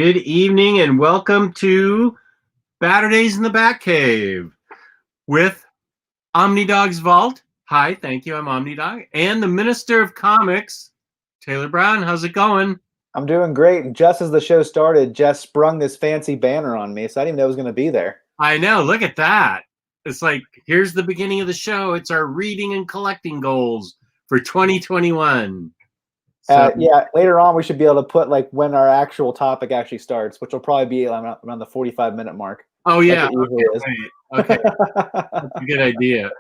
Good evening and welcome to Baturdays in the Batcave with Omnidog's Vault. Hi, thank you. I'm Omnidog. And the Minister of Comics, Taylor Brown. How's it going? I'm doing great. And just as the show started, Jess sprung this fancy banner on me, so I didn't even know it was going to be there. I know. Look at that. It's like, here's the beginning of the show. It's our reading and collecting goals for 2021. So, yeah, later on we should be able to put like when our actual topic actually starts, which will probably be around the 45-minute mark. Oh, yeah. Okay. That's a good idea.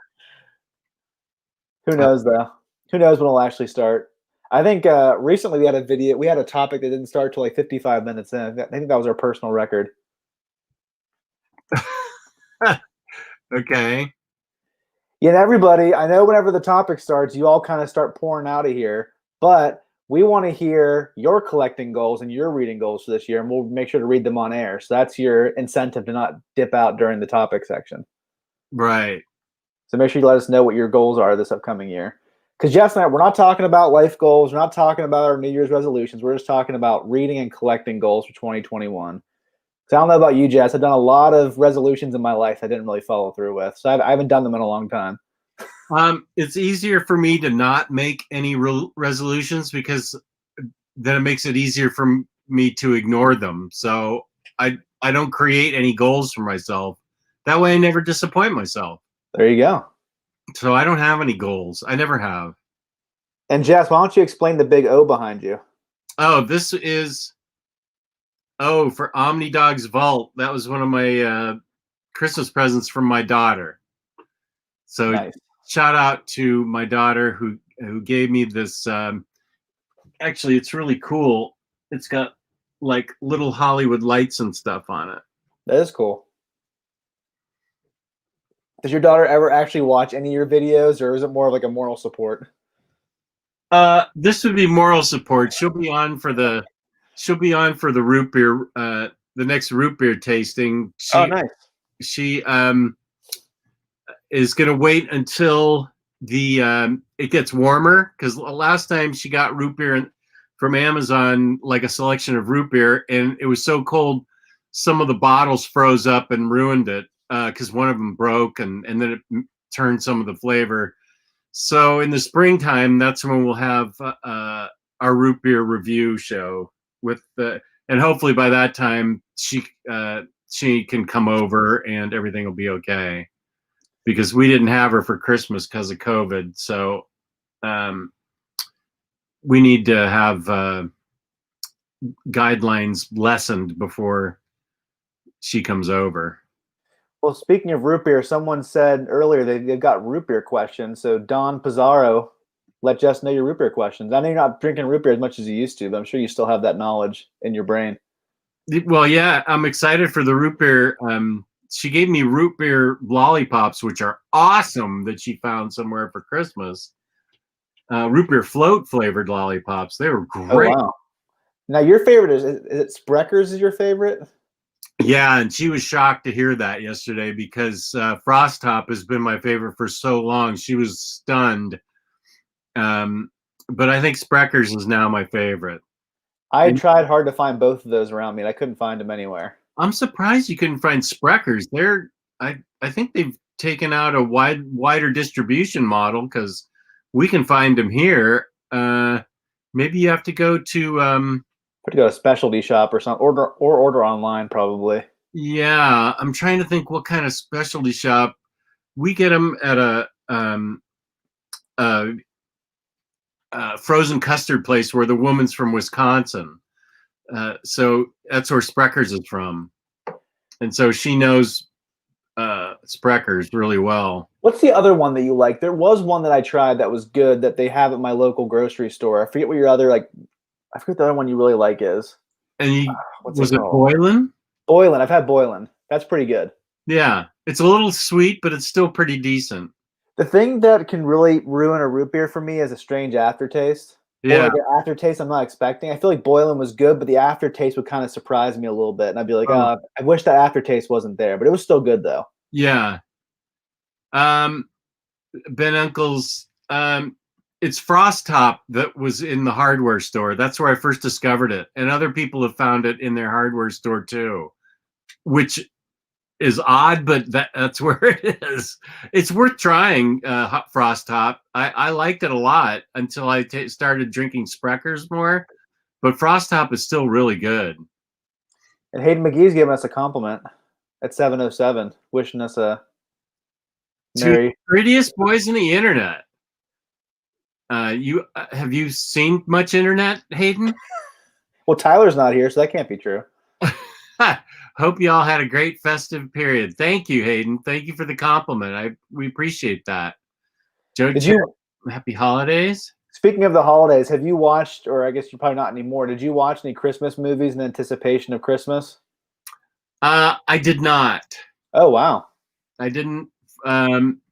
Who knows, though? Who knows when it'll actually start? I think recently we had a topic that didn't start till like 55 minutes in. I think that was our personal record. Okay. Yeah, and everybody, I know whenever the topic starts, you all kind of start pouring out of here, but we want to hear your collecting goals and your reading goals for this year, and we'll make sure to read them on air. So that's your incentive to not dip out during the topic section. Right. So make sure you let us know what your goals are this upcoming year. Because Jess and I, we're not talking about life goals. We're not talking about our New Year's resolutions. We're just talking about reading and collecting goals for 2021. So I don't know about you, Jess. I've done a lot of resolutions in my life I didn't really follow through with. So I haven't done them in a long time. It's easier for me to not make any resolutions because then it makes it easier for me to ignore them. So I don't create any goals for myself. That way I never disappoint myself. There you go. So I don't have any goals. I never have. And Jess, why don't you explain the big O behind you? Oh, this is for Omnidog's Vault. That was one of my Christmas presents from my daughter. So nice. Shout out to my daughter who gave me this. Actually, it's really cool. It's got like little Hollywood lights and stuff on it. That is cool. Does your daughter ever actually watch any of your videos, or is it more of like a moral support? This would be moral support. She'll be on for the root beer, the next root beer tasting. Oh, nice. She is going to wait until it gets warmer, because last time she got root beer from Amazon, like a selection of root beer, and it was so cold, some of the bottles froze up and ruined it because one of them broke, and then it turned some of the flavor. So in the springtime, that's when we'll have our root beer review show and hopefully by that time she can come over and everything will be okay. Because we didn't have her for Christmas because of COVID. So we need to have guidelines lessened before she comes over. Well, speaking of root beer, someone said earlier they've got root beer questions. So Don Pizarro, let Jess know your root beer questions. I know you're not drinking root beer as much as you used to, but I'm sure you still have that knowledge in your brain. Well, yeah, I'm excited for the root beer. She gave me root beer lollipops, which are awesome, that she found somewhere for Christmas. Root beer float flavored lollipops. They were great. Oh, wow. Now your favorite is it Sprecher's is your favorite? Yeah, and she was shocked to hear that yesterday because Frost Top has been my favorite for so long. She was stunned. But I think Sprecher's is now my favorite. I tried hard to find both of those around me, and I couldn't find them anywhere. I'm surprised you couldn't find Sprecher's. I think they've taken out a wider distribution model because we can find them here. Maybe you have to go to go to a specialty shop or something, order online probably. Yeah, I'm trying to think what kind of specialty shop. We get them at a frozen custard place where the woman's from Wisconsin. So that's where Sprecher's is from. And so she knows Sprecher's really well. What's the other one that you like? There was one that I tried that was good that they have at my local grocery store. I forget what your other, I forget the other one you really like is. And was it Boylan? Boylan. I've had Boylan. That's pretty good. Yeah. It's a little sweet, but it's still pretty decent. The thing that can really ruin a root beer for me is a strange aftertaste. Yeah. Or the aftertaste I'm not expecting. I feel like Boylan was good, but the aftertaste would kind of surprise me a little bit. And I'd be like, I wish that aftertaste wasn't there. But it was still good, though. Yeah. Ben Uncle's, it's Frost Top that was in the hardware store. That's where I first discovered it, and other people have found it in their hardware store too, which is odd, but that's where it is. It's worth trying. Frost Top. I liked it a lot until I started drinking Spreckers more, but Frost Top is still really good. And Hayden McGee's giving us a compliment at 7:07, wishing us a merry. Two prettiest boys in the internet. Have you seen much internet, Hayden? Well, Tyler's not here, so that can't be true. Hope you all had a great festive period. Thank you, Hayden. Thank you for the compliment. We appreciate that. Joe, happy holidays. Speaking of the holidays, have you watched, or I guess you're probably not anymore, did you watch any Christmas movies in anticipation of Christmas? I did not. Oh, wow. I didn't.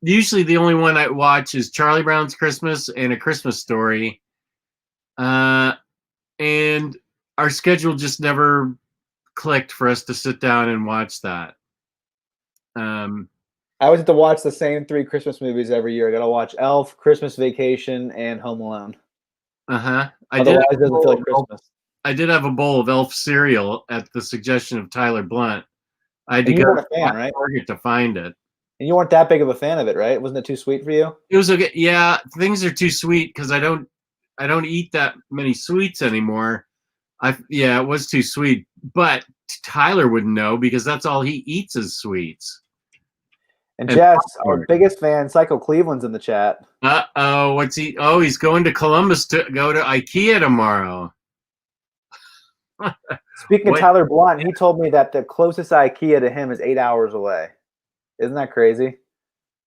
Usually the only one I watch is Charlie Brown's Christmas and A Christmas Story. And our schedule just never clicked for us to sit down and watch that. I always have to watch the same 3 Christmas movies every year. I got to watch Elf, Christmas Vacation, and Home Alone. Otherwise, it doesn't feel like Christmas. I did have a bowl of Elf cereal at the suggestion of Tyler Blunt. I had to go to Target to find it. And you weren't that big of a fan of it, right? Wasn't it too sweet for you? It was okay. Yeah, things are too sweet because I don't eat that many sweets anymore. It was too sweet. But Tyler wouldn't know because that's all he eats is sweets. And Jess, our biggest fan, Psycho Cleveland's in the chat. What's he? Oh, he's going to Columbus to go to IKEA tomorrow. Speaking of Tyler Blunt, he told me that the closest IKEA to him is 8 hours away. Isn't that crazy?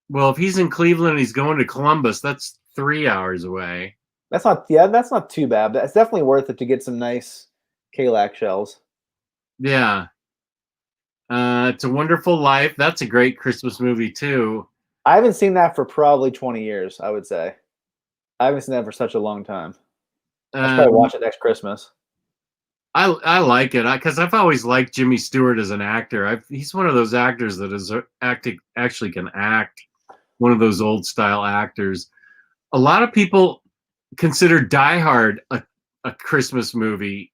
Well, if he's in Cleveland and he's going to Columbus, that's 3 hours away. That's not too bad. But it's definitely worth it to get some nice Kalak shells. Yeah. It's a Wonderful Life. That's a great Christmas movie too. I haven't seen that for probably 20 years, I would say. I haven't seen that for such a long time. I'll probably watch it next Christmas. I like it because I've always liked Jimmy Stewart as an actor. He's one of those actors that actually can act. One of those old style actors. A lot of people consider Die Hard a Christmas movie.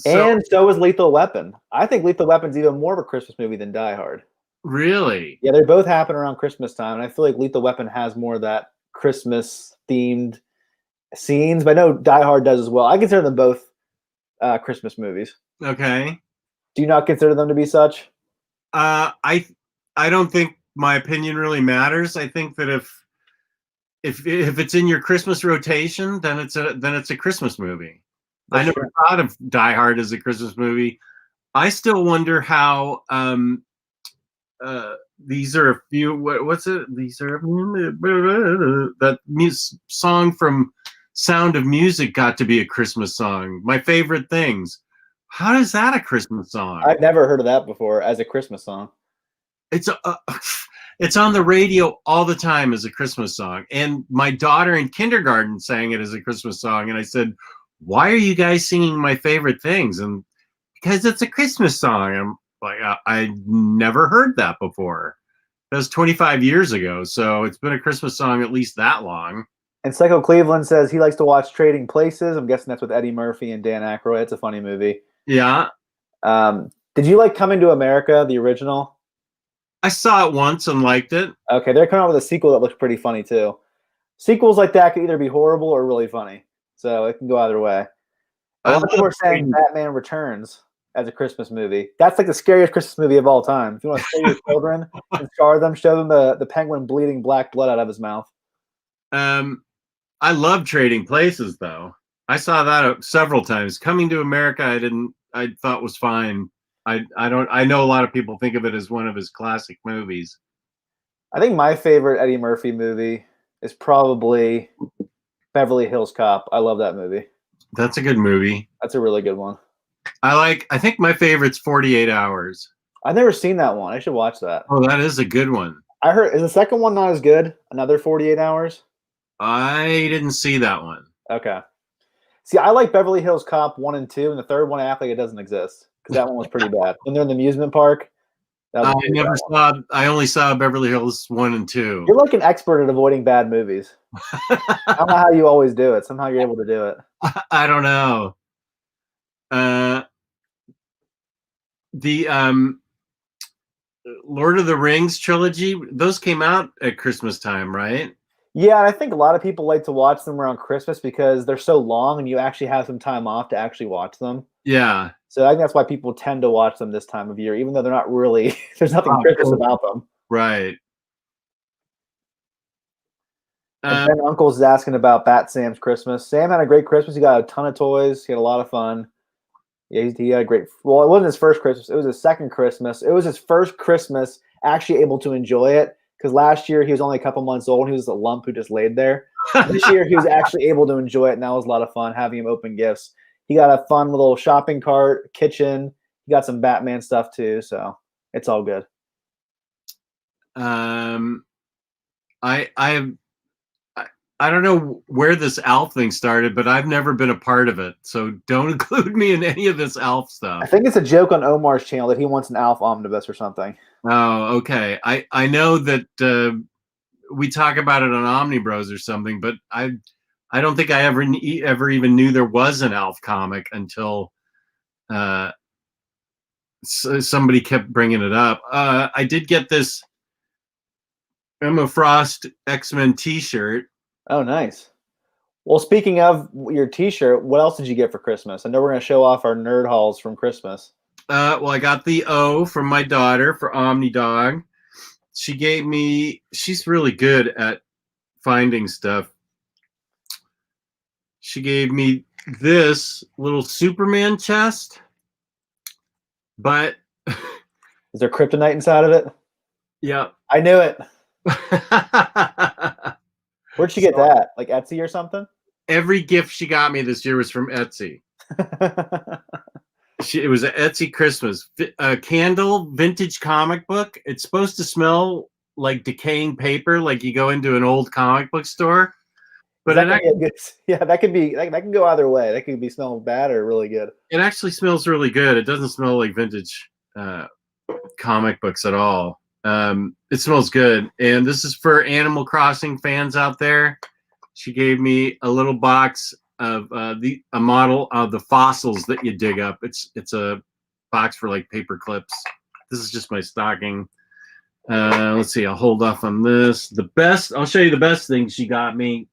And so is Lethal Weapon. I think Lethal Weapon's even more of a Christmas movie than Die Hard. Really? Yeah, they both happen around Christmas time, and I feel like Lethal Weapon has more of that Christmas-themed scenes, but I know Die Hard does as well. I consider them both Christmas movies. Okay. Do you not consider them to be such? I don't think my opinion really matters. I think that if it's in your Christmas rotation, then it's a Christmas movie. I never thought of Die Hard as a Christmas movie. I still wonder how these are a few. What's it? These are that song from Sound of Music got to be a Christmas song. My Favorite Things. How is that a Christmas song? I've never heard of that before as a Christmas song. It's on the radio all the time as a Christmas song. And my daughter in kindergarten sang it as a Christmas song. And I said, why are you guys singing My Favorite Things? And because it's a Christmas song. I'm like, I never heard that before. That was 25 years ago. So it's been a Christmas song at least that long. And Psycho Cleveland says he likes to watch Trading Places. I'm guessing that's with Eddie Murphy and Dan Aykroyd. It's a funny movie. Yeah. Did you like Coming to America, the original? I saw it once and liked it. Okay, they're coming out with a sequel that looks pretty funny too. Sequels like that could either be horrible or really funny. So it can go either way. A lot of people are saying Batman Returns as a Christmas movie. That's like the scariest Christmas movie of all time. If you want to scare your children and scar them, show them the penguin bleeding black blood out of his mouth. I love Trading Places though. I saw that several times. Coming to America, I thought was fine. I know a lot of people think of it as one of his classic movies. I think my favorite Eddie Murphy movie is probably Beverly Hills Cop. I love that movie. That's a good movie. That's a really good one. I think my favorite's 48 Hours. I've never seen that one. I should watch that. Oh, that is a good one. I heard, is the second one not as good? Another 48 Hours? I didn't see that one. Okay. See, I like Beverly Hills Cop 1 and 2, and the third one I act like it doesn't exist because that one was pretty bad. When they're in the amusement park, That was a pretty bad one. I only saw Beverly Hills 1 and 2. You're like an expert at avoiding bad movies. I don't know how you always do it. Somehow you're able to do it. I don't know. The Lord of the Rings trilogy, those came out at Christmas time, right? Yeah, and I think a lot of people like to watch them around Christmas because they're so long and you actually have some time off to actually watch them. Yeah. So I think that's why people tend to watch them this time of year, even though they're not really, there's nothing Christmas about them. Right. And Ben Uncles is asking about Bat Sam's Christmas. Sam had a great Christmas. He got a ton of toys. He had a lot of fun. Yeah, he had a great, well, it wasn't his first Christmas. It was his second Christmas. It was his first Christmas actually able to enjoy it because last year he was only a couple months old. He was a lump who just laid there. This year he was actually able to enjoy it, and that was a lot of fun having him open gifts. He got a fun little shopping cart, kitchen. He got some Batman stuff too, so it's all good. I don't know where this Alf thing started, but I've never been a part of it. So don't include me in any of this Alf stuff. I think it's a joke on Omar's channel that he wants an Alf Omnibus or something. Oh, okay. I know that we talk about it on Omnibros or something, but I don't think I ever even knew there was an Alf comic until somebody kept bringing it up. I did get this Emma Frost X-Men T-shirt. Oh, nice. Well, speaking of your T-shirt, what else did you get for Christmas? I know we're going to show off our nerd hauls from Christmas. Well, I got the O from my daughter for Omnidog. She gave me, she's really good at finding stuff. She gave me this little Superman chest, but is there kryptonite inside of it? Yeah. I knew it. Where'd she get that? Like Etsy or something? Every gift she got me this year was from Etsy. It was an Etsy Christmas. A candle, vintage comic book. It's supposed to smell like decaying paper, like you go into an old comic book store. But that can go either way. That could be smelling bad or really good. It actually smells really good. It doesn't smell like vintage comic books at all. It smells good. And this is for Animal Crossing fans out there. She gave me a little box of a model of the fossils that you dig up. It's a box for like paper clips. This is just my stocking. Let's see. I'll hold off on this. I'll show you the best thing she got me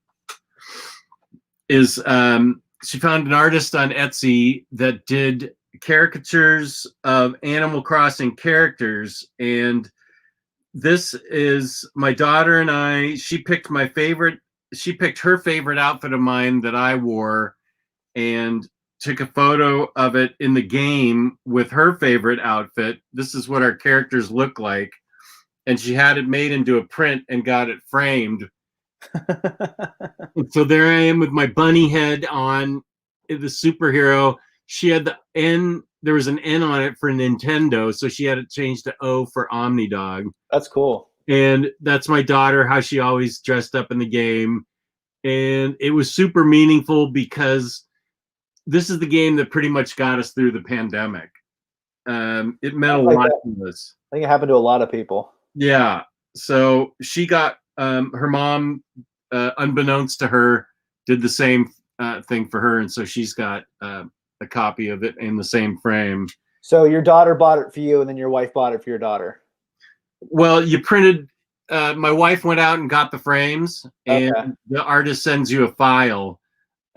is she found an artist on Etsy that did caricatures of Animal Crossing characters, and this is my daughter and I. She picked her favorite outfit of mine that I wore and took a photo of it in the game with her favorite outfit. This is what our characters look like. And she had it made into a print and got it framed. So there I am with my bunny head on the superhero. She had the N, there was an N on it for Nintendo, so she had it changed to O for Omnidog. That's cool. And that's my daughter, how she always dressed up in the game. And it was super meaningful because this is the game that pretty much got us through the pandemic. It meant a lot to us. I think it happened to a lot of people. Yeah. So she got her mom, unbeknownst to her, did the same thing for her. And so she's got a copy of it in the same frame. So your daughter bought it for you and then your wife bought it for your daughter. Well, you printed, my wife went out and got the frames, and the artist sends you a file.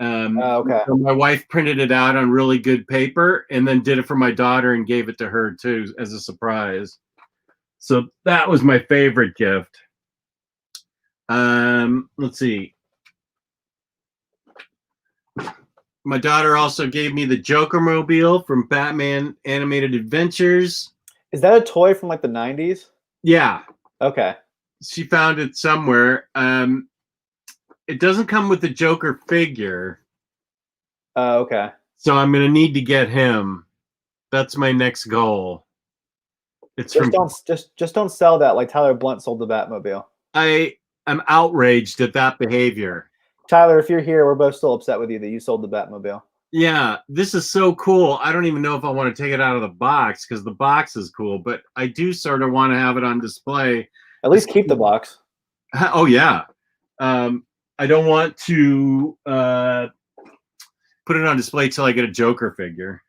Okay. So my wife printed it out on really good paper and then did it for my daughter and gave it to her too as a surprise. So that was my favorite gift. Let's see. My daughter also gave me the Joker Mobile from Batman Animated Adventures. Is that a toy from like the 90s? Yeah. Okay. She found it somewhere. It doesn't come with the Joker figure. Okay. So I'm going to need to get him. That's my next goal. It's just don't sell that like Tyler Blunt sold the Batmobile. I am outraged at that behavior. Tyler, if you're here, we're both still upset with you that you sold the Batmobile. Yeah, this is so cool. I don't even know if I want to take it out of the box because the box is cool, but I do sort of want to have it on display. At least keep the box. Oh yeah. I don't want to put it on display till I get a Joker figure.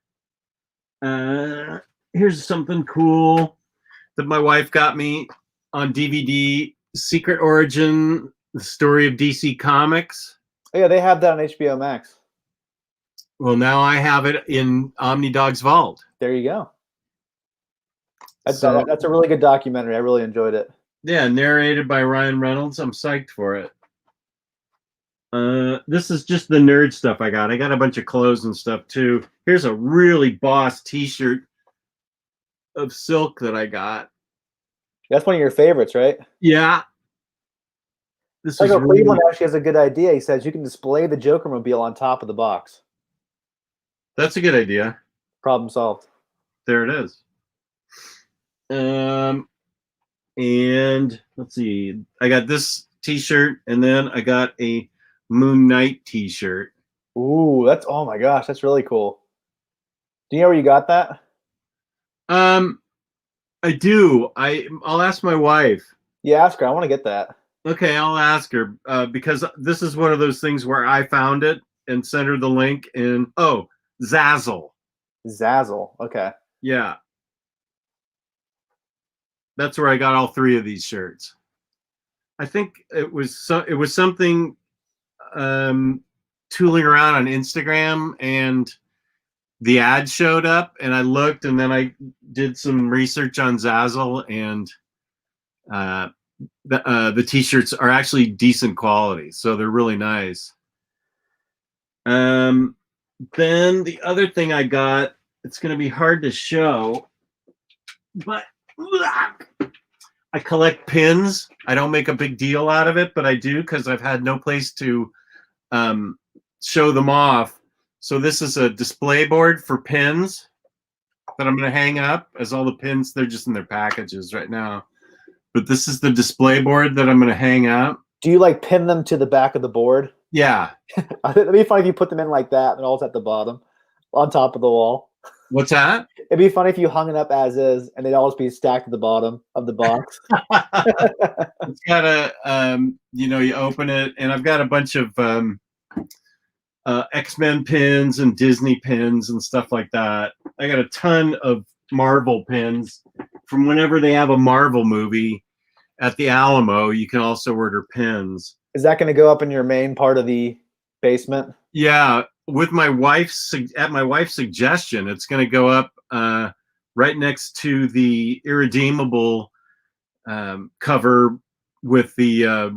Here's something cool that my wife got me on DVD: Secret Origin, the story of DC Comics. Oh, yeah, they have that on HBO Max. Well, now I have it in Omnidog's vault. There you go. That's a really good documentary. I really enjoyed it. Yeah, narrated by Ryan Reynolds. I'm psyched for it. This is just the nerd stuff I got. I got a bunch of clothes and stuff too. Here's a really boss t-shirt of silk that I got. That's one of your favorites, right? Yeah. This is really... Cleveland actually has a good idea. He says you can display the Joker mobile on top of the box. That's a good idea. Problem solved. There it is. And let's see. I got this t-shirt, and then I got a Moon Knight t-shirt. Ooh, oh my gosh, that's really cool. Do you know where you got that? I do. I'll ask my wife. Yeah, ask her. I want to get that. Okay, I'll ask her because this is one of those things where I found it and sent her the link. And Zazzle. Zazzle. Okay. Yeah. That's where I got all three of these shirts. I think it was something tooling around on Instagram, and the ad showed up, and I looked, and then I did some research on Zazzle, and the t-shirts are actually decent quality, so they're really nice. Then the other thing I got, it's going to be hard to show, but I collect pins. I don't make a big deal out of it, but I do because I've had no place to show them off. So this is a display board for pins that I'm going to hang up. As all the pins, they're just in their packages right now. But this is the display board that I'm going to hang up. Do you like pin them to the back of the board? Yeah. It'd be funny if you put them in like that and all's at the bottom, on top of the wall. What's that? It'd be funny if you hung it up as is, and they'd always be stacked at the bottom of the box. It's got a, you open it, and I've got a bunch of X-Men pins and Disney pins and stuff like that. I got a ton of Marvel pins from whenever they have a Marvel movie at the Alamo. You can also order pins. Is that going to go up in your main part of the basement? Yeah, with my wife's suggestion, it's going to go up right next to the Irredeemable cover with the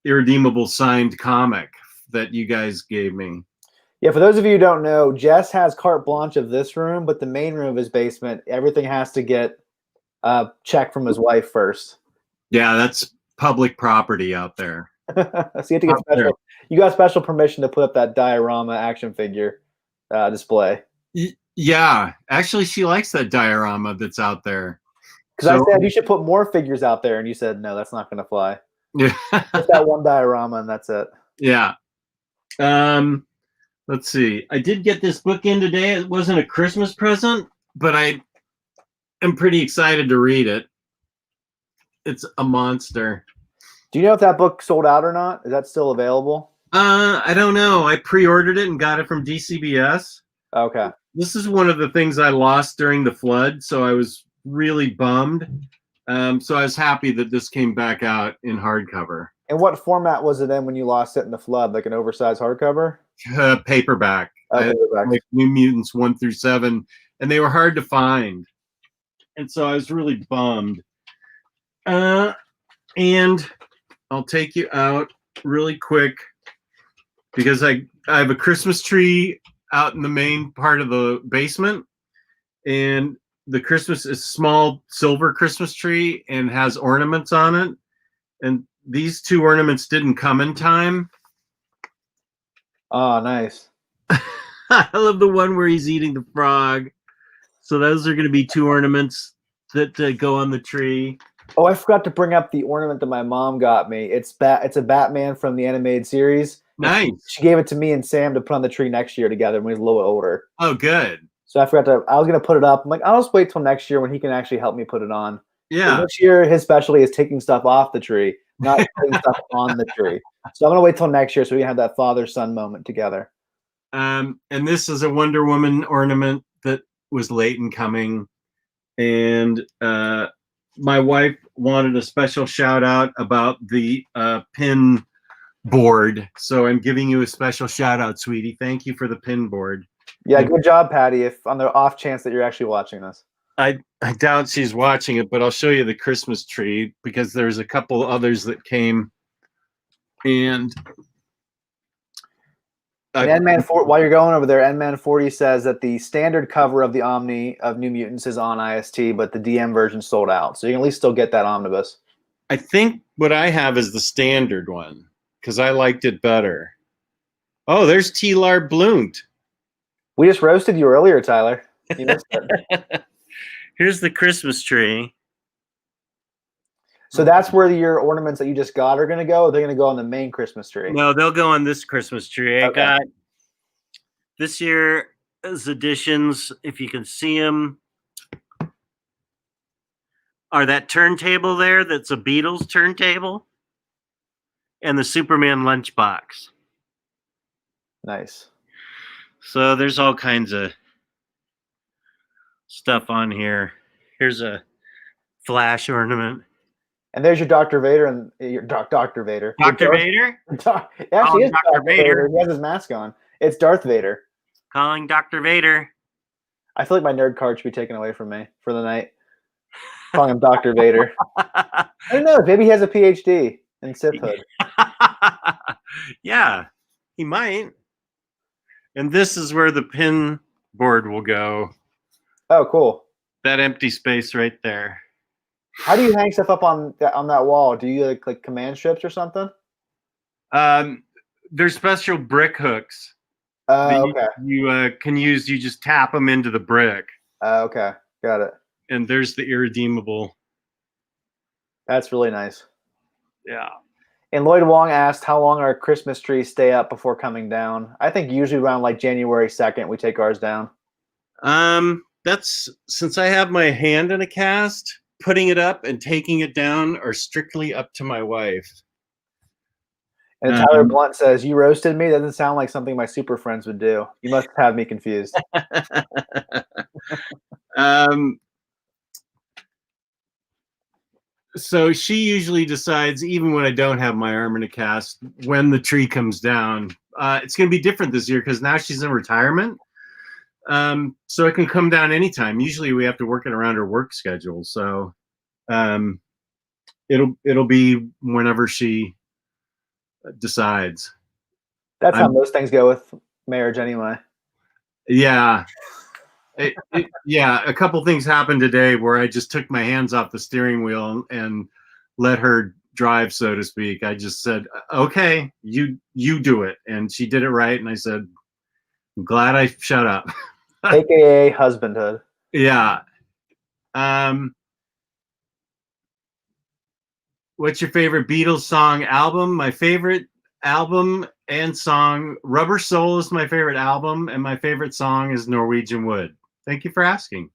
Irredeemable signed comic that you guys gave me. Yeah, for those of you who don't know, Jess has carte blanche of this room, but the main room of his basement, everything has to get checked from his wife first. Yeah, that's public property out there. So you have to get special. You got special permission to put up that diorama action figure display. Yeah, actually, she likes that diorama that's out there. Because I said you should put more figures out there, and you said no, that's not going to fly. Yeah, just that one diorama, and that's it. Yeah. Let's see. I did get this book in today. It wasn't a Christmas present, but I am pretty excited to read it. It's a monster. Do you know if that book sold out or not? Is that still available? I don't know. I pre-ordered it and got it from DCBS. Okay. This is one of the things I lost during the flood, so I was really bummed. So I was happy that this came back out in hardcover. And what format was it in when you lost it in the flood? Like an oversized hardcover? Paperback. Paperback. Like New Mutants 1 through 7, and they were hard to find. And so I was really bummed. And I'll take you out really quick because I have a Christmas tree out in the main part of the basement, and the Christmas is a small silver Christmas tree and has ornaments on it. And these two ornaments didn't come in time. Oh, nice. I love the one where he's eating the frog. So those are going to be two ornaments that go on the tree. Oh, I forgot to bring up the ornament that my mom got me. It's a Batman from the animated series. Nice. She gave it to me and Sam to put on the tree next year together when he was a little bit older. Oh, good. So I was going to put it up. I'm like, I'll just wait till next year when he can actually help me put it on. Yeah. This year, his specialty is taking stuff off the tree, not putting stuff on the tree. So I'm going to wait till next year so we can have that father-son moment together. And this is a Wonder Woman ornament that was late in coming. And my wife wanted a special shout out about the pin board. So I'm giving you a special shout out, sweetie. Thank you for the pin board. Yeah, good job, Patty, if on the off chance that you're actually watching this. I doubt she's watching it, but I'll show you the Christmas tree because there's a couple others that came. And N-Man 40, while you're going over there, N-Man 40 says that the standard cover of the Omni of New Mutants is on IST, but the DM version sold out. So you can at least still get that omnibus. I think what I have is the standard one because I liked it better. Oh, there's T-Lar Blunt. We just roasted you earlier, Tyler. You missed it. Here's the Christmas tree. So that's where your ornaments that you just got are going to go? Or they're going to go on the main Christmas tree? No, they'll go on this Christmas tree. I Okay. got this year's editions, if you can see them, are that turntable there that's a Beatles turntable and the Superman lunchbox. Nice. So there's all kinds of stuff on here. Here's a Flash ornament. And there's your Dr. Vader and your Dr. Vader. Dr. Vader? Actually, it's Dr. Vader. He has his mask on. It's Darth Vader. Calling Dr. Vader. I feel like my nerd card should be taken away from me for the night. Calling him Dr. Vader. I don't know. Maybe he has a PhD in Sithhood. Yeah, he might. And this is where the pin board will go. Oh, cool. That empty space right there. How do you hang stuff up on that wall? Do you like command strips or something? There's special brick hooks. Okay. You can use. You just tap them into the brick. Okay. Got it. And there's the irredeemable. That's really nice. Yeah. And Lloyd Wong asked, how long our Christmas trees stay up before coming down? I think usually around like January 2nd, we take ours down. That's since I have my hand in a cast, putting it up and taking it down are strictly up to my wife. And Tyler Blunt says, you roasted me? That doesn't sound like something my super friends would do. You must have me confused. So she usually decides, even when I don't have my arm in a cast, when the tree comes down. It's going to be different this year because now she's in retirement. So it can come down anytime. Usually we have to work it around her work schedule. So it'll be whenever she decides. That's how most things go with marriage anyway. Yeah. Yeah, a couple things happened today where I just took my hands off the steering wheel and let her drive, so to speak. I just said, okay, you do it. And she did it right. And I said, I'm glad I shut up. AKA husbandhood. Yeah. What's your favorite Beatles song album? My favorite album and song, Rubber Soul is my favorite album, and my favorite song is Norwegian Wood. Thank you for asking.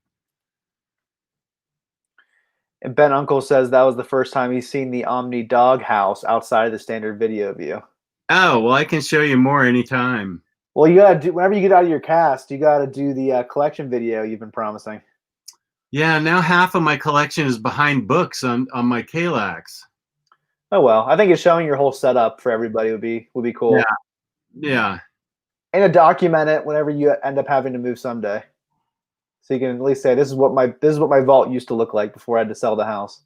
And Ben Uncle says that was the first time he's seen the Omni dog house outside of the standard video view. Oh, well, I can show you more anytime. Well, you gotta do, whenever you get out of your cast, you gotta do the collection video you've been promising. Yeah, now half of my collection is behind books on my Kallax. Oh well, I think it's showing your whole setup for everybody would be cool. Yeah. Yeah. And to document it whenever you end up having to move someday. So you can at least say this is what my vault used to look like before I had to sell the house.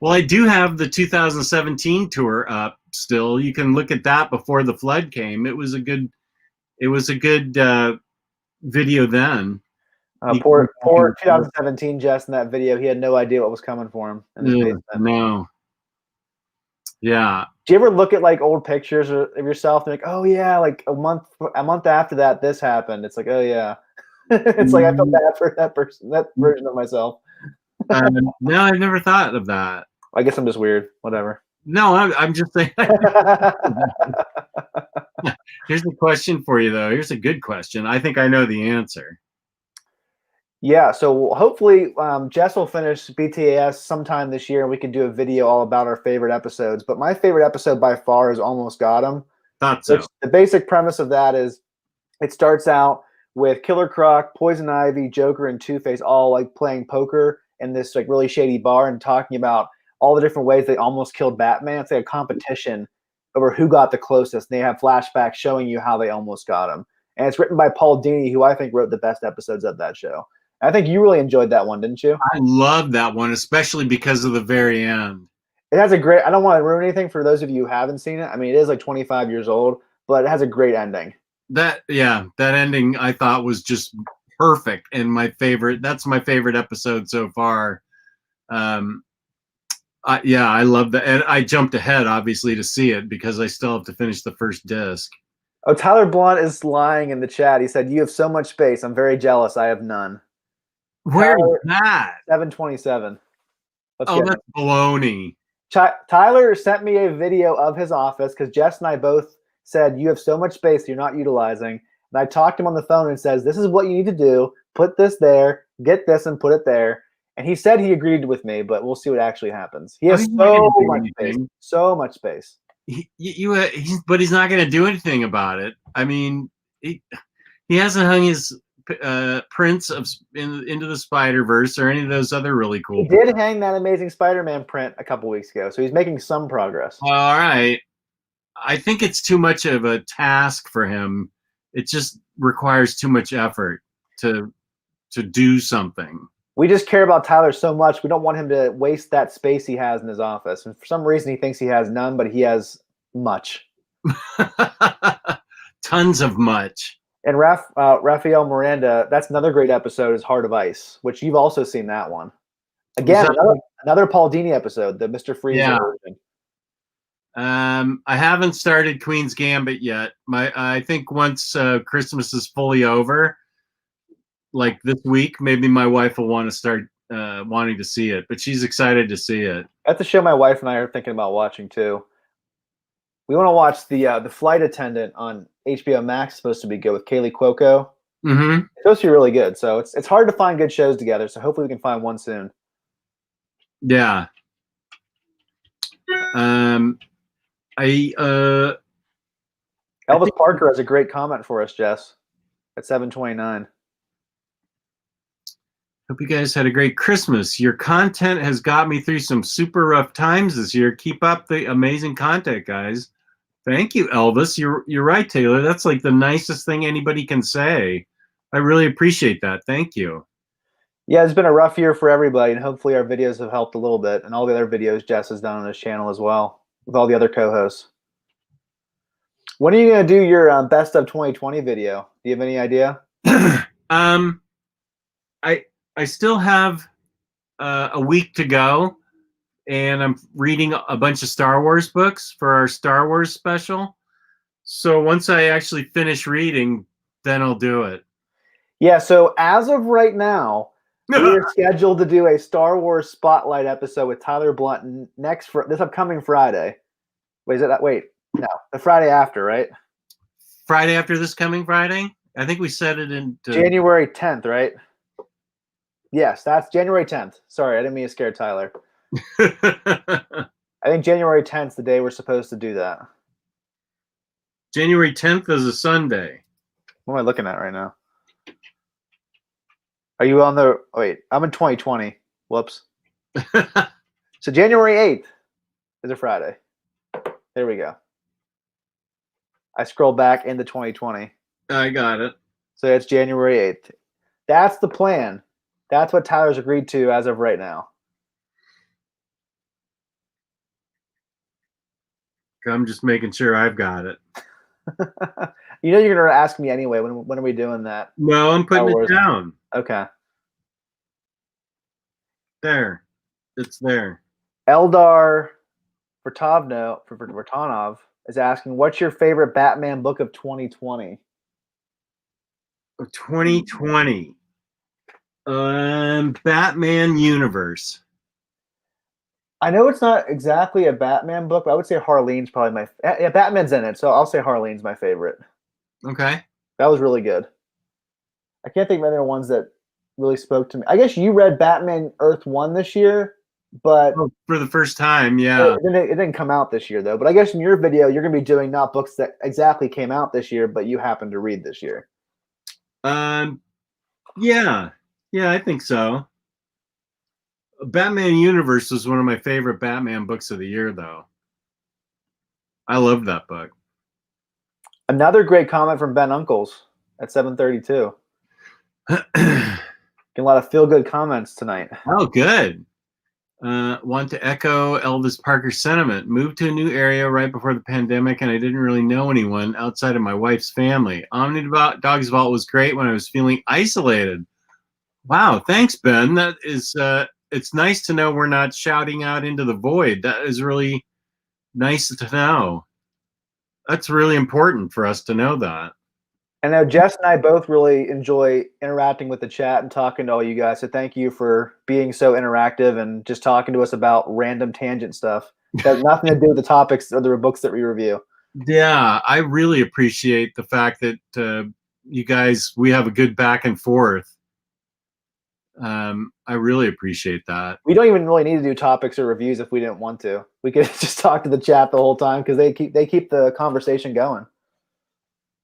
Well, I do have the 2017 tour up still. You can look at that before the flood came. It was a good video then. Poor 2017 Jess in that video. He had no idea what was coming for him in his basement. No. Yeah. Do you ever look at like old pictures of yourself and like, oh yeah, like a month after that this happened? It's like, oh yeah. It's like I felt bad for that person, that version of myself. No, I've never thought of that. I guess I'm just weird. Whatever. No, I'm just saying. Here's a question for you, though. Here's a good question. I think I know the answer. Yeah, so hopefully Jess will finish BTAS sometime this year, and we can do a video all about our favorite episodes. But my favorite episode by far is Almost Got Him. Thought so. The basic premise of that is it starts out with Killer Croc, Poison Ivy, Joker, and Two-Face all like playing poker in this like really shady bar and talking about all the different ways they almost killed Batman. It's like a competition over who got the closest. And they have flashbacks showing you how they almost got him. And it's written by Paul Dini, who I think wrote the best episodes of that show. I think you really enjoyed that one, didn't you? I love that one, especially because of the very end. It has a great, I don't want to ruin anything for those of you who haven't seen it. I mean, it is like 25 years old, but it has a great ending. That ending I thought was just perfect and my favorite. That's my favorite episode so far. I love that. And I jumped ahead, obviously, to see it because I still have to finish the first disc. Oh, Tyler Blunt is lying in the chat. He said, "You have so much space. I'm very jealous. I have none." Where is that? 727. Oh, that's baloney. Tyler sent me a video of his office because Jess and I both said, "You have so much space you're not utilizing." And I talked to him on the phone and says, "This is what you need to do. Put this there, get this, and put it there." And he said he agreed with me, but we'll see what actuactually happens. He has so much space. So much space. But he's not going to do anything about it. I mean, he hasn't hung his prints of Into the Spider-Verse or any of those other really cool. He did hang that Amazing Spider-Man print a couple weeks ago, so he's making some progress. All right. I think it's too much of a task for him. It just requires too much effort to do something. We just care about Tyler so much. We don't want him to waste that space he has in his office. And for some reason, he thinks he has none, but he has much. Tons of much. And Rafael Miranda, that's another great episode, is Heart of Ice, which you've also seen that one. Again, another Paul Dini episode, the Mr. Freeze version. I haven't started Queen's Gambit yet. I think once Christmas is fully over, like this week, maybe my wife will want to start wanting to see it, but she's excited to see it. That's a show my wife and I are thinking about watching too. We want to watch the Flight Attendant on HBO Max. It's supposed to be good with Kaylee Cuoco. Mm-hmm. It's supposed to be really good. So it's hard to find good shows together. So hopefully we can find one soon. Yeah. Elvis Parker has a great comment for us, Jess, at 7:29. Hope you guys had a great Christmas. Your content has got me through some super rough times this year. Keep up the amazing content, guys. Thank you, Elvis. You're right, Taylor. That's like the nicest thing anybody can say. I really appreciate that. Thank you. Yeah, it's been a rough year for everybody, and hopefully our videos have helped a little bit, and all the other videos Jess has done on his channel as well, with all the other co-hosts. When are you going to do your best of 2020 video? Do you have any idea? I still have a week to go, and I'm reading a bunch of Star Wars books for our Star Wars special. So once I actually finish reading, then I'll do it. Yeah, so as of right now, we are scheduled to do a Star Wars Spotlight episode with Tyler Blunt this upcoming Friday. Wait, no, the Friday after, right? Friday after this coming Friday? I think we set it in January 10th, right? Yes, that's January 10th. Sorry, I didn't mean to scare Tyler. I think January 10th is the day we're supposed to do that. January 10th is a Sunday. What am I looking at right now? Are you on the... Oh, wait, I'm in 2020. Whoops. So January 8th is a Friday. There we go. I scroll back into 2020. I got it. So it's January 8th. That's the plan. That's what Tyler's agreed to as of right now. I'm just making sure I've got it. You know you're going to ask me anyway. When are we doing that? No, I'm putting it down. Okay. There. It's there. Eldar Vertanov is asking, what's your favorite Batman book of 2020? 2020. Batman Universe. I know it's not exactly a Batman book, but I would say Harleen's probably my yeah, Batman's in it, so I'll say Harleen's my favorite. Okay. That was really good. I can't think of any other ones that really spoke to me. I guess you read Batman Earth 1 this year, but Oh, for the first time, yeah. it didn't come out this year though. But I guess in your video you're going to be doing not books that exactly came out this year, but you happen to read this year. Yeah, yeah, I think so. Batman Universe was one of my favorite Batman books of the year, though. I love that book. Another great comment from Ben Uncles at 7:32. Getting a lot of feel-good comments tonight. Oh, good. Want to echo Elvis Parker's sentiment. Moved to a new area right before the pandemic, and I didn't really know anyone outside of my wife's family. Dog's Vault was great when I was feeling isolated. Wow, thanks, Ben. That is, it's nice to know we're not shouting out into the void. That is really nice to know. That's really important for us to know that. I know Jess and I both really enjoy interacting with the chat and talking to all you guys. So thank you for being so interactive and just talking to us about random tangent stuff that has nothing to do with the topics or the books that we review. Yeah, I really appreciate the fact that you guys, we have a good back and forth. I really appreciate that. We don't even really need to do topics or reviews if we didn't want to. We could just talk to the chat the whole time because they keep the conversation going.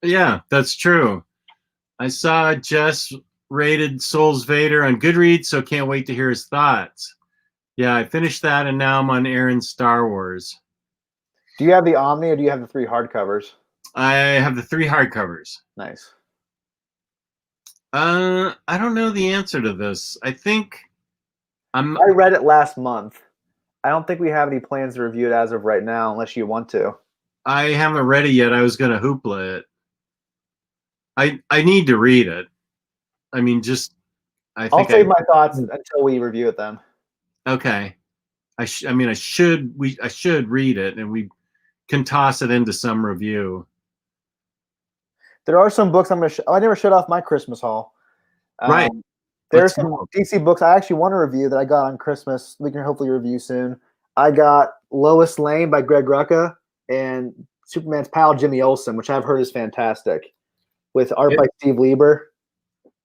Yeah, that's true. I saw Jess rated Souls Vader on Goodreads, so can't wait to hear his thoughts. Yeah, I finished that, and now I'm on Aaron's Star Wars. Do you have the Omni or do you have the 3 hardcovers? I have the 3 hardcovers. Nice. I don't know the answer to this. I think I read it last month. I don't think we have any plans to review it as of right now, unless you want to. I haven't read it yet. I was going to hoopla it. I need to read it. I mean, just I'll save my thoughts until we review it then. Okay. I should read it, and we can toss it into some review. There are some books I never shut off my Christmas haul. Right. There are some DC books I actually want to review that I got on Christmas. We can hopefully review soon. I got Lois Lane by Greg Rucka and Superman's pal Jimmy Olsen, which I've heard is fantastic, with art by Steve Lieber.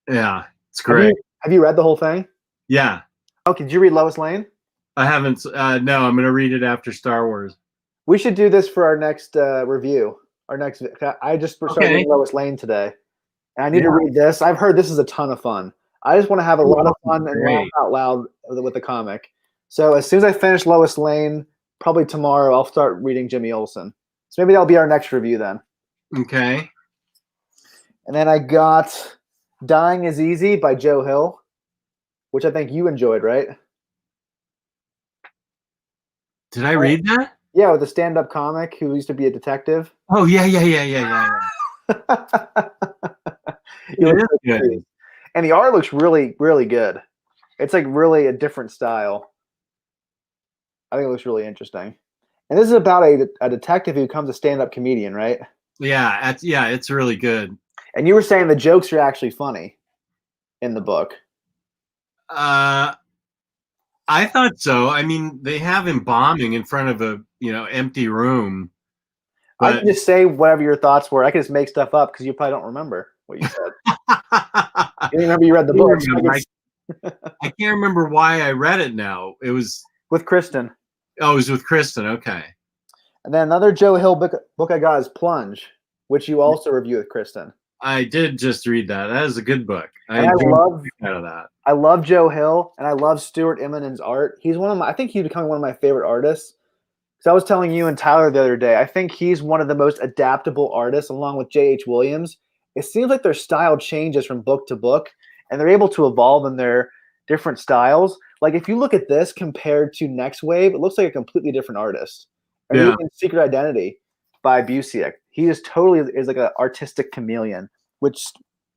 Yeah, it's great. Have you read the whole thing? Yeah. Okay, did you read Lois Lane? I haven't. No, I'm going to read it after Star Wars. We should do this for our next review. I just started reading Lois Lane today, and I need to read this. I've heard this is a ton of fun. I just want to have a lot of fun and laugh out loud with the comic. So as soon as I finish Lois Lane, probably tomorrow, I'll start reading Jimmy Olsen. So maybe that'll be our next review then. Okay. And then I got Dying is Easy by Joe Hill, which I think you enjoyed, right? Did I read that? Yeah, with the stand-up comic who used to be a detective. Oh, yeah. Good. And the art looks really, really good. It's like really a different style. I think it looks really interesting. And this is about a detective who becomes a stand-up comedian, right? Yeah, it's really good. And you were saying the jokes are actually funny in the book. I thought so. I mean, they have him bombing in front of a empty room. I can just say whatever your thoughts were. I can just make stuff up because you probably don't remember what you said. You remember you read the book. I can't remember why I read it now. It was with Kristen. Oh, it was with Kristen. Okay. And then another Joe Hill book I got is Plunge, which you also review with Kristen. I did just read that. That is a good book. I love Joe Hill, and I love Stuart Immonen's art. I think he's becoming one of my favorite artists. Because I was telling you and Tyler the other day, I think he's one of the most adaptable artists, along with J.H. Williams. It seems like their style changes from book to book, and they're able to evolve in their different styles. Like if you look at this compared to Next Wave, it looks like a completely different artist. And even Secret Identity by Busiek, he is like an artistic chameleon, which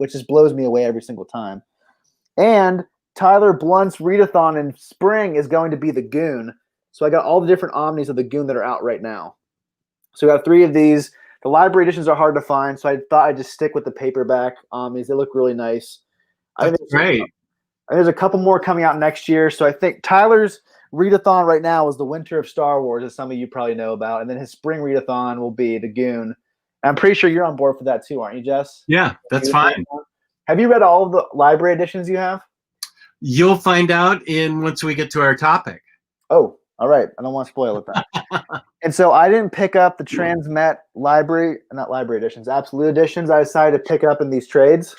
just blows me away every single time. And Tyler Blunt's readathon in spring is going to be The Goon. So I got all the different omnis of The Goon that are out right now. So we got 3 of these. The library editions are hard to find, so I thought I'd just stick with the paperback omnis. They look really nice. That's great. And there's a couple more coming out next year. So I think Tyler's readathon right now is the Winter of Star Wars, as some of you probably know about, and then his spring readathon will be the Goon. I'm pretty sure you're on board for that too, aren't you, Jess? Yeah, that's fine. Have you read all of the library editions you have? You'll find out once we get to our topic. Oh, all right. I don't want to spoil it then. And so I didn't pick up the Transmet not library editions, absolute editions. I decided to pick up in these trades.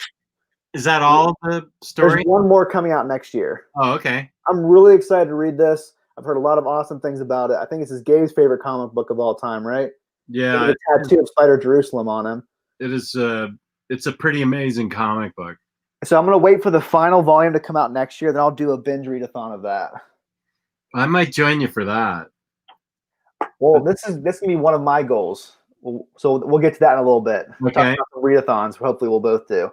Is that all the story? There's one more coming out next year. Oh, okay. I'm really excited to read this. I've heard a lot of awesome things about it. I think this is Gabe's favorite comic book of all time, right? Yeah. With a tattoo of Spider Jerusalem on him. It is. It's a pretty amazing comic book. So I'm going to wait for the final volume to come out next year. Then I'll do a binge readathon of that. I might join you for that. Well, this can be one of my goals. So we'll get to that in a little bit. Okay. Readathons, hopefully we'll both do.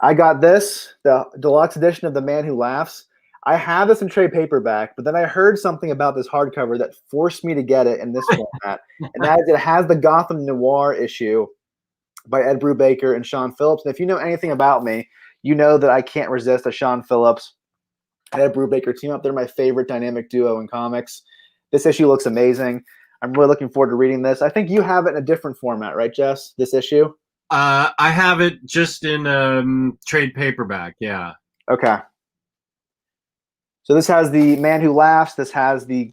I got this, the deluxe edition of The Man Who Laughs. I have this in trade paperback, but then I heard something about this hardcover that forced me to get it in this format. And that is it has the Gotham Noir issue by Ed Brubaker and Sean Phillips. And if you know anything about me, you know that I can't resist a Sean Phillips and Ed Brubaker team up. They're my favorite dynamic duo in comics. This issue looks amazing. I'm really looking forward to reading this. I think you have it in a different format, right, Jess? This issue? I have it just in trade paperback, yeah. Okay. So this has the Man Who Laughs. This has the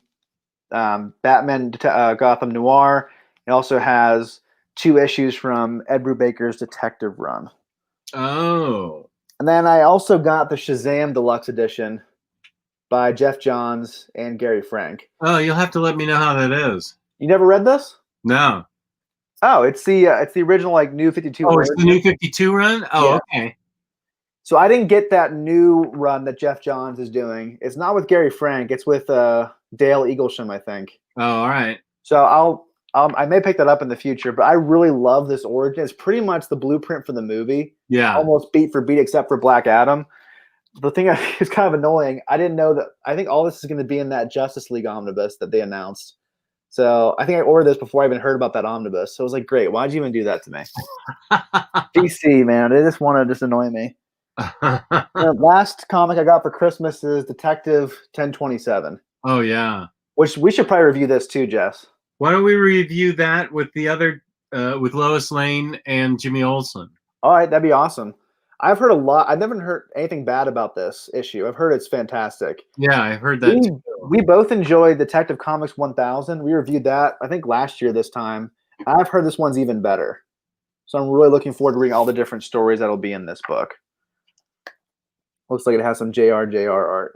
Batman Gotham Noir. It also has 2 issues from Ed Brubaker's Detective Run. Oh. And then I also got the Shazam Deluxe Edition by Jeff Johns and Gary Frank. Oh, you'll have to let me know how that is. You never read this? No. Oh, it's the original like New 52. Oh, it's the New 52 run? Oh, yeah. Okay. So I didn't get that new run that Jeff Johns is doing. It's not with Gary Frank. It's with Dale Eaglesham, I think. Oh, all right. So I may pick that up in the future, but I really love this origin. It's pretty much the blueprint for the movie. Yeah. Almost beat for beat except for Black Adam. The thing is kind of annoying. I didn't know that. I think all this is going to be in that Justice League omnibus that they announced. So I think I ordered this before I even heard about that omnibus. So I was like, great. Why'd you even do that to me? DC, man. They just want to just annoy me. The last comic I got for Christmas is Detective 1027. Oh, yeah. Which we should probably review this too, Jess. Why don't we review that with the other, with Lois Lane and Jimmy Olsen? All right, that'd be awesome. I've heard a lot. I've never heard anything bad about this issue. I've heard it's fantastic. Yeah, I've heard that. We both enjoyed Detective Comics 1000. We reviewed that, I think, last year this time. I've heard this one's even better. So I'm really looking forward to reading all the different stories that'll be in this book. Looks like it has some JR art.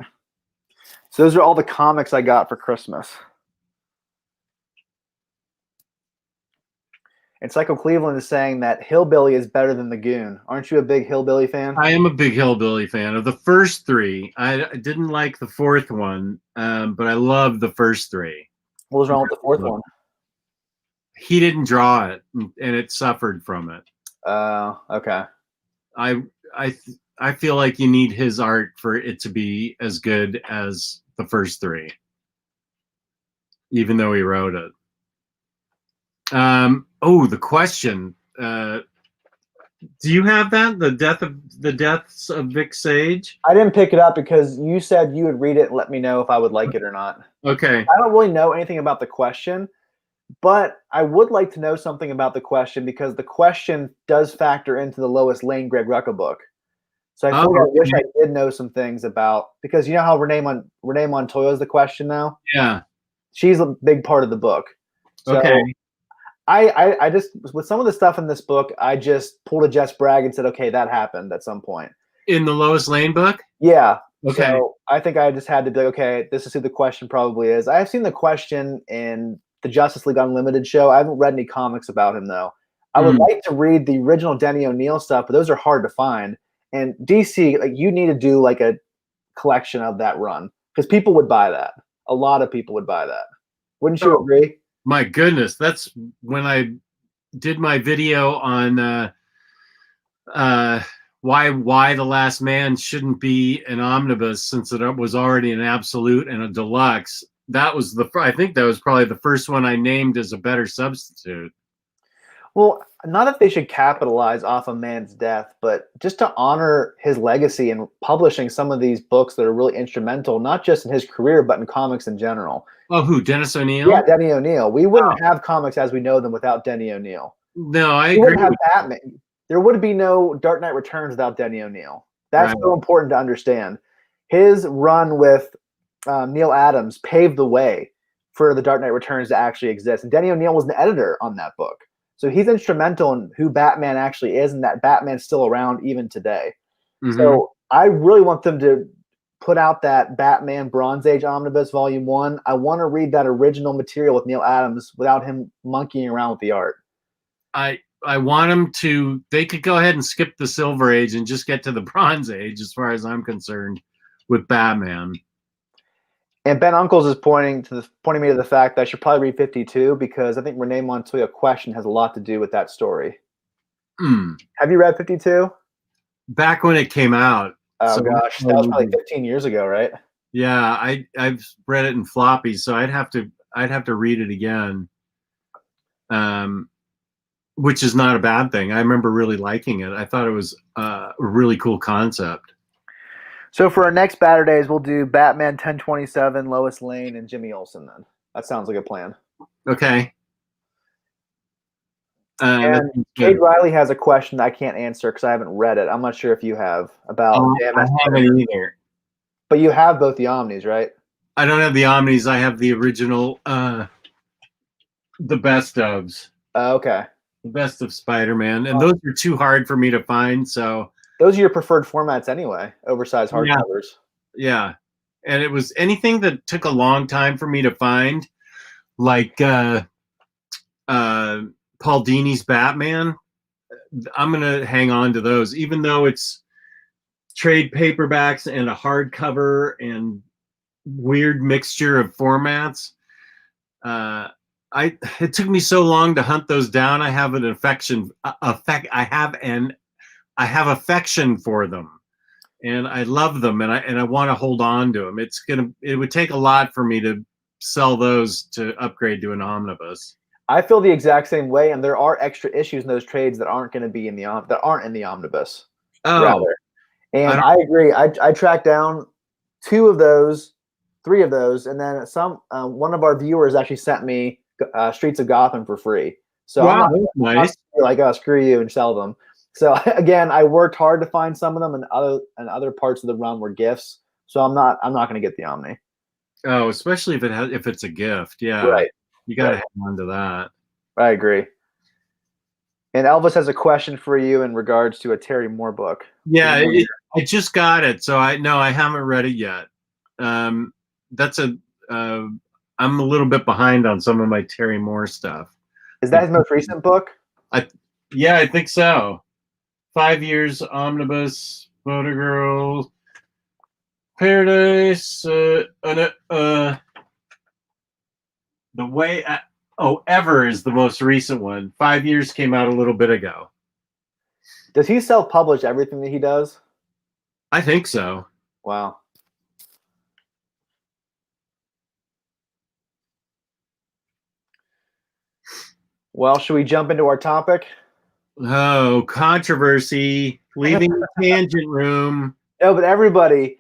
So those are all the comics I got for Christmas. And Psycho Cleveland is saying that Hillbilly is better than the Goon. Aren't you a big Hillbilly fan? I am a big Hillbilly fan. Of the first 3, I didn't like the 4th one, but I love the first 3. What was wrong with the 4th one? He didn't draw it, and it suffered from it. Okay. I feel like you need his art for it to be as good as the first 3, even though he wrote it. The question. Do you have that? The deaths of Vic Sage? I didn't pick it up because you said you would read it and let me know if I would like it or not. Okay. I don't really know anything about the question, but I would like to know something about the question because the question does factor into the Lois Lane Greg Rucka book. So I wish I did know some things about, because you know how Renee Montoya is the question now? Yeah. She's a big part of the book. So okay. I just, with some of the stuff in this book, I just pulled a Jess Bragg and said, okay, that happened at some point. In the Lois Lane book? Yeah. Okay. So I think I just had to be like, okay, this is who the question probably is. I have seen the question in the Justice League Unlimited show. I haven't read any comics about him, though. I would like to read the original Denny O'Neil stuff, but those are hard to find. And DC, like, you need to do like a collection of that run because people would buy that. A lot of people would buy that. Wouldn't you agree? My goodness, that's when I did my video on why The Last Man shouldn't be an omnibus since it was already an absolute and a deluxe. That was I think that was probably the first one I named as a better substitute. Well, not that they should capitalize off a man's death, but just to honor his legacy and publishing some of these books that are really instrumental, not just in his career, but in comics in general. Oh, who? Dennis O'Neil? Yeah, Denny O'Neil. We wouldn't have comics as we know them without Denny O'Neil. No, I We agree. wouldn't have Batman. There would be no Dark Knight Returns without Denny O'Neil. That's Right. so important to understand. His run with Neil Adams paved the way for the Dark Knight Returns to actually exist. And Denny O'Neil was an editor on that book. So he's instrumental in who Batman actually is, and that Batman's still around even today. Mhm. So I really want them to put out that Batman Bronze Age Omnibus Volume 1. I want to read that original material with Neil Adams without him monkeying around with the art. I want them to. They could go ahead and skip the Silver Age and just get to the Bronze Age, as far as I'm concerned, with Batman. And Ben Uncles is pointing me to the fact that I should probably read 52 because I think Renee Montoya Question has a lot to do with that story. Have you read 52? Back when it came out. Oh gosh, that was probably 15 years ago, right? Yeah, I've read it in floppy, so I'd have to read it again. Which is not a bad thing. I remember really liking it. I thought it was a really cool concept. So for our next Baturdays, we'll do Batman 1027, Lois Lane, and Jimmy Olsen then. That sounds like a plan. Okay. And Kate Riley has a question that I can't answer because I haven't read it. I'm not sure if you have about I haven't either. But you have both the Omnis, right? I don't have the Omnis. I have the original, the best ofs. Okay. The best of Spider-Man. And those are too hard for me to find, so... Those are your preferred formats anyway, oversized hardcovers. Yeah. And it was anything that took a long time for me to find, like Paul Dini's Batman. I'm going to hang on to those, even though it's trade paperbacks and a hardcover and weird mixture of formats. It took me so long to hunt those down. I have an affection for them, and I love them, and I want to hold on to them. It would take a lot for me to sell those to upgrade to an omnibus. I feel the exact same way, and there are extra issues in those trades that aren't going to be in the omnibus. Oh, rather. And I agree. I tracked down 2 of those, 3 of those, and then one of our viewers actually sent me Streets of Gotham for free. So wow, I'm nice. Like, oh, screw you, and sell them. So again, I worked hard to find some of them, and other parts of the run were gifts. So I'm not going to get the Omni. Oh, especially if it's a gift. Yeah, right. You got to hang on to that. I agree. And Elvis has a question for you in regards to a Terry Moore book. Yeah, I just got it, so I haven't read it yet. I'm a little bit behind on some of my Terry Moore stuff. Is that his most recent book? Yeah, I think so. 5 Years Omnibus, Motor Girl, Paradise, The Way. Ever is the most recent one. 5 years came out a little bit ago. Does he self-publish everything that he does? I think so. Wow. Well, should we jump into our topic? Oh, controversy. Leaving the tangent room. No, but everybody,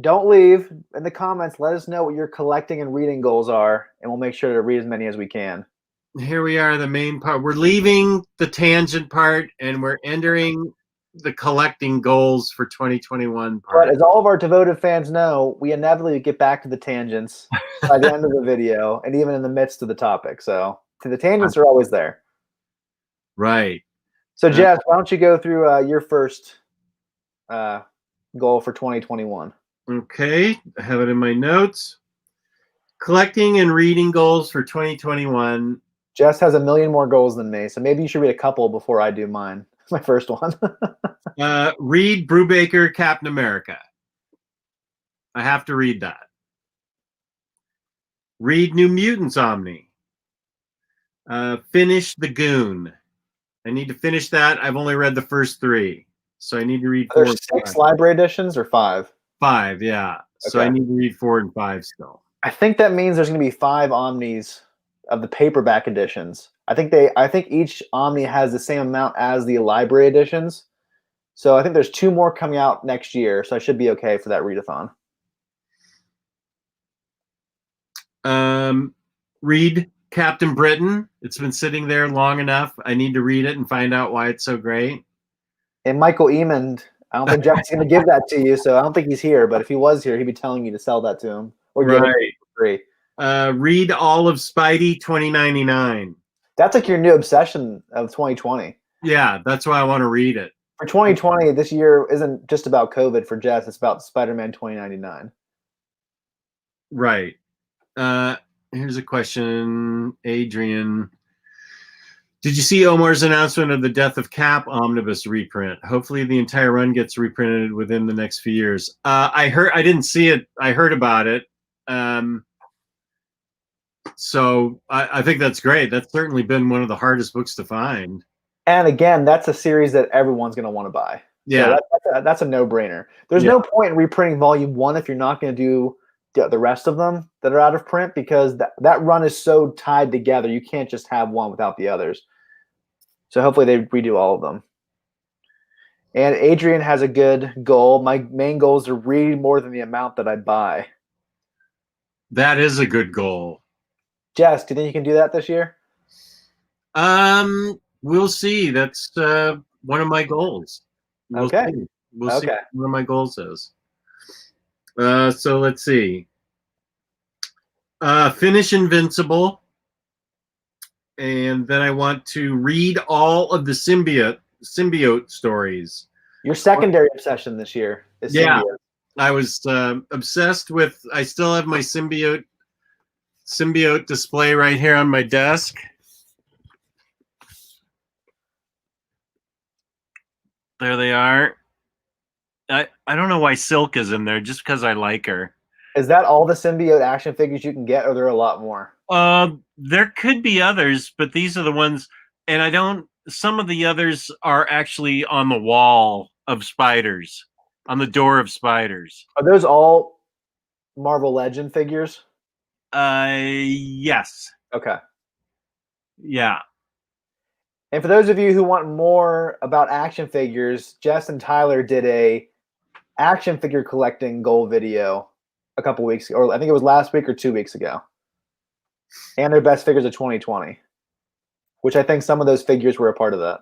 don't leave. In the comments, let us know what your collecting and reading goals are, and we'll make sure to read as many as we can. Here we are, the main part. We're leaving the tangent part, and we're entering the collecting goals for 2021 part. But as all of our devoted fans know, we inevitably get back to the tangents by the end of the video, and even in the midst of the topic. So the tangents are always there. Right. So, Jess, why don't you go through your first goal for 2021? Okay, I have it in my notes. Collecting and reading goals for 2021. Jess has a million more goals than me, so maybe you should read a couple before I do mine. My first one. Read Brubaker Captain America. I have to read that. Read New Mutants Omni. Finish The Goon. I need to finish that. I've only read the first 3, so I need to read 4. There's 6 library editions or 5? 5, yeah. Okay. So I need to read 4 and 5 still. I think that means there's going to be 5 Omnis of the paperback editions. I think each Omni has the same amount as the library editions. So I think there's 2 more coming out next year. So I should be okay for that readathon. Read Captain Britain. It's been sitting there long enough. I need to read it and find out why it's so great. And Michael Eamon, I don't think Jeff's going to give that to you, so I don't think he's here. But if he was here, he'd be telling you to sell that to him or give it for free. Read all of Spidey 2099. That's like your new obsession of 2020. Yeah, that's why I want to read it. For 2020, this year isn't just about COVID for Jess. It's about Spider-Man 2099. Right. Here's a question, Adrian. Did you see Omar's announcement of the Death of Cap Omnibus reprint? Hopefully the entire run gets reprinted within the next few years. I didn't see it. I heard about it. So I think that's great. That's certainly been one of the hardest books to find. And again, that's a series that everyone's going to want to buy. Yeah. So that's a no-brainer. There's no point in reprinting Volume 1 if you're not going to do the rest of them that are out of print, because that run is so tied together. You can't just have one without the others. So hopefully they redo all of them. And Adrian has a good goal. My main goal is to read more than the amount that I buy. That is a good goal. Jess, do you think you can do that this year? We'll see. That's one of my goals. We'll see. We'll see what one of my goals is. So let's see. Finish Invincible. And then I want to read all of the symbiote stories. Your secondary obsession this year is symbiote. I was obsessed with, I still have my symbiote display right here on my desk. There they are. I don't know why Silk is in there, just because I like her. Is that all the symbiote action figures you can get, or are there a lot more? There could be others, but these are the ones, and some of the others are actually on the wall of spiders, on the door of spiders. Are those all Marvel Legend figures? Yes. Okay. Yeah. And for those of you who want more about action figures, Jess and Tyler did a action figure collecting goal video a couple weeks ago, or I think it was last week or 2 weeks ago. And their best figures of 2020, which I think some of those figures were a part of that.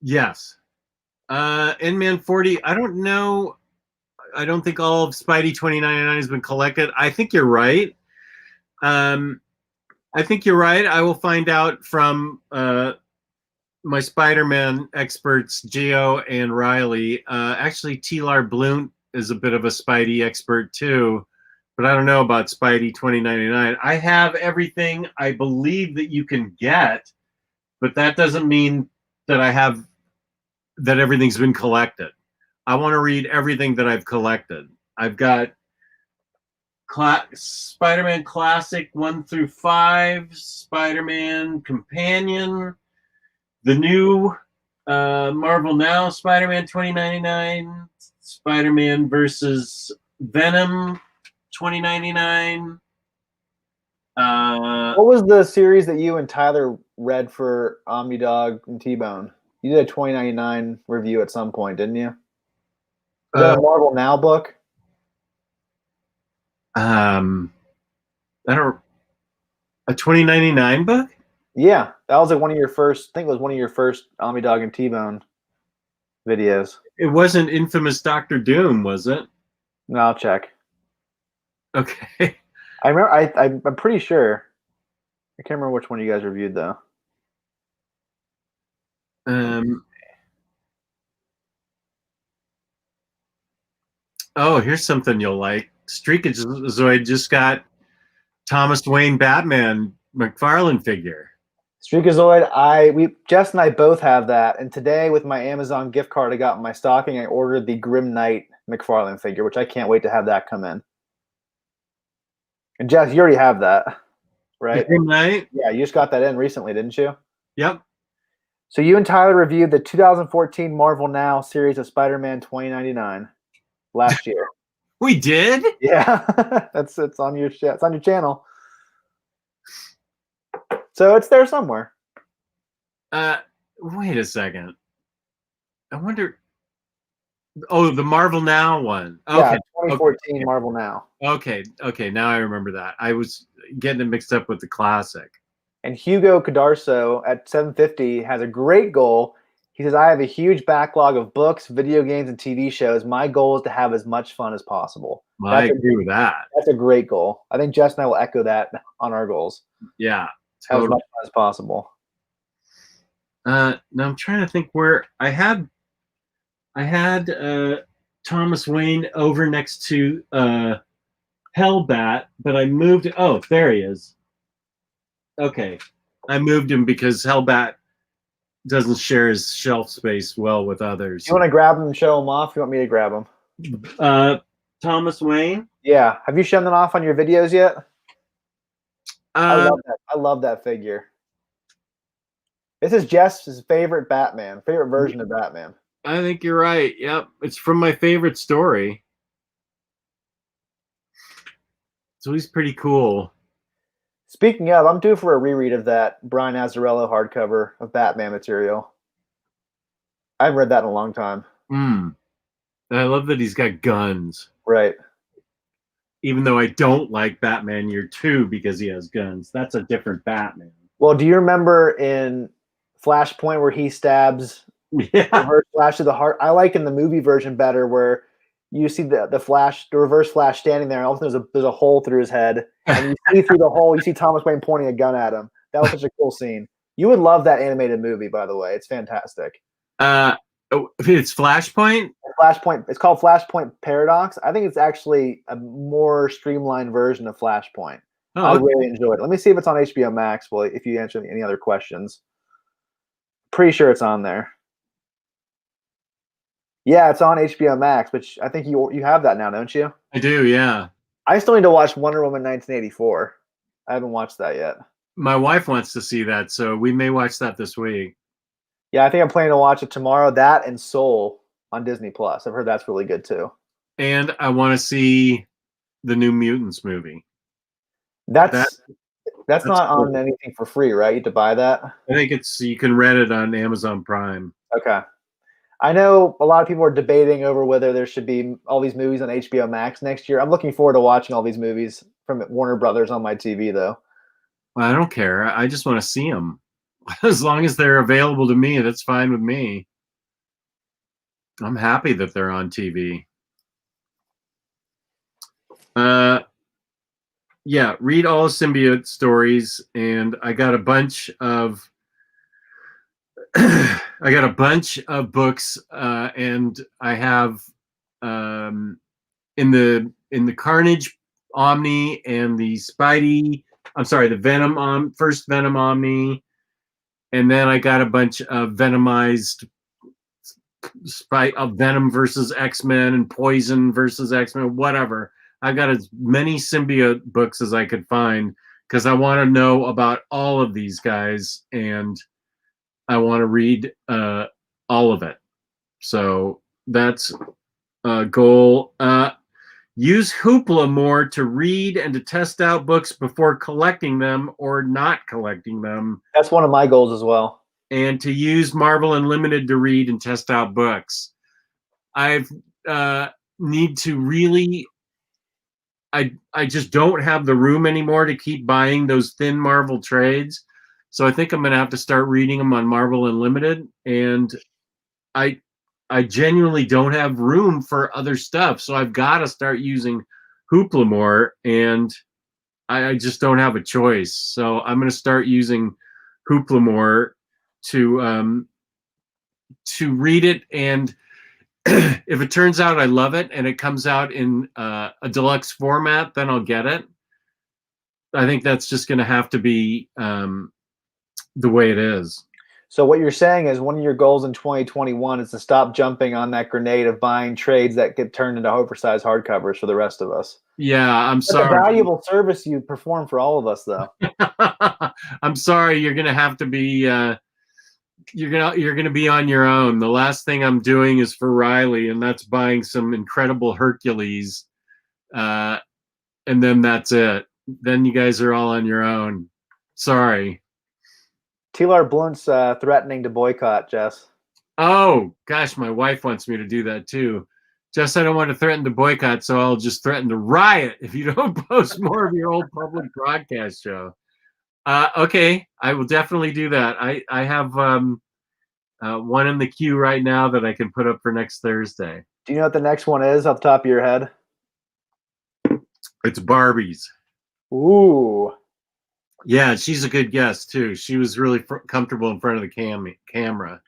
Yes. N-Man 40, I don't know. I don't think all of Spidey 2099 has been collected. I think you're right. I will find out from my Spider-Man experts, Gio and Riley. Actually, T-Lar Blunt is a bit of a Spidey expert too, but I don't know about Spidey 2099. I have everything I believe that you can get, but that doesn't mean that that everything's been collected. I want to read everything that I've collected. I've got Spider-Man Classic 1 through 5, Spider-Man Companion, the new Marvel Now Spider-Man 2099, Spider-Man versus Venom 2099. What was the series that you and Tyler read for Omnidog and T-Bone? You did a 2099 review at some point, didn't you? Was that a Marvel Now book? I don't. A 2099 book? Yeah, that was like one of your first. I think it was one of your first Omnidog and T-Bone videos. It wasn't Infamous Doctor Doom, was it? No, I'll check. Okay. I remember. I'm pretty sure. I can't remember which one you guys reviewed though. Oh, here's something you'll like. Streakazoid just got Thomas Wayne Batman McFarlane figure. Streakazoid, Jess and I both have that, and today with my Amazon gift card I got in my stocking, I ordered the Grim Knight McFarlane figure, which I can't wait to have that come in. And Jess, you already have that, right? Grim Knight? Yeah, you just got that in recently, didn't you? Yep. So you and Tyler reviewed the 2014 Marvel Now series of Spider-Man 2099 last year. We did? Yeah, it's on your channel. So it's there somewhere. Wait a second. I wonder. Oh, the Marvel Now one. Okay. Yeah, 2014 okay. Marvel Now. Okay. Now I remember that. I was getting it mixed up with the classic. And Hugo Cadarso at 750 has a great goal. He says, I have a huge backlog of books, video games, and TV shows. My goal is to have as much fun as possible. I agree with that. That's a great goal. I think Jess and I will echo that on our goals. Yeah. Have as much fun as possible. Now I'm trying to think where I had Thomas Wayne over next to Hellbat, but I moved. Oh, there he is. Okay, I moved him because Hellbat doesn't share his shelf space well with others. You want to grab him and show him off? You want me to grab him? Thomas Wayne. Yeah. Have you shown them off on your videos yet? I love that. I love that figure. This is Jess's favorite Batman, favorite version of Batman. I think you're right. Yep. It's from my favorite story. So he's pretty cool. Speaking of, I'm due for a reread of that Brian Azzarello hardcover of Batman material. I haven't read that in a long time. I love that he's got guns. Right. Even though I don't like Batman Year 2 because he has guns. That's a different Batman. Well, do you remember in Flashpoint where he stabs reverse Flash to the heart? I like in the movie version better where you see the reverse Flash standing there, and all of a sudden there's a hole through his head, and you see through the hole, you see Thomas Wayne pointing a gun at him. That was such a cool scene. You would love that animated movie, by the way. It's fantastic. It's Flashpoint? Flashpoint. It's called Flashpoint Paradox. I think it's actually a more streamlined version of Flashpoint. I really enjoyed it. Let me see if it's on HBO Max. Well, if you answer any other questions, pretty sure it's on there. Yeah, it's on HBO Max, which I think you have that now, don't you? I do, yeah. I still need to watch Wonder Woman 1984. I haven't watched that yet. My wife wants to see that, so we may watch that this week. Yeah, I think I'm planning to watch it tomorrow. That and Soul on Disney Plus. I've heard that's really good too. And I want to see the New Mutants movie. That's not cool. On anything for free, right? You have to buy that. I think you can rent it on Amazon Prime. Okay. I know a lot of people are debating over whether there should be all these movies on HBO Max next year. I'm looking forward to watching all these movies from Warner Brothers on my TV, though. Well, I don't care. I just want to see them. As long as they're available to me, that's fine with me. I'm happy that they're on TV. Yeah, read all symbiote stories, and I got a bunch of books, and I have in the Carnage Omni and the the Venom first Venom Omni, and then I got a bunch of Venomized Venom versus X-Men and Poison versus X-Men, whatever. I got as many symbiote books as I could find because I want to know about all of these guys, and I want to read all of it. So that's a goal. Use Hoopla more to read and to test out books before collecting them or not collecting them. That's one of my goals as well. And to use Marvel Unlimited to read and test out books. I need to really. I just don't have the room anymore to keep buying those thin Marvel trades. So I think I'm going to have to start reading them on Marvel Unlimited. And I genuinely don't have room for other stuff. So I've got to start using Hoopla more. And I just don't have a choice. So I'm going to start using Hoopla more to read it. And if it turns out I love it and it comes out in a deluxe format, then I'll get it. I think that's just going to have to be the way it is. So what you're saying is one of your goals in 2021 is to stop jumping on that grenade of buying trades that get turned into oversized hardcovers for the rest of us. Yeah, I'm sorry. It's a valuable service you perform for all of us, though. I'm sorry. You're going to have to be... You're gonna be on your own. The last thing I'm doing is for Riley, and that's buying some incredible Hercules, and then that's it. Then you guys are all on your own. Sorry. T-Lar Blunt's threatening to boycott, Jess. Oh, gosh, my wife wants me to do that too. Jess, I don't want to threaten to boycott, so I'll just threaten to riot if you don't post more of your old public broadcast show. Okay, I will definitely do that. I have one in the queue right now that I can put up for next Thursday. Do you know what the next one is off the top of your head? It's Barbie's. Ooh. Yeah, she's a good guest too. She was really comfortable in front of the camera.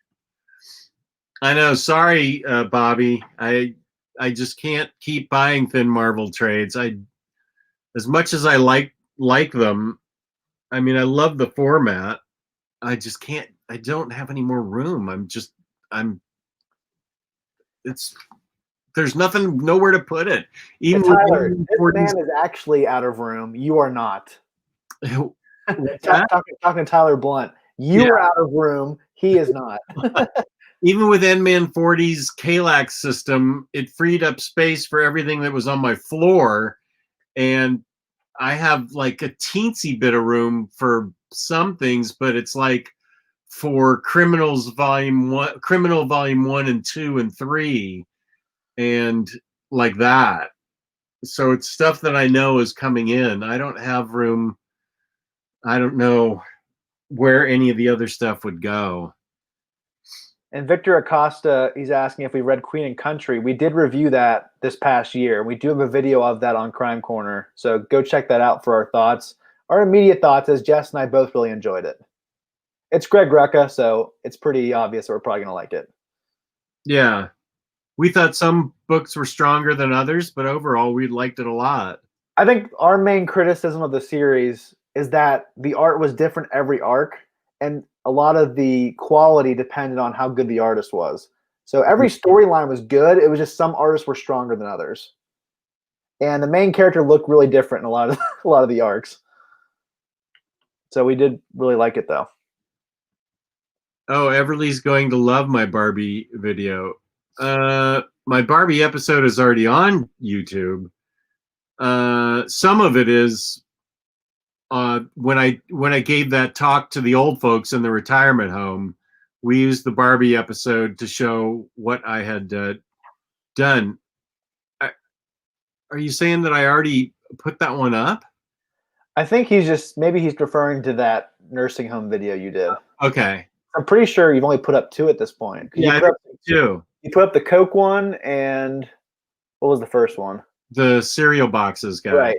I know. Sorry, Bobby. I just can't keep buying Thin Marvel trades. As much as I like them. I mean, I love the format. I just can't. I don't have any more room. There's nowhere to put it. Even Tyler, this man is actually out of room. You are not. Talking to Tyler Blunt. You are out of room. He is not. Even with N-Man 40's Kalax system, it freed up space for everything that was on my floor. And I have like a teensy bit of room for some things, but it's like for Criminal Volume 1 and 2 and 3 and like that. So it's stuff that I know is coming in. I don't have room. I don't know where any of the other stuff would go. And Victor Acosta, he's asking if we read Queen and Country. We did review that this past year. We do have a video of that on Crime Corner. So go check that out for our thoughts. Our immediate thoughts is Jess and I both really enjoyed it. It's Greg Rucka, so it's pretty obvious that we're probably going to like it. Yeah. We thought some books were stronger than others, but overall we liked it a lot. I think our main criticism of the series is that the art was different every arc, and a lot of the quality depended on how good the artist was. So every storyline was good. It was just some artists were stronger than others. And the main character looked really different in a lot of the arcs. So we did really like it, though. Oh, Everly's going to love my Barbie video. My Barbie episode is already on YouTube. Some of it is when I gave that talk to the old folks in the retirement home, we used the Barbie episode to show what I had done. Are you saying that I already put that one up? I think maybe he's referring to that nursing home video you did. Okay. I'm pretty sure you've only put up 2 at this point. Yeah, I think 2. You put up the Coke one, and what was the first one? The cereal boxes guy. Right.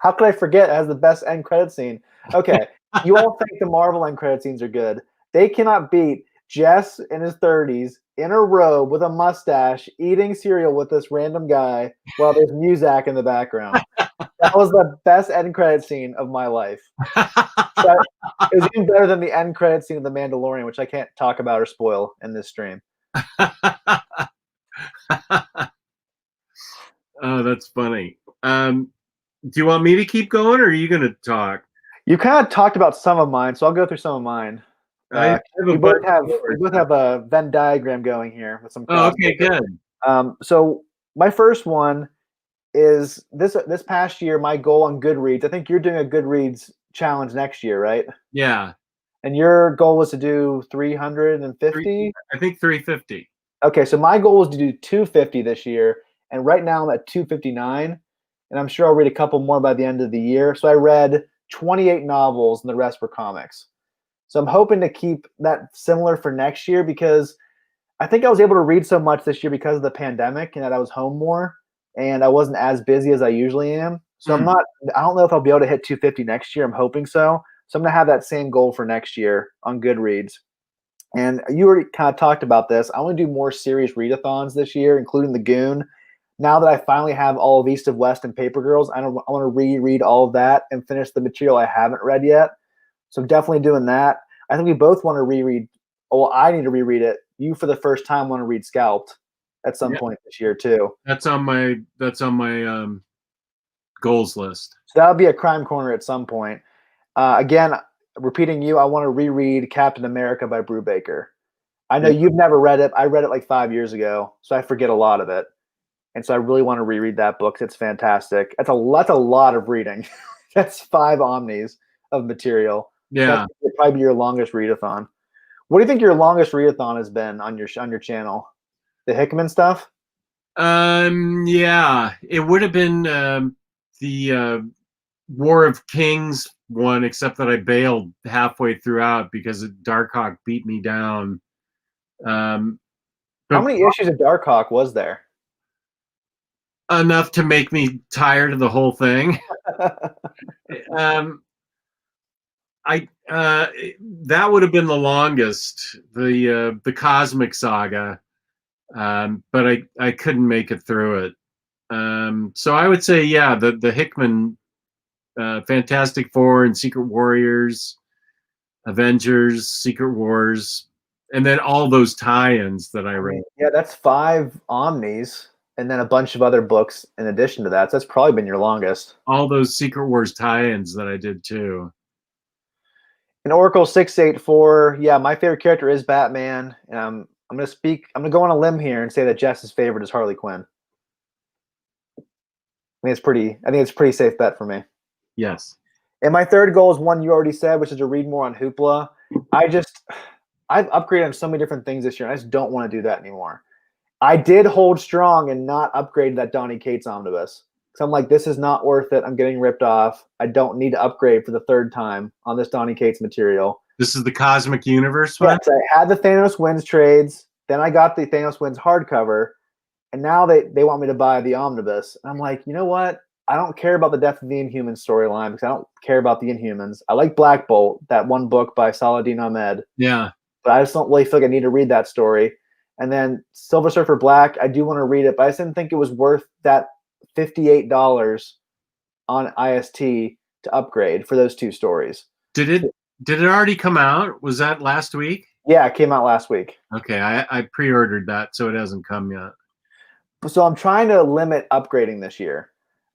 How could I forget? It has the best end credit scene. Okay. You all think the Marvel end credit scenes are good. They cannot beat Jess in his 30s in a robe with a mustache eating cereal with this random guy while there's Muzak in the background. That was the best end credit scene of my life. It was even better than the end credit scene of The Mandalorian, which I can't talk about or spoil in this stream. Oh, that's funny. Do you want me to keep going, or are you going to talk? You kind of talked about some of mine, so I'll go through some of mine. We both have a Venn diagram going here with some. Oh, okay, good. So my first one is this past year. My goal on Goodreads. I think you're doing a Goodreads challenge next year, right? Yeah. And your goal was to do 350. I think 350. Okay, so my goal was to do 250 this year, and right now I'm at 259, and I'm sure I'll read a couple more by the end of the year. So I read 28 novels, and the rest were comics. So I'm hoping to keep that similar for next year, because I think I was able to read so much this year because of the pandemic and that I was home more and I wasn't as busy as I usually am. So I don't know if I'll be able to hit 250 next year. I'm hoping so. So I'm going to have that same goal for next year on Goodreads. And you already kind of talked about this. I want to do more serious readathons this year, including The Goon. Now that I finally have all of East of West and Paper Girls, I want to reread all of that and finish the material I haven't read yet. So I'm definitely doing that. I think we both want to reread. Well, I need to reread it. You, for the first time, want to read Scalped at some point this year too. That's on my goals list. So that'll be a Crime Corner at some point. Again, repeating you, I want to reread Captain America by Brubaker. I know you've never read it. I read it like 5 years ago, so I forget a lot of it. And so I really want to reread that book. It's fantastic. That's a lot of reading. That's 5 omnis of material. Yeah. That's probably your longest readathon. What do you think your longest readathon has been on your channel? The Hickman stuff? Yeah, it would have been the War of Kings one, except that I bailed halfway throughout because Darkhawk beat me down. How But many issues of Darkhawk was there? enough to make me tired of the whole thing. um, I that would have been the longest, the Cosmic Saga, but I couldn't make it through it. So I would say, yeah, the Hickman, Fantastic Four and Secret Warriors, Avengers, Secret Wars, and then all those tie-ins that I read. Yeah, that's 5 Omnis and then a bunch of other books in addition to that. So that's probably been your longest. All those Secret Wars tie-ins that I did too. In Oracle 684, yeah, my favorite character is Batman. I'm gonna go on a limb here and say that Jess's favorite is Harley Quinn. I think it's pretty safe bet for me. Yes. And my third goal is one you already said, which is to read more on Hoopla. I've upgraded on so many different things this year, and I just don't want to do that anymore. I did hold strong and not upgrade that Donny Cates omnibus. So I'm like, this is not worth it. I'm getting ripped off. I don't need to upgrade for the 3rd time on this Donny Cates material. This is the Cosmic Universe one? Yes, I had the Thanos Wins trades. Then I got the Thanos Wins hardcover. And now they want me to buy the omnibus. And I'm like, you know what? I don't care about the Death of the Inhumans storyline because I don't care about the Inhumans. I like Black Bolt, that one book by Saladin Ahmed. Yeah. But I just don't really feel like I need to read that story. And then Silver Surfer Black, I do want to read it, but I just didn't think it was worth that $58 on IST to upgrade for those 2 stories. Did it already come out? Was that last week? Yeah, it came out last week. Okay, I pre-ordered that, so it hasn't come yet. So I'm trying to limit upgrading this year.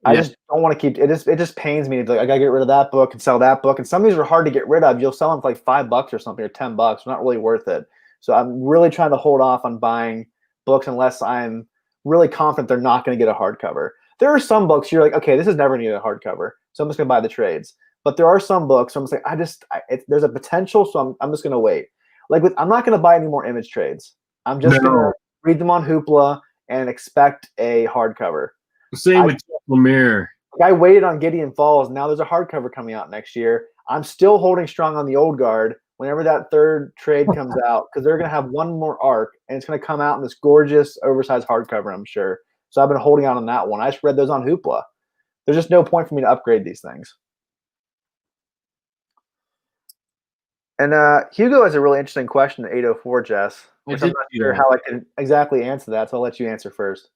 I just don't want to keep it. It just pains me to be like, I gotta get rid of that book and sell that book. And some of these are hard to get rid of. You'll sell them for like $5 or something, or $10. Not really worth it. So I'm really trying to hold off on buying books unless I'm really confident they're not going to get a hardcover. There are some books you're like, okay, this is never going to get a hardcover, so I'm just going to buy the trades. But there are some books I'm just like, there's a potential, so I'm just going to wait. Like I'm not going to buy any more Image trades. I'm just going to read them on Hoopla and expect a hardcover. Same with Lemire. I waited on Gideon Falls. Now there's a hardcover coming out next year. I'm still holding strong on the Old Guard whenever that 3rd trade comes out, because they're going to have one more arc, and it's going to come out in this gorgeous, oversized hardcover, I'm sure. So I've been holding out on that one. I just read those on Hoopla. There's just no point for me to upgrade these things. And Hugo has a really interesting question at 804, Jess. I'm not sure how I can exactly answer that, so I'll let you answer first.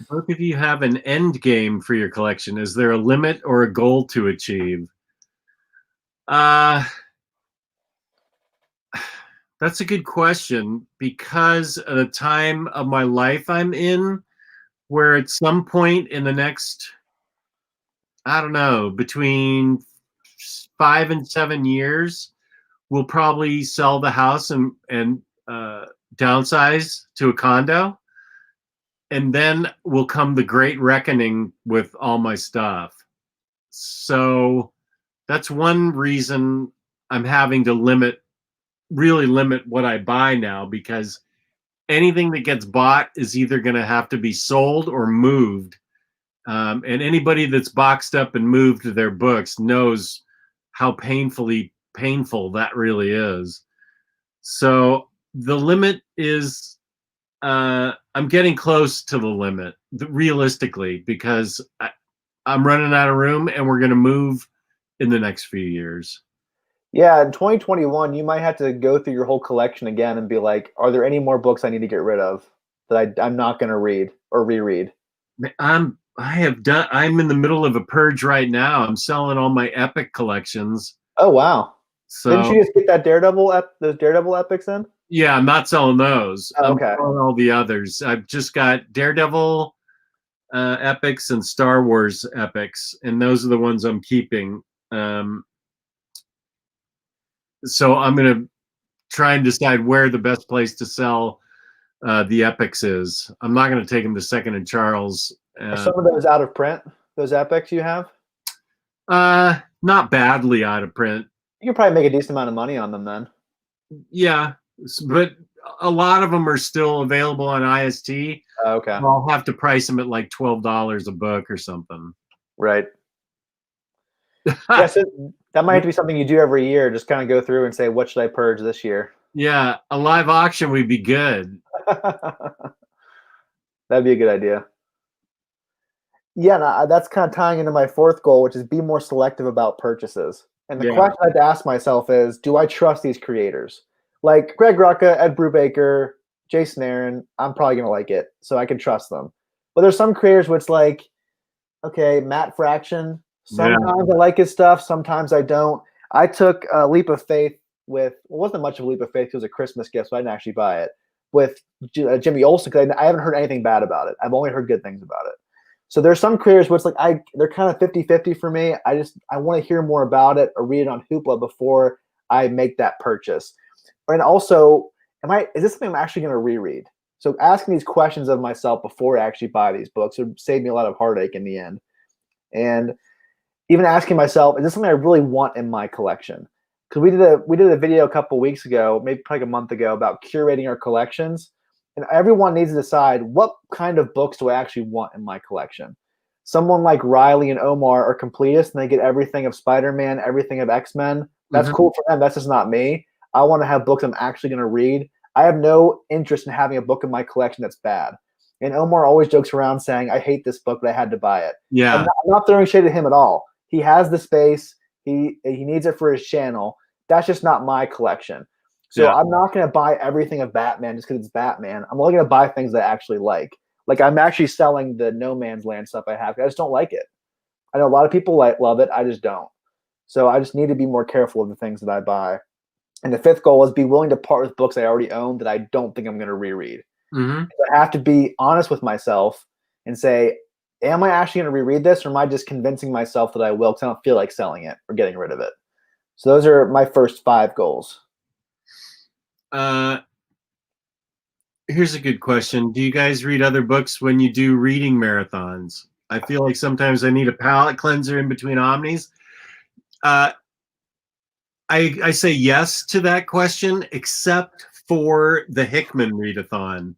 Both of you have an end game for your collection. Is there a limit or a goal to achieve? That's a good question, because of the time of my life I'm in, where at some point in the next, I don't know, between 5 and 7 years, we'll probably sell the house and downsize to a condo. And then will come the great reckoning with all my stuff. So that's one reason I'm having to really limit what I buy now, because anything that gets bought is either going to have to be sold or moved. And anybody that's boxed up and moved their books knows how painful that really is. So the limit is, I'm getting close to the limit, realistically, because I'm running out of room and we're going to move in the next few years. Yeah, in 2021, you might have to go through your whole collection again and be like, are there any more books I need to get rid of that I'm not going to read or reread? I'm in the middle of a purge right now. I'm selling all my Epic collections. Oh, wow. So didn't you just get that those Daredevil epics in? Yeah, I'm not selling those. Oh, okay. I'm selling all the others. I've just got Daredevil epics and Star Wars epics, and those are the ones I'm keeping. So I'm going to try and decide where the best place to sell the epics is. I'm not going to take them to Second and Charles. Are some of those out of print? Those epics you have? Not badly out of print. You can probably make a decent amount of money on them then. Yeah, but a lot of them are still available on IST. Okay. I'll have to price them at like $12 a book or something. Right. Yes, that might have to be something you do every year. Just kind of go through and say, what should I purge this year? Yeah, a live auction would be good. That'd be a good idea. Yeah, no, that's kind of tying into my fourth goal, which is be more selective about purchases. And the Yeah. question I have to ask myself is, do I trust these creators? Like Greg Rucka, Ed Brubaker, Jason Aaron, I'm probably going to like it, so I can trust them. But there's some creators where it's like, okay, Matt Fraction, sometimes I like his stuff, sometimes I don't. I took a leap of faith with, well, it wasn't much of a leap of faith, it was a Christmas gift, so I didn't actually buy it, with Jimmy Olsen, because I haven't heard anything bad about it. I've only heard good things about it. So there's some creators where it's like they're kind of 50-50 for me. I want to hear more about it or read it on Hoopla before I make that purchase. And also, is this something I'm actually going to reread? So asking these questions of myself before I actually buy these books would save me a lot of heartache in the end. And even asking myself, is this something I really want in my collection? Because we did a video a couple weeks ago, maybe like a month ago, about curating our collections. And everyone needs to decide, what kind of books do I actually want in my collection? Someone like Riley and Omar are completists and they get everything of Spider-Man, everything of X-Men. That's cool for them. That's just not me. I want to have books I'm actually going to read. I have no interest in having a book in my collection that's bad. And Omar always jokes around saying, I hate this book, but I had to buy it. Yeah. I'm not throwing shade at him at all. He has the space. He needs it for his channel. That's just not my collection. So I'm not going to buy everything of Batman just because it's Batman. I'm only going to buy things that I actually like. Like I'm actually selling the No Man's Land stuff I have. I just don't like it. I know a lot of people love it. I just don't. So I just need to be more careful of the things that I buy. And the fifth goal is be willing to part with books I already own that I don't think I'm going to reread. I have to be honest with myself and say, am I actually going to reread this, or am I just convincing myself that I will because I don't feel like selling it or getting rid of it? So those are my first 5 goals. Here's a good question. Do you guys read other books when you do reading marathons? I feel like sometimes I need a palate cleanser in between omnis. I say yes to that question, except for the Hickman readathon.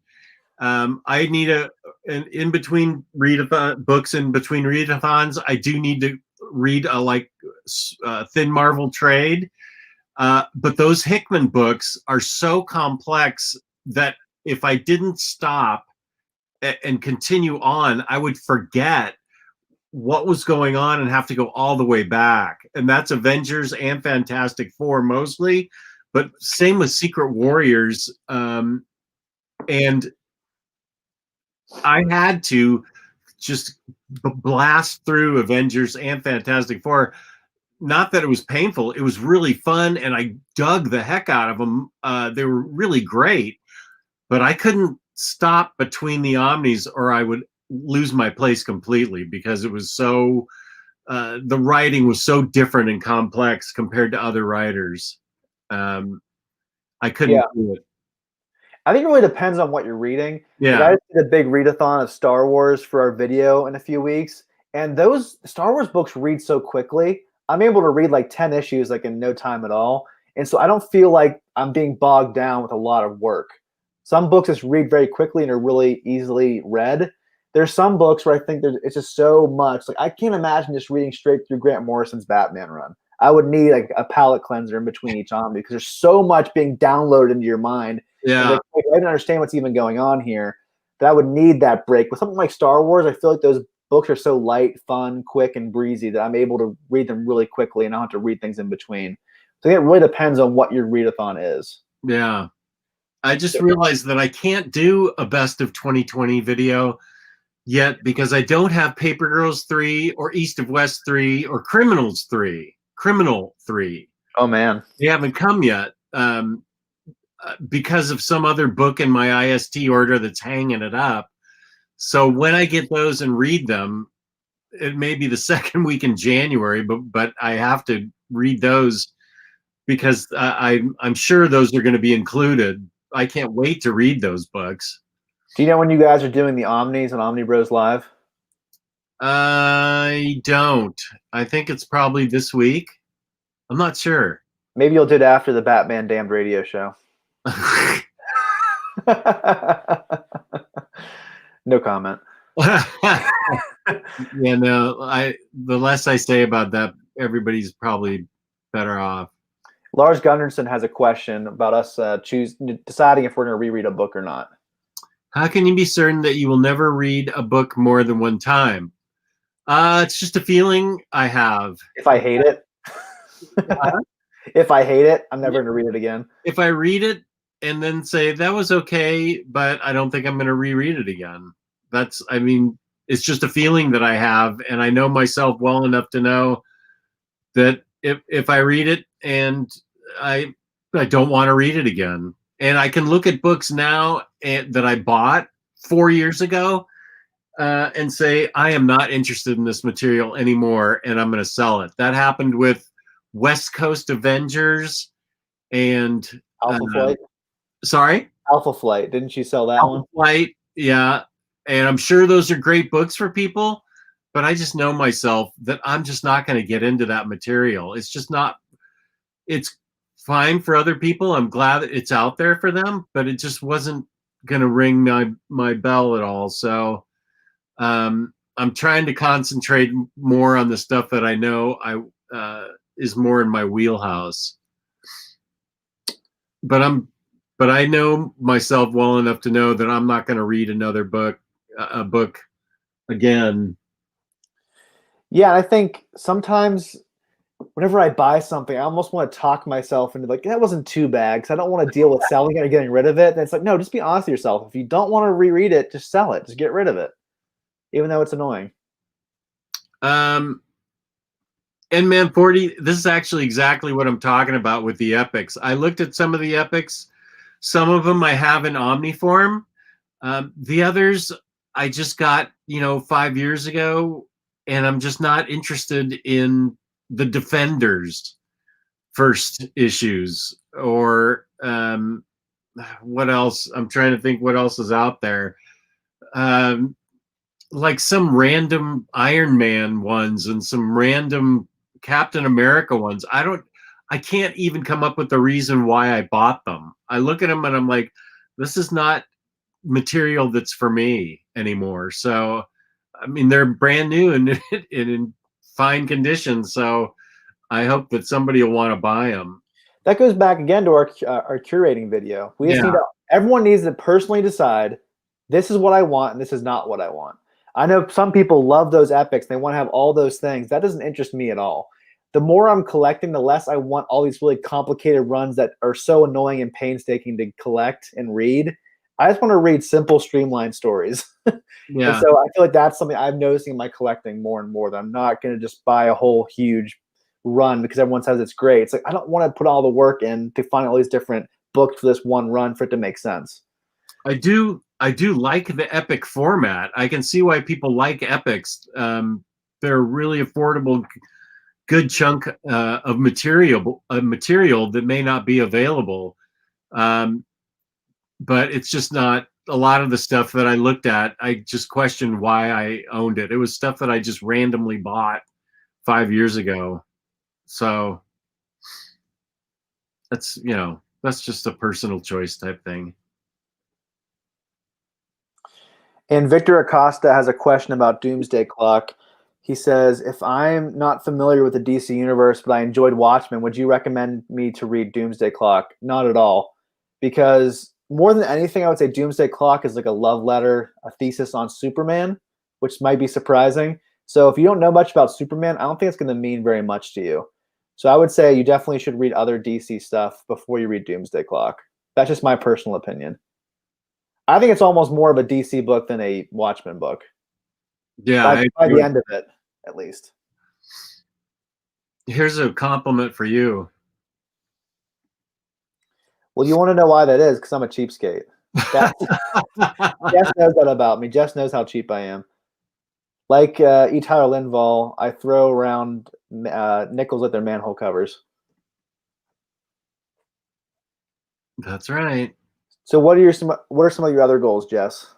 I need in between books in between readathons. I do need to read a Thin Marvel trade. But those Hickman books are so complex that if I didn't stop and continue on, I would forget what was going on and have to go all the way back. And that's Avengers and Fantastic Four mostly, but same with Secret Warriors. And I had to just blast through Avengers and Fantastic Four. Not that it was painful. It was really fun, and I dug the heck out of them. They were really great, but I couldn't stop between the omnis or I would lose my place completely because it was so the writing was so different and complex compared to other writers. I couldn't do it. I think it really depends on what you're reading. Yeah. Like I did a big readathon of Star Wars for our video in a few weeks, and those Star Wars books read so quickly. I'm able to read like 10 issues like in no time at all. And so I don't feel like I'm being bogged down with a lot of work. Some books just read very quickly and are really easily read. There's some books where I think it's just so much. Like I can't imagine just reading straight through Grant Morrison's Batman run. I would need like a palate cleanser in between each omni because there's so much being downloaded into your mind. Yeah. Like, I don't understand what's even going on here. That I would need that break. With something like Star Wars, I feel like those books are so light, fun, quick, and breezy that I'm able to read them really quickly and I don't have to read things in between. So I think it really depends on what your readathon is. Yeah. I just realized that I can't do a best of 2020 video yet because I don't have Paper Girls 3 or East of West 3 or Criminal 3. Oh, man. They haven't come yet because of some other book in my IST order that's hanging it up. So when I get those and read them, it may be the second week in January, but I have to read those because I'm sure those are going to be included. I can't wait to read those books. Do you know when you guys are doing the Omnis and Omni Bros Live? I don't. I think it's probably this week. I'm not sure. Maybe you'll do it after the Batman Damned radio show. No comment. Yeah, no, the less I say about that, everybody's probably better off. Lars Gunnarsson has a question about us deciding if we're going to reread a book or not. How can you be certain that you will never read a book more than one time? It's just a feeling I have. If I hate it, if I hate it, I'm never going to read it again. If I read it and then say that was okay, but I don't think I'm going to reread it again. It's just a feeling that I have, and I know myself well enough to know that if I read it and I don't want to read it again. And I can look at books now that I bought 4 years ago and say, I am not interested in this material anymore, and I'm going to sell it. That happened with West Coast Avengers and Alpha Flight. Sorry? Alpha Flight. Didn't you sell that one? Alpha Flight, yeah. And I'm sure those are great books for people, but I just know myself that I'm just not going to get into that material. It's just not, it's fine for other people. I'm glad that it's out there for them, but it just wasn't going to ring my bell at all. So I'm trying to concentrate more on the stuff that I know is more in my wheelhouse. But I know myself well enough to know that I'm not going to read another book again. Yeah, I think sometimes whenever I buy something, I almost want to talk myself into like, that wasn't too bad, because I don't want to deal with selling it or getting rid of it. And it's like, no, just be honest with yourself. If you don't want to reread it, just sell it. Just get rid of it, even though it's annoying. Man 40, this is actually exactly what I'm talking about with the epics. I looked at some of the epics. Some of them I have in Omniform. The others I just got, 5 years ago, and I'm just not interested in the Defenders first issues or what else? I'm trying to think what else is out there. Like some random Iron Man ones and some random Captain America ones. I can't even come up with the reason why I bought them. I look at them and I'm like, this is not material that's for me anymore. So, I mean, they're brand new and in fine condition. So I hope that somebody will want to buy them. That goes back again to our curating video. We just everyone needs to personally decide, this is what I want and this is not what I want. I know some people love those epics. They want to have all those things. That doesn't interest me at all. The more I'm collecting, the less I want all these really complicated runs that are so annoying and painstaking to collect and read. I just want to read simple, streamlined stories. Yeah. And so I feel like that's something I'm noticing in my collecting more and more, that I'm not going to just buy a whole huge run because everyone says it's great. It's like, I don't want to put all the work in to find all these different books for this one run for it to make sense. I do like the epic format. I can see why people like epics. They're really affordable, good chunk of material that may not be available. But it's just not a lot of the stuff that I looked at. I just questioned why I owned it. It was stuff that I just randomly bought 5 years ago. So that's just a personal choice type thing. And Victor Acosta has a question about Doomsday Clock. He says, if I'm not familiar with the DC universe, but I enjoyed Watchmen, would you recommend me to read Doomsday Clock? Not at all. Because more than anything, I would say Doomsday Clock is like a love letter, a thesis on Superman, which might be surprising. So if you don't know much about Superman, I don't think it's going to mean very much to you. So I would say you definitely should read other DC stuff before you read Doomsday Clock. That's just my personal opinion. I think it's almost more of a DC book than a Watchmen book. Yeah, by the end of it, at least. Here's a compliment for you. Well, you want to know why that is? Because I'm a cheapskate. Jess knows that about me. Jess knows how cheap I am. Like E. Tyler Lindvall, I throw around nickels at their manhole covers. That's right. So what are some of your other goals, Jess?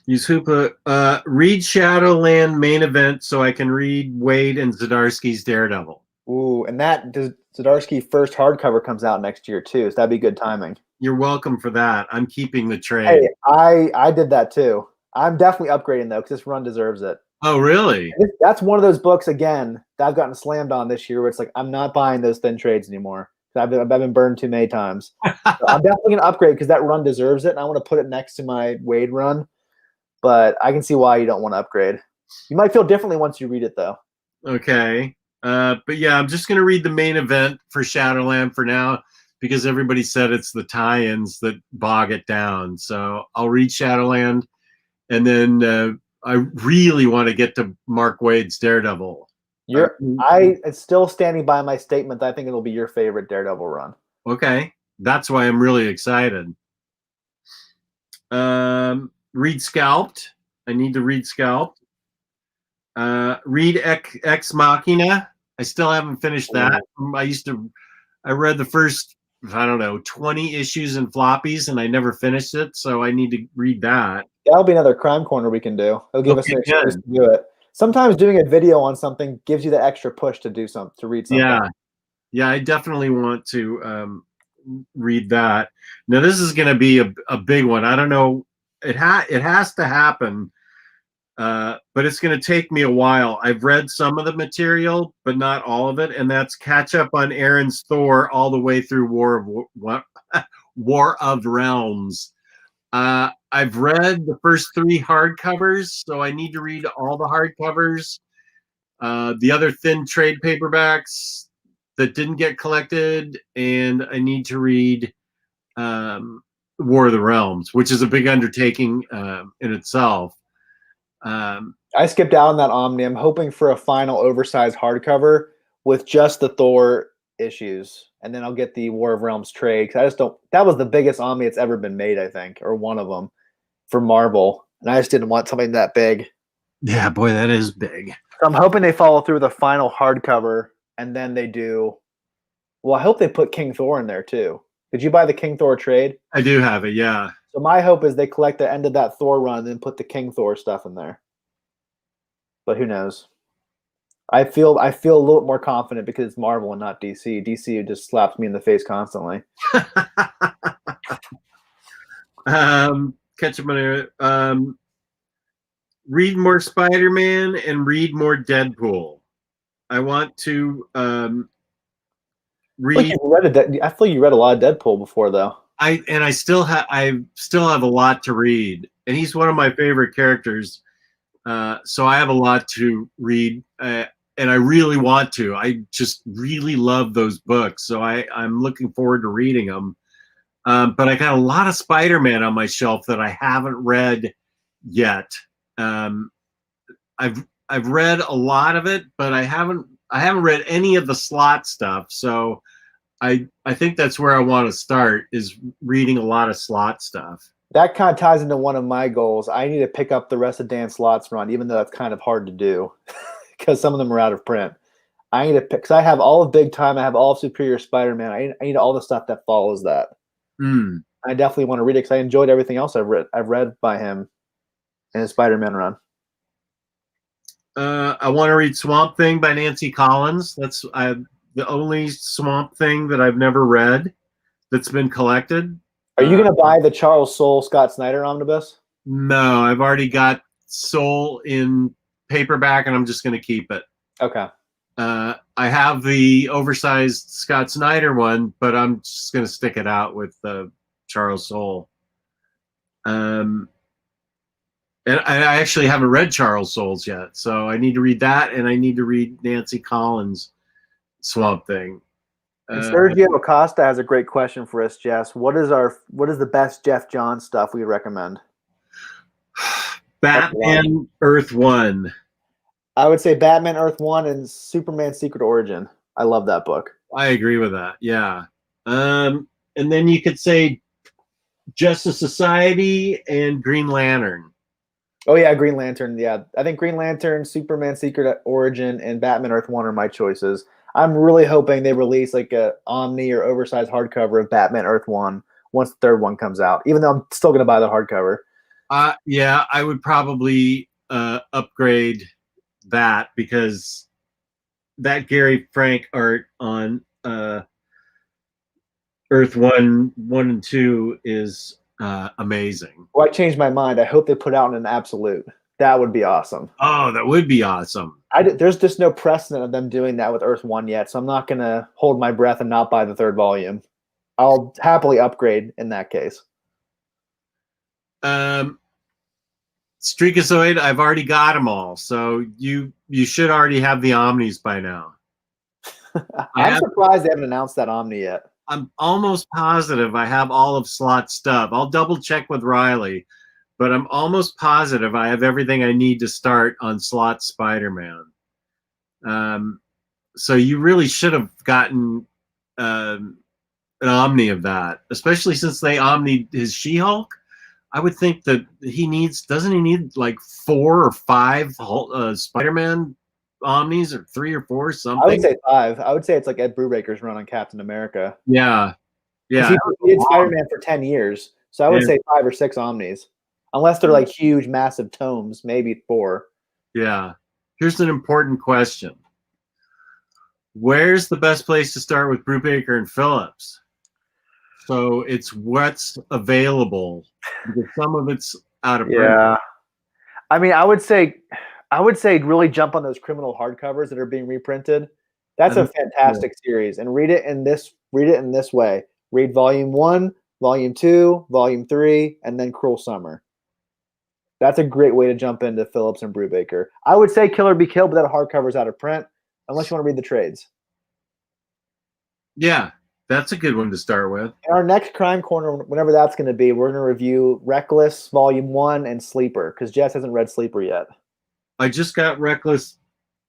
Use Hoopa. Read Shadowland main event so I can read Wade and Zdarsky's Daredevil. Ooh, and that Zdarsky first hardcover comes out next year too, so that'd be good timing. You're welcome for that. I'm keeping the trade. Hey, I did that too. I'm definitely upgrading though, because this run deserves it. Oh, really? That's one of those books again that I've gotten slammed on this year, where it's like I'm not buying those thin trades anymore. I've been burned too many times. So I'm definitely gonna upgrade because that run deserves it, and I want to put it next to my Wade run. But I can see why you don't want to upgrade. You might feel differently once you read it, though. Okay. But yeah, I'm just going to read the main event for Shadowland for now because everybody said it's the tie-ins that bog it down. So I'll read Shadowland, and then I really want to get to Mark Waid's Daredevil. It's still standing by my statement that I think it'll be your favorite Daredevil run. Okay. That's why I'm really excited. Read Scalped. I need to read Scalped. Read Ex Machina. I still haven't finished that. I read the first, I don't know, 20 issues in floppies, and I never finished it, so I need to read that. That'll be another crime corner we can do. It'll give us an excuse to do it. Sometimes doing a video on something gives you the extra push to do something, to read something. Yeah, I definitely want to read that. Now this is going to be a big one. I don't know. It has to happen, but it's going to take me a while. I've read some of the material, but not all of it, and that's catch up on Aaron's Thor all the way through War of Realms. I've read the first 3 hardcovers, so I need to read all the hardcovers. The other thin trade paperbacks that didn't get collected, and I need to read War of the Realms, which is a big undertaking in itself. I skipped out on that Omni. I'm hoping for a final oversized hardcover with just the Thor issues, and then I'll get the War of Realms trade, because I just don't. That was the biggest Omni that's ever been made, I think, or one of them for Marvel, and I just didn't want something that big. Yeah, boy, that is big. So I'm hoping they follow through with the final hardcover, and then they do. Well, I hope they put King Thor in there too. Did you buy the King Thor trade? I do have it, yeah. So my hope is they collect the end of that Thor run and then put the King Thor stuff in there. But who knows? I feel a little more confident because it's Marvel and not DC. DC just slaps me in the face constantly. Catch up on read more Spider-Man and read more Deadpool. I want to read. I feel you read a lot of Deadpool before, though. I still have a lot to read, and he's one of my favorite characters. So I have a lot to read, and I really want to. I just really love those books, so I'm looking forward to reading them. But I got a lot of Spider-Man on my shelf that I haven't read yet. I've read a lot of it, but I haven't read any of the Slott stuff. So I think that's where I want to start, is reading a lot of Slott stuff. That kind of ties into one of my goals. I need to pick up the rest of Dan Slott's run, even though that's kind of hard to do because some of them are out of print. I need to pick, because I have all of Big Time, I have all of Superior Spider-Man. I need all the stuff that follows that. I definitely want to read it because I enjoyed everything else I've read by him in his Spider-Man run. I want to read Swamp Thing by Nancy Collins. That's the only Swamp Thing that I've never read that's been collected. Are you going to buy the Charles Soule Scott Snyder omnibus? No, I've already got Soule in paperback, and I'm just going to keep it. Okay. I have the oversized Scott Snyder one, but I'm just going to stick it out with Charles Soule. And I actually haven't read Charles Soule's yet, so I need to read that, and I need to read Nancy Collins' Swamp Thing. And Sergio Acosta has a great question for us, Jess. What is the best Jeff Johns stuff we recommend? Batman Earth 1. I would say Batman Earth 1 and Superman Secret Origin. I love that book. I agree with that, yeah. And then you could say Justice Society and Green Lantern. Oh, yeah, Green Lantern. Yeah, I think Green Lantern, Superman Secret Origin, and Batman Earth 1 are my choices. I'm really hoping they release like a Omni or oversized hardcover of Batman Earth 1 once the third one comes out, even though I'm still going to buy the hardcover. Yeah, I would probably upgrade that because that Gary Frank art on Earth 1 and 2 is amazing. Well, I changed my mind. I hope they put out an absolute. That would be awesome. Oh, that would be awesome. There's just no precedent of them doing that with Earth 1 yet, so I'm not going to hold my breath and not buy the third volume. I'll happily upgrade in that case. Streakazoid, I've already got them all, so you should already have the Omnis by now. I'm surprised they haven't announced that Omni yet. I'm almost positive I have all of Slot's stuff. I'll double check with Riley, but I'm almost positive I have everything I need to start on Slot Spider-Man. So you really should have gotten an Omni of that, especially since they Omni his She-Hulk. I would think that doesn't he need like 4 or 5 Spider-Man Omnis, or 3 or 4, something? I would say 5. I would say it's like Ed Brubaker's run on Captain America. Yeah. He did Spider-Man for 10 years. So I would say 5 or 6 Omnis. Unless they're like huge, massive tomes, maybe 4. Yeah. Here's an important question. Where's the best place to start with Brubaker and Phillips? So it's what's available, because some of it's out of print. Yeah. I mean, I would say really jump on those criminal hardcovers that are being reprinted. That's a fantastic series, and read it in this way. Read volume 1, volume 2, volume 3, and then Cruel Summer. That's a great way to jump into Phillips and Brubaker. I would say Kill or Be Killed, but that hardcover's out of print, unless you want to read the trades. Yeah, that's a good one to start with. In our next Crime Corner, whenever that's going to be, we're going to review Reckless Volume 1 and Sleeper, because Jess hasn't read Sleeper yet. I just got Reckless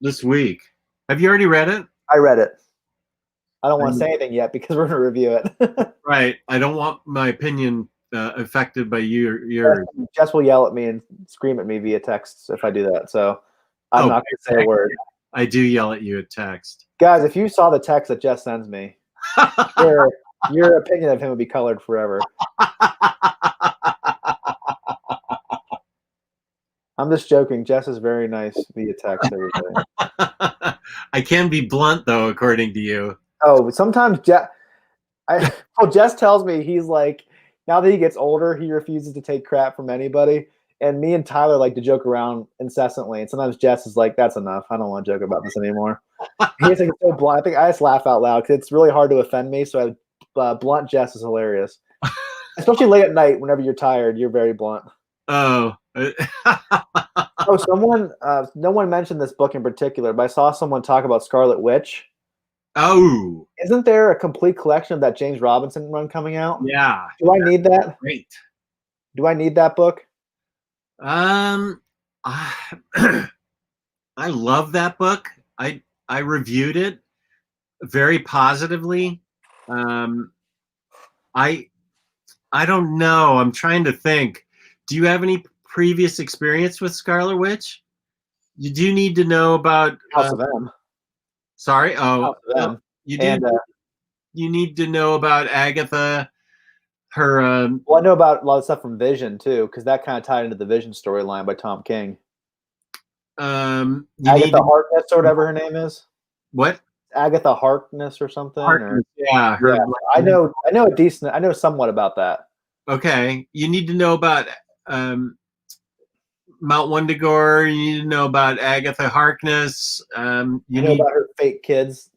this week. Have you already read it? I read it. I don't want to say anything yet because we're going to review it. Right. I don't want my opinion affected by yours. Jess will yell at me and scream at me via text if I do that. So I'm not going to say a word. I do yell at you at text. Guys, if you saw the text that Jess sends me, your opinion of him would be colored forever. I'm just joking. Jess is very nice via text every day. I can be blunt, though, according to you. Oh, but sometimes Jess tells me he's like, now that he gets older, he refuses to take crap from anybody. And me and Tyler like to joke around incessantly. And sometimes Jess is like, that's enough. I don't want to joke about this anymore. He's like so blunt. I think I just laugh out loud because it's really hard to offend me. So blunt Jess is hilarious. Especially late at night whenever you're tired. You're very blunt. Oh. No one mentioned this book in particular, but I saw someone talk about Scarlet Witch. Oh. Isn't there a complete collection of that James Robinson run coming out? Yeah. Do I need that? Great. Do I need that book? I love that book. I reviewed it very positively. I don't know. I'm trying to think. Do you have any previous experience with Scarlet Witch? You do need to know about House of M. Sorry. Oh, House of M. You do. You need to know about Agatha. Her. Well, I know about a lot of stuff from Vision too, because that kind of tied into the Vision storyline by Tom King. Agatha Harkness or whatever her name is. What? Agatha Harkness or something. Yeah. I know a decent. I know somewhat about that. Okay, you need to know about Mount Wundagore. You need to know about Agatha Harkness. You know about her fake kids.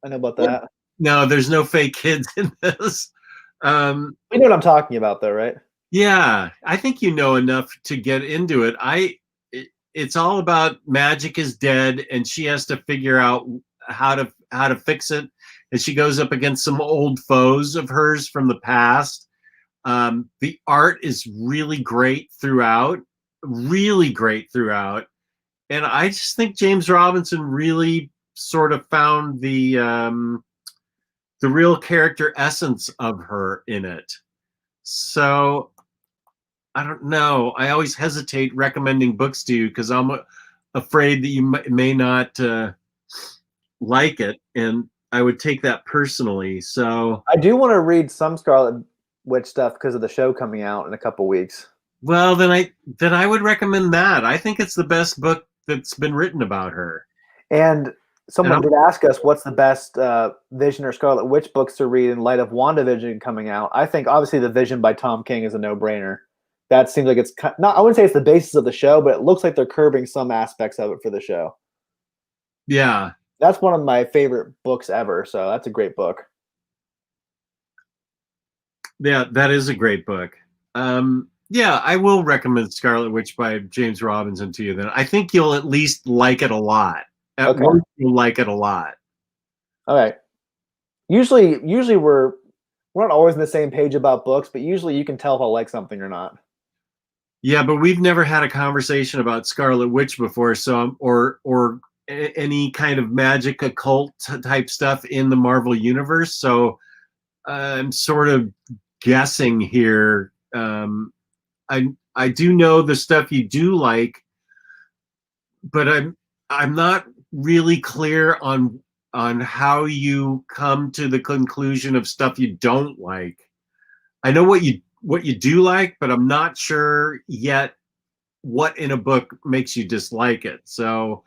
I know about that. No, there's no fake kids in this. You know what I'm talking about, though, right? Yeah, I think you know enough to get into it. It's all about magic is dead, and she has to figure out how to fix it. And she goes up against some old foes of hers from the past. The art is really great throughout, and I just think James Robinson really sort of found the real character essence of her in it. So I don't know. I always hesitate recommending books to you because I'm afraid that you may not like it, and I would take that personally. So I do want to read some Scarlet Witch stuff because of the show coming out in a couple weeks. Well, then I would recommend that. I think it's the best book that's been written about her. And Someone did ask us what's the best Vision or Scarlet Witch books to read in light of WandaVision coming out. I think obviously the Vision by Tom King is a no-brainer. That seems like it's not. I wouldn't say it's the basis of the show, but it looks like they're curbing some aspects of it for the show. Yeah, that's one of my favorite books ever. So that's a great book. Yeah, that is a great book. Yeah, I will recommend Scarlet Witch by James Robinson to you. Then I think you'll at least like it a lot. At worst, you'll like it a lot. All right. Usually we're not always on the same page about books, but usually you can tell if I like something or not. Yeah, but we've never had a conversation about Scarlet Witch before, so or any kind of magic occult type stuff in the Marvel universe. So I'm sort of guessing here. I do know the stuff you do like, but I'm not really clear on how you come to the conclusion of stuff you don't like. I know what you do like, but I'm not sure yet what in a book makes you dislike it. So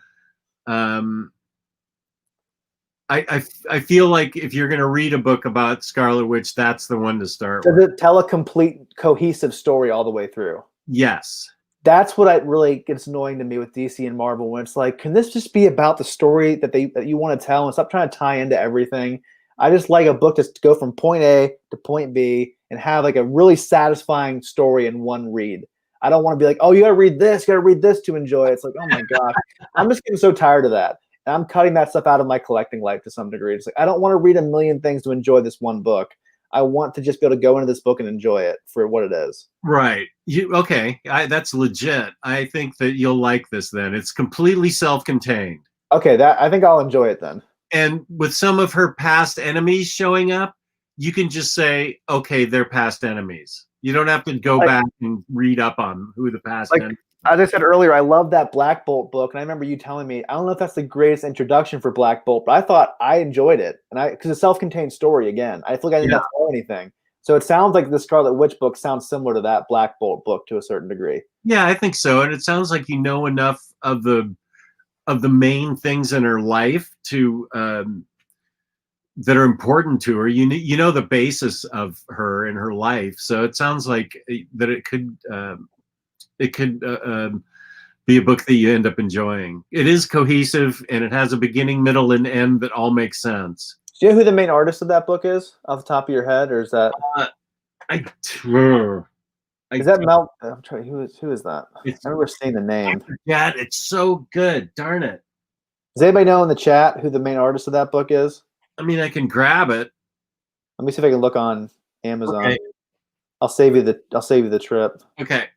I feel like if you're going to read a book about Scarlet Witch, that's the one to start with. Does it tell a complete cohesive story all the way through? Yes. That's what really gets annoying to me with DC and Marvel, when it's like, can this just be about the story that you want to tell and stop trying to tie into everything? I just like a book to go from point A to point B and have like a really satisfying story in one read. I don't want to be like, oh, you got to read this to enjoy it. It's like, oh my gosh, I'm just getting so tired of that. And I'm cutting that stuff out of my collecting life to some degree. It's like, I don't want to read a million things to enjoy this one book. I want to just be able to go into this book and enjoy it for what it is. Right. Okay. That's legit. I think that you'll like this then. It's completely self-contained. Okay, I think I'll enjoy it then. And with some of her past enemies showing up, you can just say, okay, they're past enemies. You don't have to go back and read up on who the past enemies are. As I said earlier, I love that Black Bolt book, and I remember you telling me, I don't know if that's the greatest introduction for Black Bolt, but I thought I enjoyed it, and because it's a self-contained story again. I feel like I didn't have to know anything. So it sounds like the Scarlet Witch book sounds similar to that Black Bolt book to a certain degree. Yeah, I think so. And it sounds like you know enough of the main things in her life to that are important to her. You know the basis of her in her life. So it sounds like that it could be a book that you end up enjoying. It is cohesive and it has a beginning, middle, and end that all makes sense. Do you know who the main artist of that book is, off the top of your head, or is that? Is that Mel? I'm trying. Who is that? I remember seeing the name. Yeah, it's so good. Darn it. Does anybody know in the chat who the main artist of that book is? I mean, I can grab it. Let me see if I can look on Amazon. Okay. I'll save you the trip. Okay.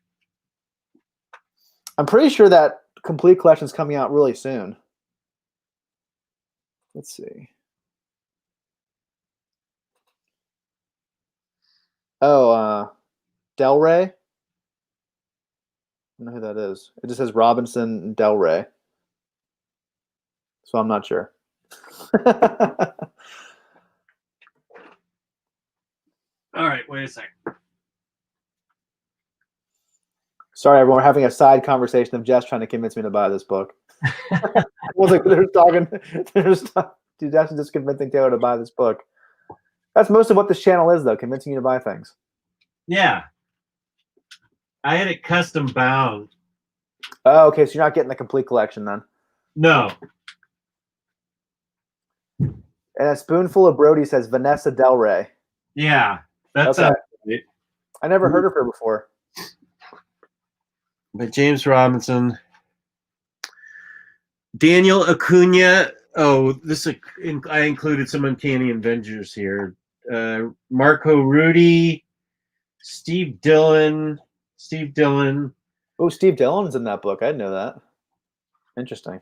I'm pretty sure that complete collection is coming out really soon. Let's see. Oh, Del Rey. I don't know who that is. It just says Robinson and Del Rey. So I'm not sure. All right, wait a second. Sorry, everyone. We're having a side conversation of Jess trying to convince me to buy this book. I was like, they're just convincing Taylor to buy this book. That's most of what this channel is, though, convincing you to buy things. Yeah. I had it custom bound. Oh, okay. So you're not getting the complete collection then? No. And a spoonful of Brody says Vanessa Del Rey. Yeah. That's okay. It. I never heard of her before. By James Robinson. Daniel Acuna. Oh, I included some Uncanny Avengers here. Marco Rudy, Steve Dillon. Oh, Steve Dillon's in that book. I didn't know that. Interesting.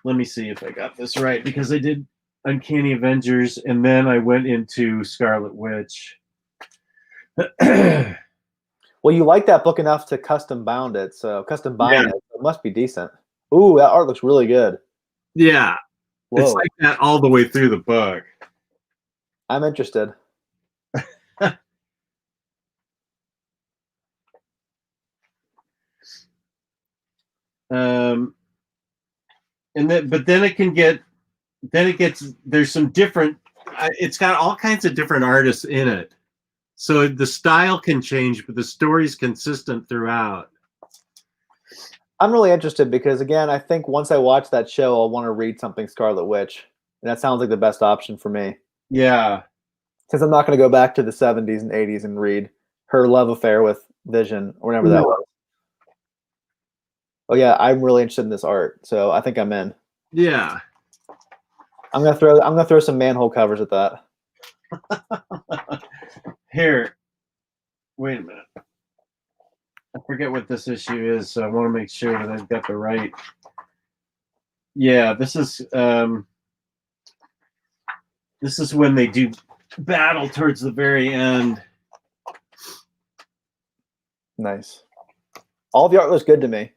Let me see if I got this right, because I did Uncanny Avengers and then I went into Scarlet Witch. Well, you like that book enough to custom bind it, so it must be decent. Ooh, that art looks really good. Yeah. Whoa. It's like that all the way through the book. I'm interested. But then it can get then there's some different. It's got all kinds of different artists in it, so the style can change, but the story's consistent throughout. I'm really interested because, again, I think once I watch that show, I'll want to read something Scarlet Witch, and that sounds like the best option for me. Yeah, Since I'm not going to go back to the 70s and 80s and read her love affair with Vision or whatever that was. Oh yeah, I'm really interested in this art, so I think I'm in. yeah. I'm gonna throw some manhole covers at that. Here, wait a minute. I forget what this issue is, so I want to make sure that I've got the right. Yeah, this is when they do battle towards the very end. Nice. All the art looks good to me.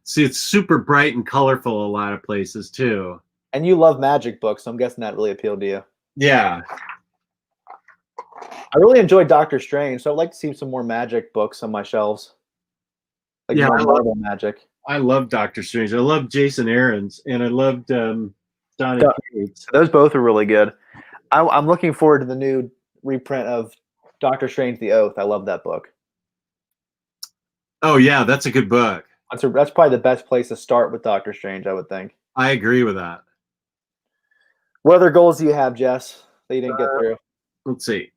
See, it's super bright and colorful a lot of places too. And you love magic books, so I'm guessing that really appealed to you. Yeah. I really enjoyed Doctor Strange, so I'd like to see some more magic books on my shelves. Like Yeah, Marvel magic. I love Doctor Strange. I love Jason Aaron's, and I loved Donny Cates. Those both are really good. I'm looking forward to the new reprint of Doctor Strange: The Oath. I love that book. Oh yeah, that's a good book. That's probably the best place to start with Doctor Strange, I would think. I agree with that. What other goals do you have, Jess, that you didn't get through? Let's see.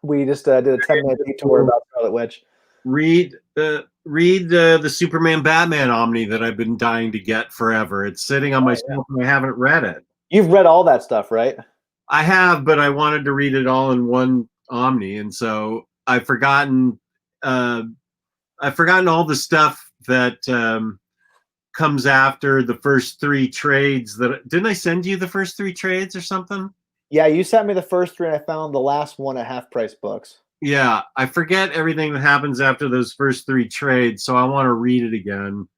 We just did a 10-minute detour about Scarlet Witch. Read the Superman Batman Omni that I've been dying to get forever. It's sitting on my shelf and I haven't read it. You've read all that stuff, right? I have, but I wanted to read it all in one Omni, and so I've forgotten all the stuff that comes after the first 3 trades. Didn't I send you the first 3 trades or something? Yeah, you sent me the first 3, and I found the last one at Half Price Books. Yeah, I forget everything that happens after those first 3 trades, so I want to read it again.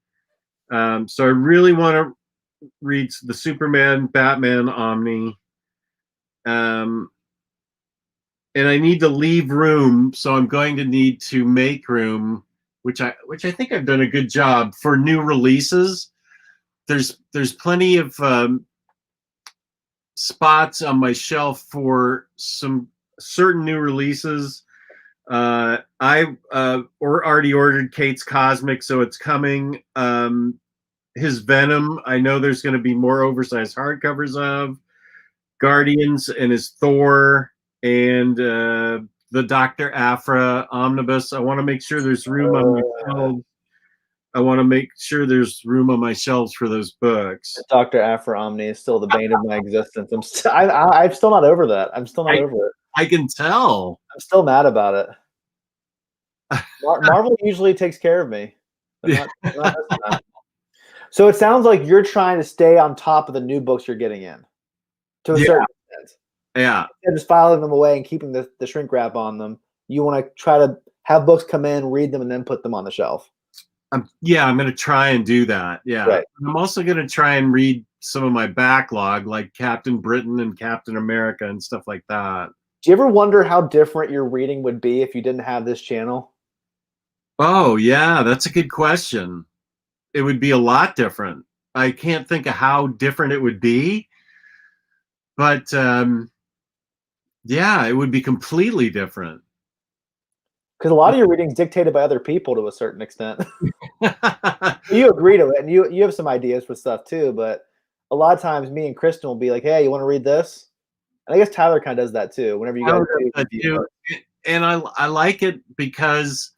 So I really want to read the Superman Batman Omni. And I need to leave room, so I'm going to need to make room, which I think I've done a good job for new releases. There's plenty of spots on my shelf for some certain new releases. I already ordered Kate's Cosmic, so it's coming. His Venom, I know there's going to be more oversized hardcovers of. Guardians and his Thor, and the Dr. Aphra Omnibus. I want to make sure there's room on my shelves. I want to make sure there's room on my shelves for those books. Dr. Aphra Omni is still the bane of my existence. I'm still not over that. I'm still not over it. I can tell. I'm still mad about it. Marvel usually takes care of me. Not this time. So it sounds like you're trying to stay on top of the new books you're getting in. To a certain extent. Yeah. Instead of just filing them away and keeping the shrink wrap on them, you want to try to have books come in, read them, and then put them on the shelf. I'm going to try and do that. Yeah. Right. I'm also going to try and read some of my backlog, like Captain Britain and Captain America and stuff like that. Do you ever wonder how different your reading would be if you didn't have this channel? Oh, yeah. That's a good question. It would be a lot different. I can't think of how different it would be. But yeah, it would be completely different. Because a lot of your reading is dictated by other people to a certain extent. You agree to it, and you have some ideas for stuff too. But a lot of times, me and Kristen will be like, "Hey, you want to read this?" And I guess Tyler kind of does that too. Whenever you guys do. And I like it because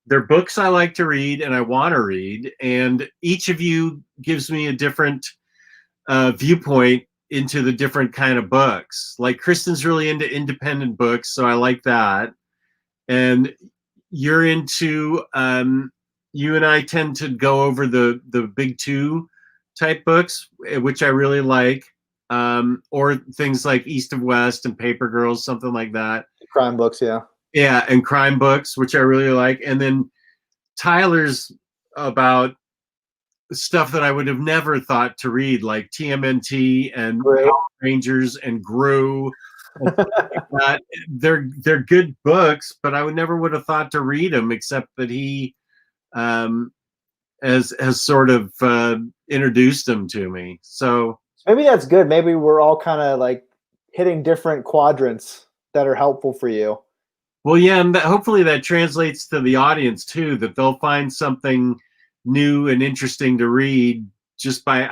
they're books I like to read and I want to read, and each of you gives me a different viewpoint into the different kind of books. Like Kristen's really into independent books, so I like that. And you're into you and I tend to go over the big 2 type books, which I really like. Or things like East of West and Paper Girls, something like that. Crime books, yeah. Yeah, and crime books, which I really like. And then Tyler's about stuff that I would have never thought to read, like TMNT and Power Rangers and Gru. And like that. They're good books, but I would never have thought to read them, except that he has sort of introduced them to me. So maybe that's good. Maybe we're all kind of like hitting different quadrants that are helpful for you. well, yeah, and hopefully that translates to the audience too, that they'll find something new and interesting to read just by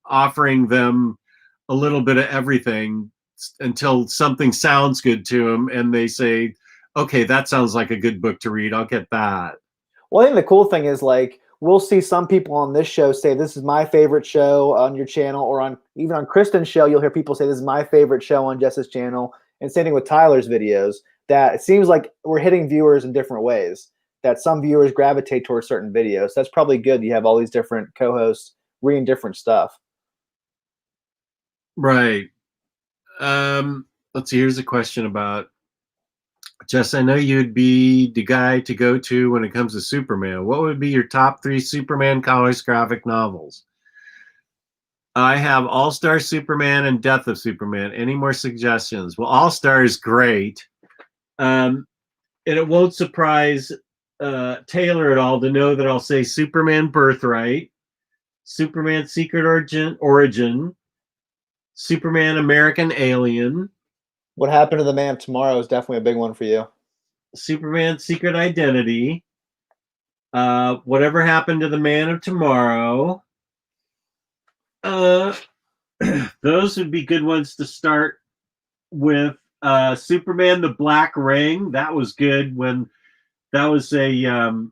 offering them a little bit of everything until something sounds good to them and they say, okay, that sounds like a good book to read. I'll get that. Well, I think the cool thing is like we'll see some people on this show say this is my favorite show on your channel, or even on Kristen's show, you'll hear people say this is my favorite show on Jess's channel. And same thing with Tyler's videos. That it seems like we're hitting viewers in different ways. That some viewers gravitate towards certain videos. That's probably good. You have all these different co-hosts reading different stuff. Right. Let's see. Here's a question about Jess. I know you'd be the guy to go to when it comes to Superman. What would be your top 3 Superman comics graphic novels? I have All-Star Superman and Death of Superman. Any more suggestions? Well, All-Star is great. And it won't surprise Taylor at all to know that I'll say Superman Birthright, Superman Secret Origin, Superman American Alien. What Happened to the Man of Tomorrow is definitely a big one for you. Superman Secret Identity. Whatever Happened to the Man of Tomorrow. Those would be good ones to start with. Superman the Black Ring. That was good when that was a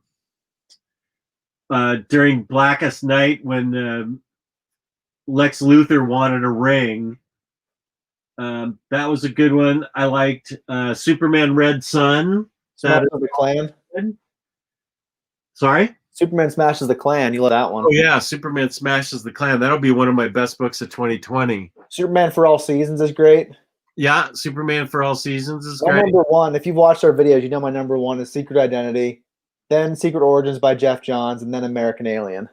during Blackest Night when Lex Luthor wanted a ring. That was a good one. I liked Superman Red Sun. Smashes the Klan. Sorry? Superman Smashes the Klan. You love that one. Oh, yeah. Superman Smashes the Klan. That'll be one of my best books of 2020. Superman for All Seasons is great. Yeah, Superman for All Seasons is My great. number one, if you've watched our videos, you know my number one is Secret Identity, then Secret Origins by Jeff Johns, and then American Alien.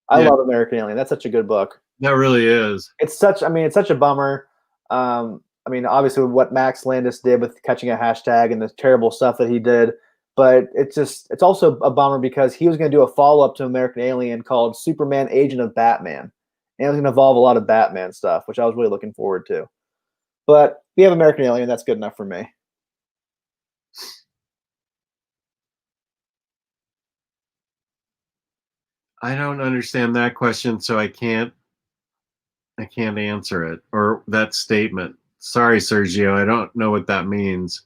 I love American Alien. That's such a good book. That really is. It's such a bummer. I mean, obviously what Max Landis did with catching a hashtag and the terrible stuff that he did, but it's also a bummer because he was going to do a follow-up to American Alien called Superman Agent of Batman. And it was going to involve a lot of Batman stuff, which I was really looking forward to. But we have American Alien. That's good enough for me. I don't understand that question, so I can't answer it, or that statement. Sorry, Sergio, I don't know what that means.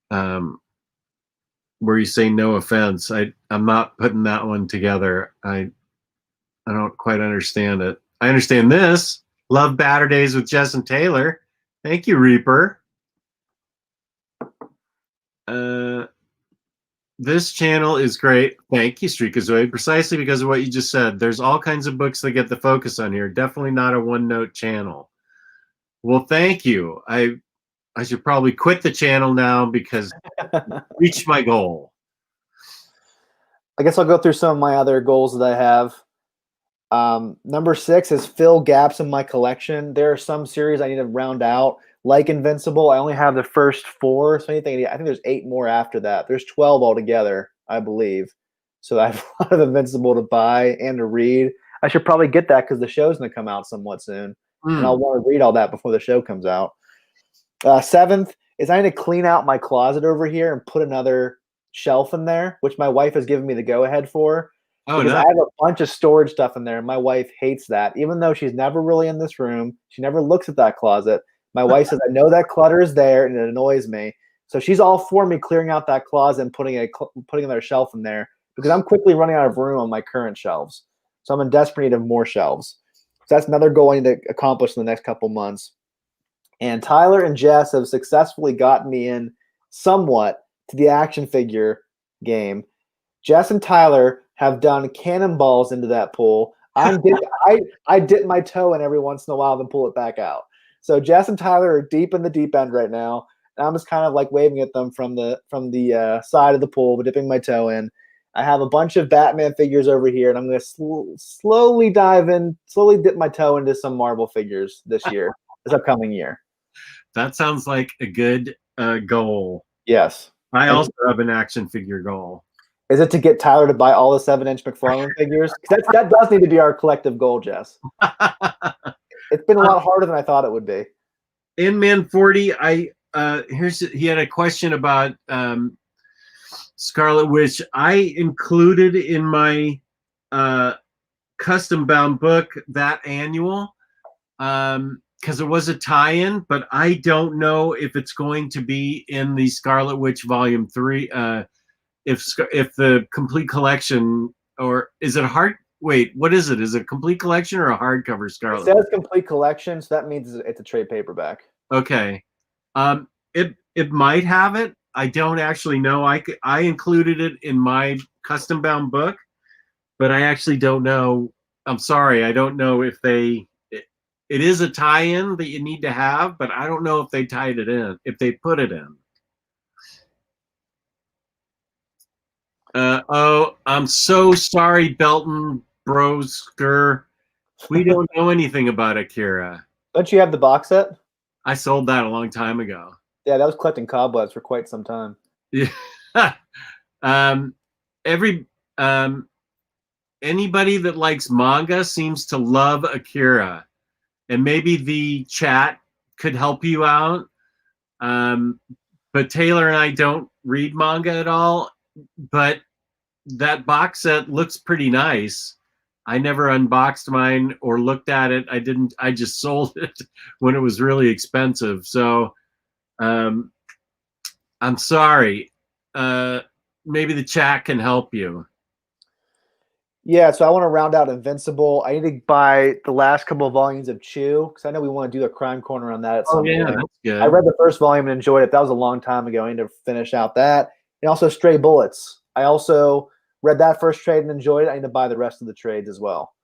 Where you say no offense, I'm not putting that one together. I don't quite understand it. I understand this. Love Baturdays with Jess and Taylor. Thank you, Reaper. This channel is great. Thank you, Streakazoid. Precisely because of what you just said. There's all kinds of books that get the focus on here. Definitely not a one-note channel. Well, thank you. I should probably quit the channel now because I reached my goal. I guess I'll go through some of my other goals that I have. Number 6 is fill gaps in my collection. There are some series I need to round out, like Invincible. I only have the first 4, so I think there's 8 more after that. There's 12 altogether, I believe. So I have a lot of Invincible to buy and to read. I should probably get that because the show's going to come out somewhat soon. And I'll want to read all that before the show comes out. 7th is I need to clean out my closet over here and put another shelf in there, which my wife has given me the go-ahead for. Oh, because no. I have a bunch of storage stuff in there, and my wife hates that. Even though she's never really in this room, she never looks at that closet. My wife says, I know that clutter is there, and it annoys me. So she's all for me clearing out that closet and putting another shelf in there because I'm quickly running out of room on my current shelves. So I'm in desperate need of more shelves. So that's another goal I need to accomplish in the next couple months. And Tyler and Jess have successfully gotten me in somewhat to the action figure game. Jess and Tyler have done cannonballs into that pool. I dip my toe in every once in a while, then pull it back out. So Jess and Tyler are deep in the deep end right now. And I'm just kind of like waving at them from the side of the pool, but dipping my toe in. I have a bunch of Batman figures over here, and I'm going to slowly dip my toe into some Marvel figures this upcoming year. That sounds like a good goal. Yes. I also have an action figure goal. Is it to get Tyler to buy all the 7-inch McFarlane figures? That does need to be our collective goal, Jess. It's been a lot harder than I thought it would be. Inman 40. He had a question about Scarlet Witch. I included in my custom bound book that annual because it was a tie-in, but I don't know if it's going to be in the Scarlet Witch Volume 3. If the complete collection, or is it a hard? Wait, what is it? Is it a complete collection or a hardcover Scarlet? It says complete collection, so that means it's a trade paperback. Okay, it might have it. I don't actually know. I included it in my custom bound book, but I actually don't know. I'm sorry, I don't know if they. It is a tie-in that you need to have, but I don't know if they tied it in. If they put it in. Oh, I'm so sorry, Belton Brosker. We don't know anything about Akira. Don't you have the box set? I sold that a long time ago. Yeah, that was collecting cobwebs for quite some time. Yeah. Anybody that likes manga seems to love Akira, and maybe the chat could help you out. But Taylor and I don't read manga at all. But that box set looks pretty nice. I never unboxed mine or looked at it. I just sold it when it was really expensive. So I'm sorry. Maybe the chat can help you. Yeah, so I want to round out Invincible. I need to buy the last couple of volumes of Chew because I know we want to do a crime corner on that at some point. That's good. I read the first volume and enjoyed it. That was a long time ago. I need to finish out that. And also Stray Bullets. I also read that first trade and enjoyed it. I need to buy the rest of the trades as well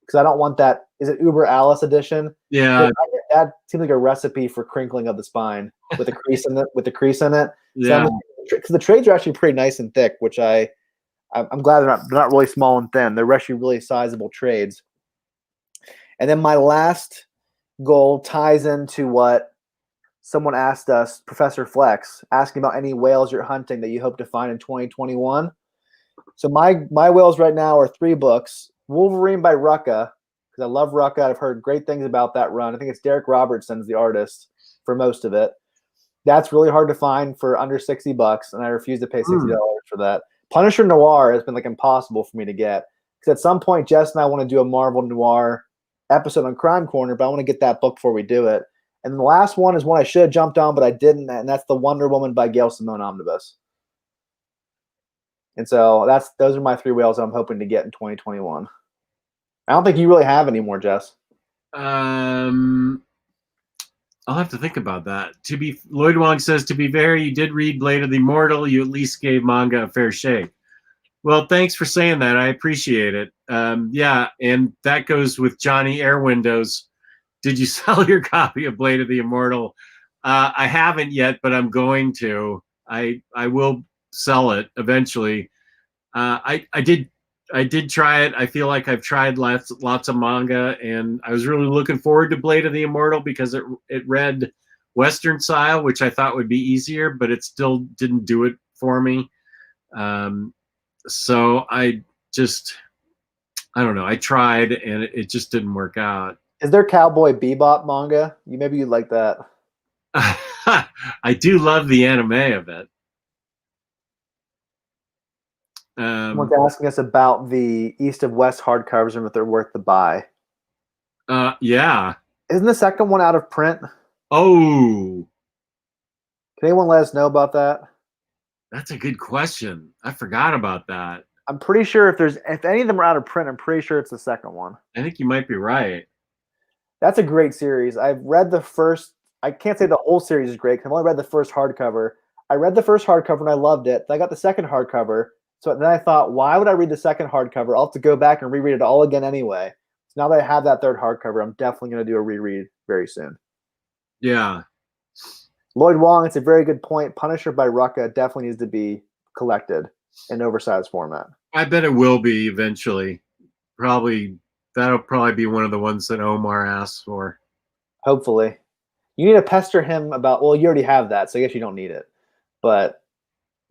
because I don't want that. Is it Uber Alice edition? Yeah, that seems like a recipe for crinkling of the spine with a crease in it. Yeah, because the trades are actually pretty nice and thick, which I'm glad they're not really small and thin. They're actually really sizable trades. And then my last goal ties into what someone asked us, Professor Flex, asking about any whales you're hunting that you hope to find in 2021. So my whales right now are 3 books. Wolverine by Rucka, because I love Rucka. I've heard great things about that run. I think it's Derek Robertson's the artist for most of it. That's really hard to find for under $60, and I refuse to pay $60 for that. Punisher Noir has been like impossible for me to get because at some point Jess and I want to do a Marvel Noir episode on Crime Corner, but I want to get that book before we do it. And the last one is one I should have jumped on, but I didn't, and that's the Wonder Woman by Gail Simone omnibus. And so those are my 3 whales I'm hoping to get in 2021. I don't think you really have any more, Jess. I'll have to think about that. Lloyd Wong says, to be fair, you did read Blade of the Immortal. You at least gave manga a fair shake. Well, thanks for saying that. I appreciate it. Yeah, and that goes with Johnny Air Windows. Did you sell your copy of Blade of the Immortal? I haven't yet, but I'm going to. I will sell it eventually. I did try it. I feel like I've tried lots of manga, and I was really looking forward to Blade of the Immortal because it read Western style, which I thought would be easier, but it still didn't do it for me. So I don't know. I tried, and it just didn't work out. Is there Cowboy Bebop manga? Maybe you'd like that. I do love the anime of it. Someone's asking us about the East of West hardcovers and if they're worth the buy. Yeah. Isn't the second one out of print? Oh. Can anyone let us know about that? That's a good question. I forgot about that. I'm pretty sure if any of them are out of print, I'm pretty sure it's the second one. I think you might be right. That's a great series. I've read the first. I can't say the whole series is great because I've only read the first hardcover. I read the first hardcover and I loved it. Then I got the second hardcover. So then I thought, why would I read the second hardcover? I'll have to go back and reread it all again anyway. So now that I have that third hardcover, I'm definitely going to do a reread very soon. Yeah. Lloyd Wong, it's a very good point. Punisher by Rucka definitely needs to be collected in oversized format. I bet it will be eventually. That'll probably be one of the ones that Omar asks for. Hopefully. You need to pester him about, well, you already have that, so I guess you don't need it. But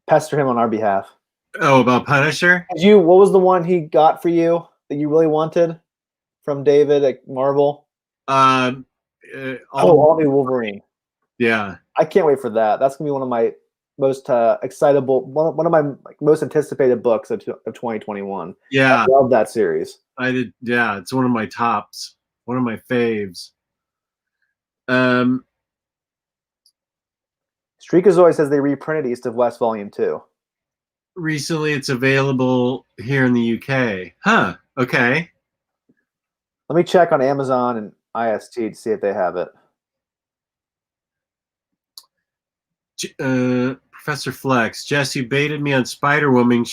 pester him on our behalf. Oh, about Punisher? What was the one he got for you that you really wanted from David at Marvel? Um, All New Wolverine. Yeah. I can't wait for that. That's gonna be one of my most excitable, one of my most anticipated books of 2021. Yeah. I love that series. I did. Yeah, it's one of my tops. One of my faves. Um, Streakazoid says they reprinted East of West Volume 2. Recently, it's available here in the UK. Huh. Okay. Let me check on Amazon and IST to see if they have it. Professor Flex, Jesse baited me on Spider-Woman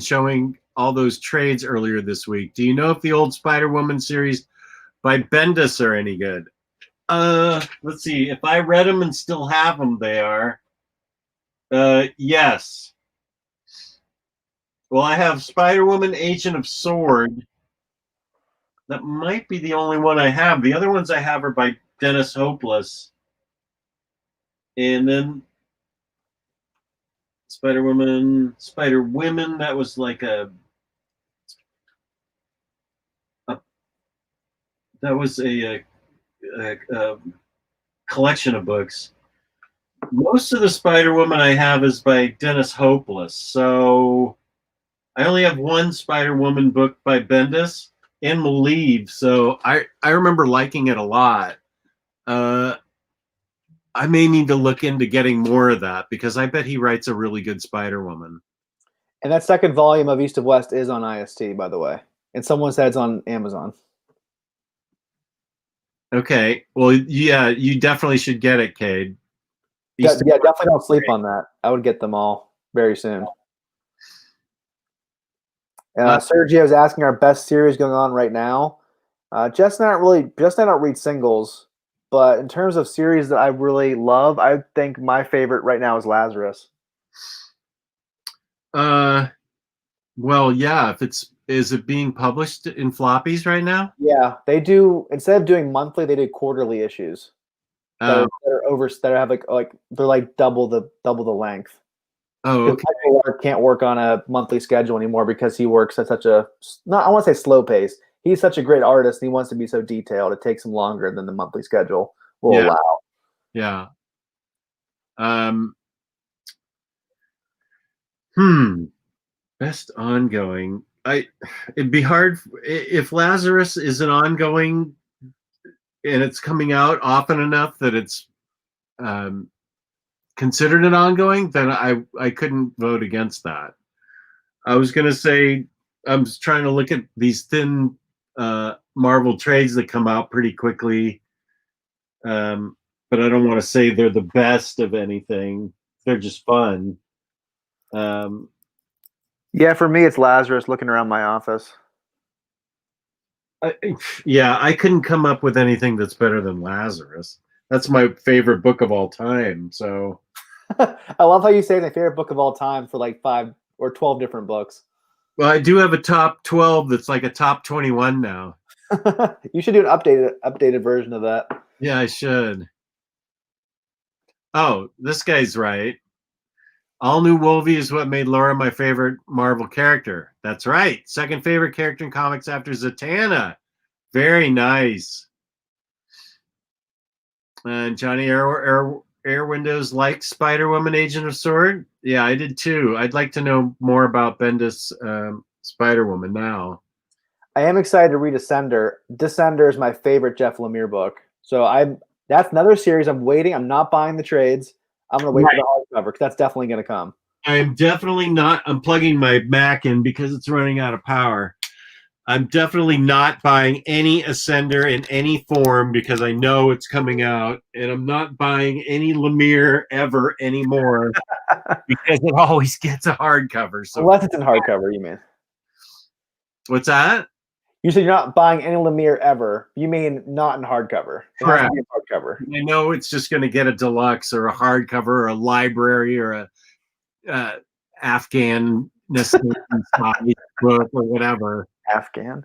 showing all those trades earlier this week. Do you know if the old Spider-Woman series by Bendis are any good? Let's see. If I read them and still have them, they are. Yes. Well, I have Spider-Woman, Agent of Sword. That might be the only one I have. The other ones I have are by Dennis Hopeless. And then Spider-Woman, Spider-Women, that was like a collection of books. Most of the Spider-Woman I have is by Dennis Hopeless. So I only have one Spider-Woman book by Bendis and Maleev. So I remember liking it a lot. I may need to look into getting more of that because I bet he writes a really good Spider-Woman. And that second volume of East of West is on IST, by the way. And someone said it's on Amazon. Okay. Well, yeah, you definitely should get it, Cade. Yeah, definitely don't sleep on that. I would get them all very soon. Sergio's asking our best series going on right now. Jess and I don't read singles, but in terms of series that I really love, I think my favorite right now is Lazarus. Well, yeah. Is it being published in floppies right now? Yeah, they do. Instead of doing monthly, they do quarterly issues. That have like they're like double the length. Oh, okay. Michael can't work on a monthly schedule anymore because he works at such a I want to say slow pace. He's such a great artist and he wants to be so detailed. It takes him longer than the monthly schedule will allow. Yeah. Best ongoing. It'd be hard if Lazarus is an ongoing and it's coming out often enough that it's considered an ongoing, then I couldn't vote against that. I was gonna say I'm trying to look at these thin Marvel trades that come out pretty quickly, but I don't want to say they're the best of anything. They're just fun. Yeah, for me it's Lazarus. Looking around my office. I couldn't come up with anything that's better than Lazarus. That's my favorite book of all time. So I love how you say my favorite book of all time for like 5 or 12 different books. Well, I do have a top 12 that's like a top 21 now. You should do an updated version of that. Yeah, I should. Oh, this guy's right. All New Wolvie is what made Laura my favorite Marvel character. That's right. Second favorite character in comics after Zatanna. Very nice. And Johnny Air Windows liked Spider-Woman Agent of Sword. Yeah, I did too. I'd like to know more about Bendis Spider-Woman now. I am excited to read Descender. Descender is my favorite Jeff Lemire book. So that's another series I'm waiting. I'm not buying the trades. I'm going to wait for the hardcover because that's definitely going to come. I'm definitely not. I'm plugging my Mac in because it's running out of power. I'm definitely not buying any Ascender in any form because I know it's coming out, and I'm not buying any Lemire ever anymore because it always gets a hardcover. So unless it's in hardcover, you mean? What's that? You said you're not buying any Lemire ever. You mean not in hardcover? Correct. Hardcover. I know it's just going to get a deluxe or a hardcover or a library or a Afghan book or whatever. Afghan.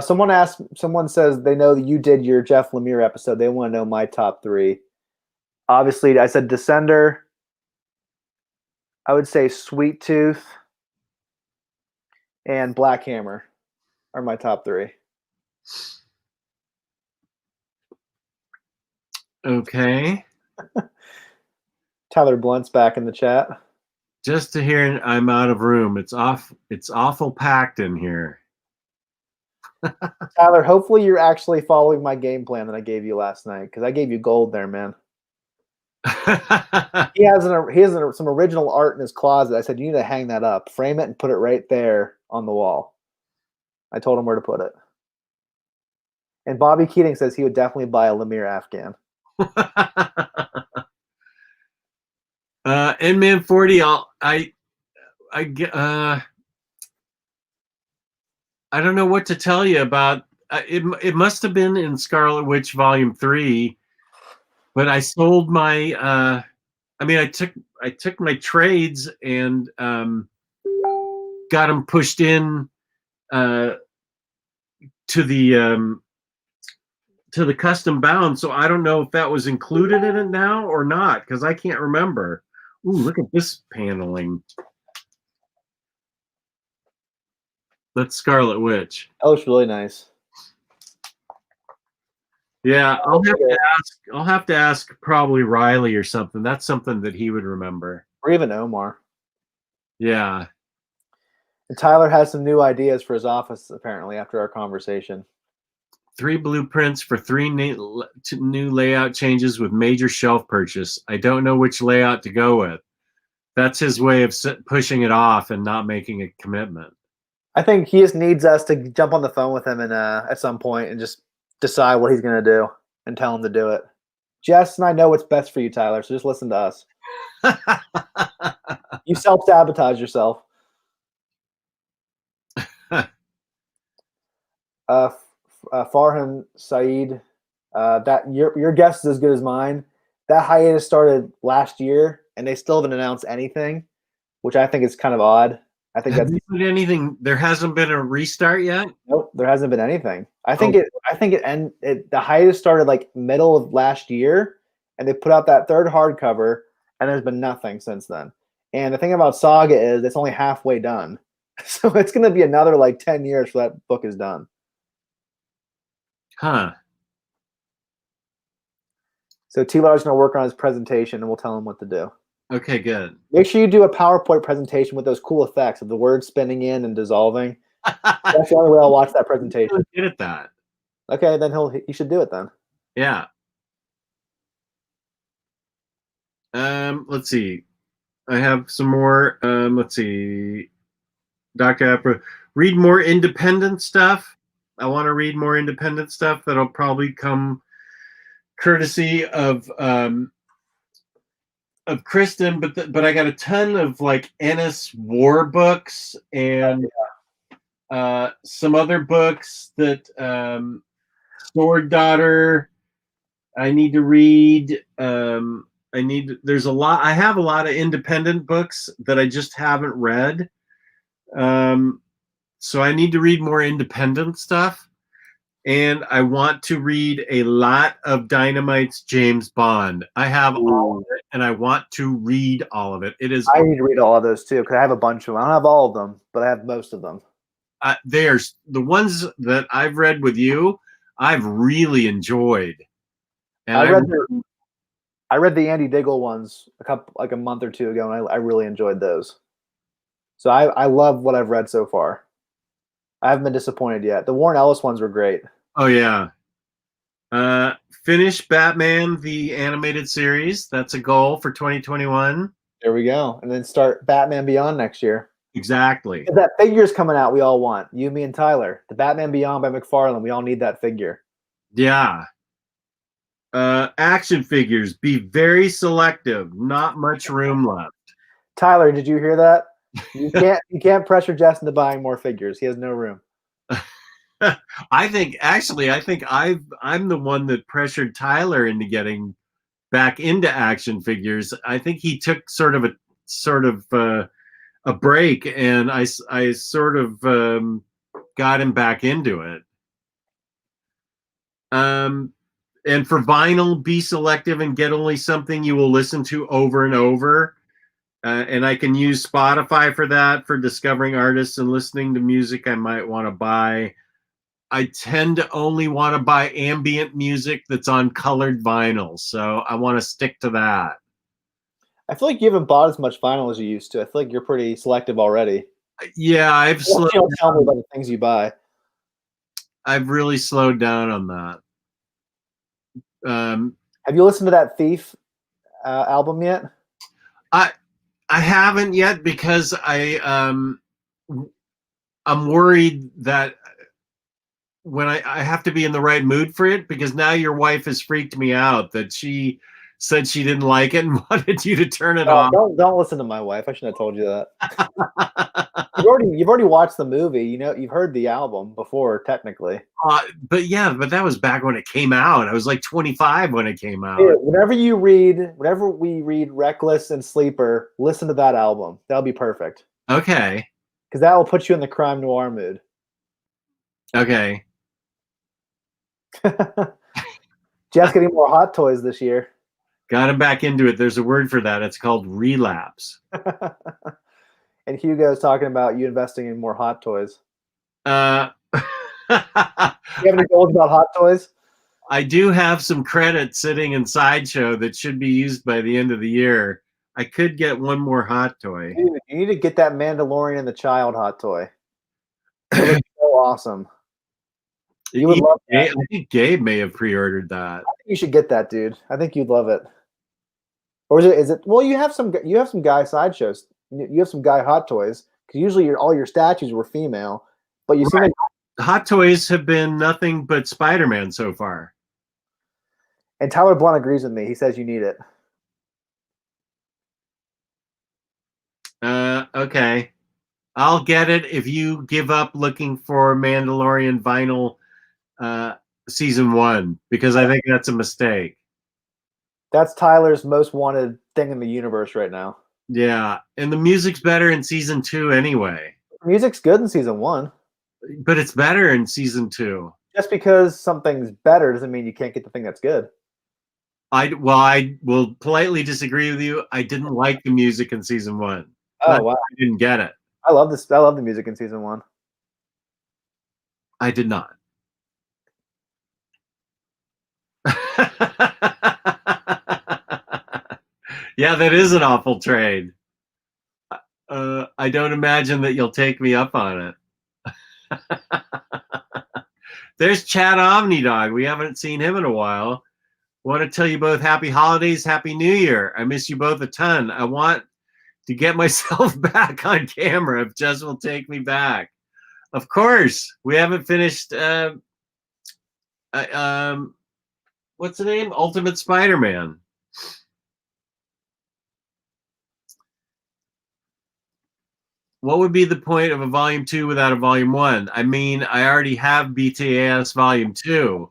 Someone says they know that you did your Jeff Lemire episode. They want to know my top 3. Obviously, I said Descender. I would say Sweet Tooth and Black Hammer are my top 3. Okay. Tyler Blunt's back in the chat. Just to hear I'm out of room. It's awful packed in here. Tyler, hopefully you're actually following my game plan that I gave you last night, because I gave you gold there, man. He has some original art in his closet. I said, you need to hang that up, frame it, and put it right there on the wall. I told him where to put it. And Bobby Keating says he would definitely buy a Lemire Afghan. N-Man 40, I don't know what to tell you about. It must have been in Scarlet Witch Volume 3, but I sold my. I took my trades and got them pushed in to the custom bound. So I don't know if that was included in it now or not, because I can't remember. Ooh, look at this paneling. That's Scarlet Witch. That looks really nice. Yeah, I'll have to ask probably Riley or something. That's something that he would remember. Or even Omar. Yeah. And Tyler has some new ideas for his office, apparently, after our conversation. 3 blueprints for 3 new layout changes with major shelf purchase. I don't know which layout to go with. That's his way of pushing it off and not making a commitment. I think he just needs us to jump on the phone with him and at some point and just decide what he's going to do and tell him to do it. Jess and I know what's best for you, Tyler, so just listen to us. You self-sabotage yourself. Farhan Saeed, that your guess is as good as mine. That hiatus started last year, and they still haven't announced anything, which I think is kind of odd. I think that's anything. There hasn't been a restart yet. Nope, there hasn't been anything. I think the hiatus started like middle of last year, and they put out that 3rd hardcover, and there's been nothing since then. And the thing about Saga is it's only halfway done, so it's going to be another like 10 years before that book is done. Huh. So T-Lar's going to work on his presentation, and we'll tell him what to do. Okay, good. Make sure you do a PowerPoint presentation with those cool effects of the words spinning in and dissolving. That's the only way I'll watch that presentation. Good at that. Okay, then he should do it then. Yeah. Let's see. I have some more. Let's see. Dr. Apra, read more independent stuff. I want to read more independent stuff that'll probably come courtesy of Kristen, but I got a ton of like Ennis war books and some other books that Sword Daughter I need to read. There's a lot. I have a lot of independent books that I just haven't read. So I need to read more independent stuff. And I want to read a lot of Dynamite's James Bond. I have all of it, and I want to read all of it. I need to read all of those too, because I have a bunch of them. I don't have all of them, but I have most of them. There's the ones that I've read with you, I've really enjoyed. And I read the Andy Diggle ones a month or two ago, and I really enjoyed those. So I love what I've read so far. I haven't been disappointed yet. The Warren Ellis ones were great. Oh, yeah. Finish Batman, the animated series. That's a goal for 2021. There we go. And then start Batman Beyond next year. Exactly. That figure's coming out we all want. You, me, and Tyler. The Batman Beyond by McFarlane. We all need that figure. Yeah. Action figures. Be very selective. Not much room left. Tyler, did you hear that? You can't pressure Jess into buying more figures. He has no room. I think I'm the one that pressured Tyler into getting back into action figures. I think he took sort of a break, and I sort of got him back into it. And for vinyl, be selective and get only something you will listen to over and over. and I can use Spotify for that, for discovering artists and listening to music I might want to buy. I tend to only want to buy ambient music that's on colored vinyl, so I want to stick to that. I feel like you haven't bought as much vinyl as you used to. I feel like you're pretty selective already. Yeah, I've slowed You don't tell me about the things you buy. I've really slowed down on that. Have you listened to that Thief album yet? I haven't yet because I'm worried that when I have to be in the right mood for it, because now your wife has freaked me out that she said she didn't like it and wanted you to turn it off. Don't listen to my wife. I shouldn't have told you that. You've already watched the movie. You know, you've heard the album before, technically. But that was back when it came out. I was like 25 when it came out. Dude, whenever we read Reckless and Sleeper, listen to that album. That'll be perfect. Okay. Because that will put you in the crime noir mood. Okay. Jeff's getting more Hot Toys this year. Got him back into it. There's a word for that. It's called relapse. And Hugo's talking about you investing in more Hot Toys. You have any goals about Hot Toys? I do have some credit sitting in Sideshow that should be used by the end of the year. I could get one more Hot Toy. Dude, you need to get that Mandalorian and the Child Hot Toy. It looks so awesome. You would love that. I think Gabe may have pre-ordered that. I think you should get that, dude. I think you'd love it. Or is it? Well, you have some guy sideshows. You have some guy Hot Toys, because usually all your statues were female, but you see, like, Hot Toys have been nothing but SpiderMan so far. And Tyler Blunt agrees with me. He says you need it. Okay. I'll get it if you give up looking for Mandalorian vinyl season 1, because I think that's a mistake. That's Tyler's most wanted thing in the universe right now. Yeah, and the music's better in season 2 anyway. Music's good in season 1. But it's better in season 2. Just because something's better doesn't mean you can't get the thing that's good. I will politely disagree with you. I didn't like the music in season 1. Oh, wow. I didn't get it. I love this. I love the music in season 1. I did not. Yeah, that is an awful trade. I don't imagine that you'll take me up on it. There's Chad Omnidog. We haven't seen him in a while. Want to tell you both happy holidays, happy new year. I miss you both a ton. I want to get myself back on camera if Jess will take me back. Of course, we haven't finished. What's the name? Ultimate Spider-Man. What would be the point of a volume 2 without a volume 1? I mean, I already have BTAS volume 2.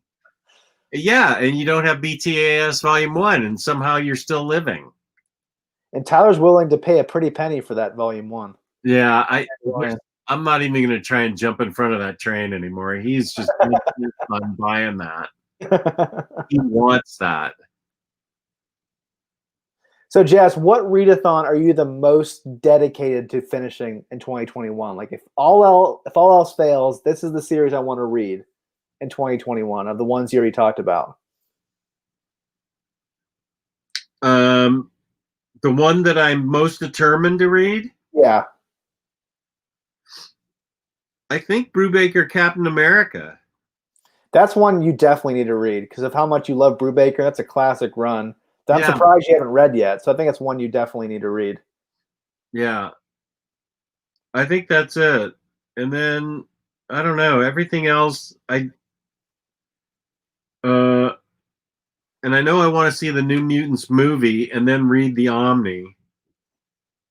Yeah, and you don't have BTAS volume 1, and somehow you're still living. And Tyler's willing to pay a pretty penny for that volume 1. Yeah, I'm not even going to try and jump in front of that train anymore. He's just on buying that. He wants that. So, Jess, what readathon are you the most dedicated to finishing in 2021? Like, if all else fails, this is the series I want to read in 2021 of the ones you already talked about. The one that I'm most determined to read? Yeah. I think Brubaker Captain America. That's one you definitely need to read because of how much you love Brubaker. That's a classic run. I'm surprised you haven't read yet. So I think it's one you definitely need to read. Yeah. I think that's it. And then, I don't know, everything else, and I know I want to see the New Mutants movie and then read the Omni.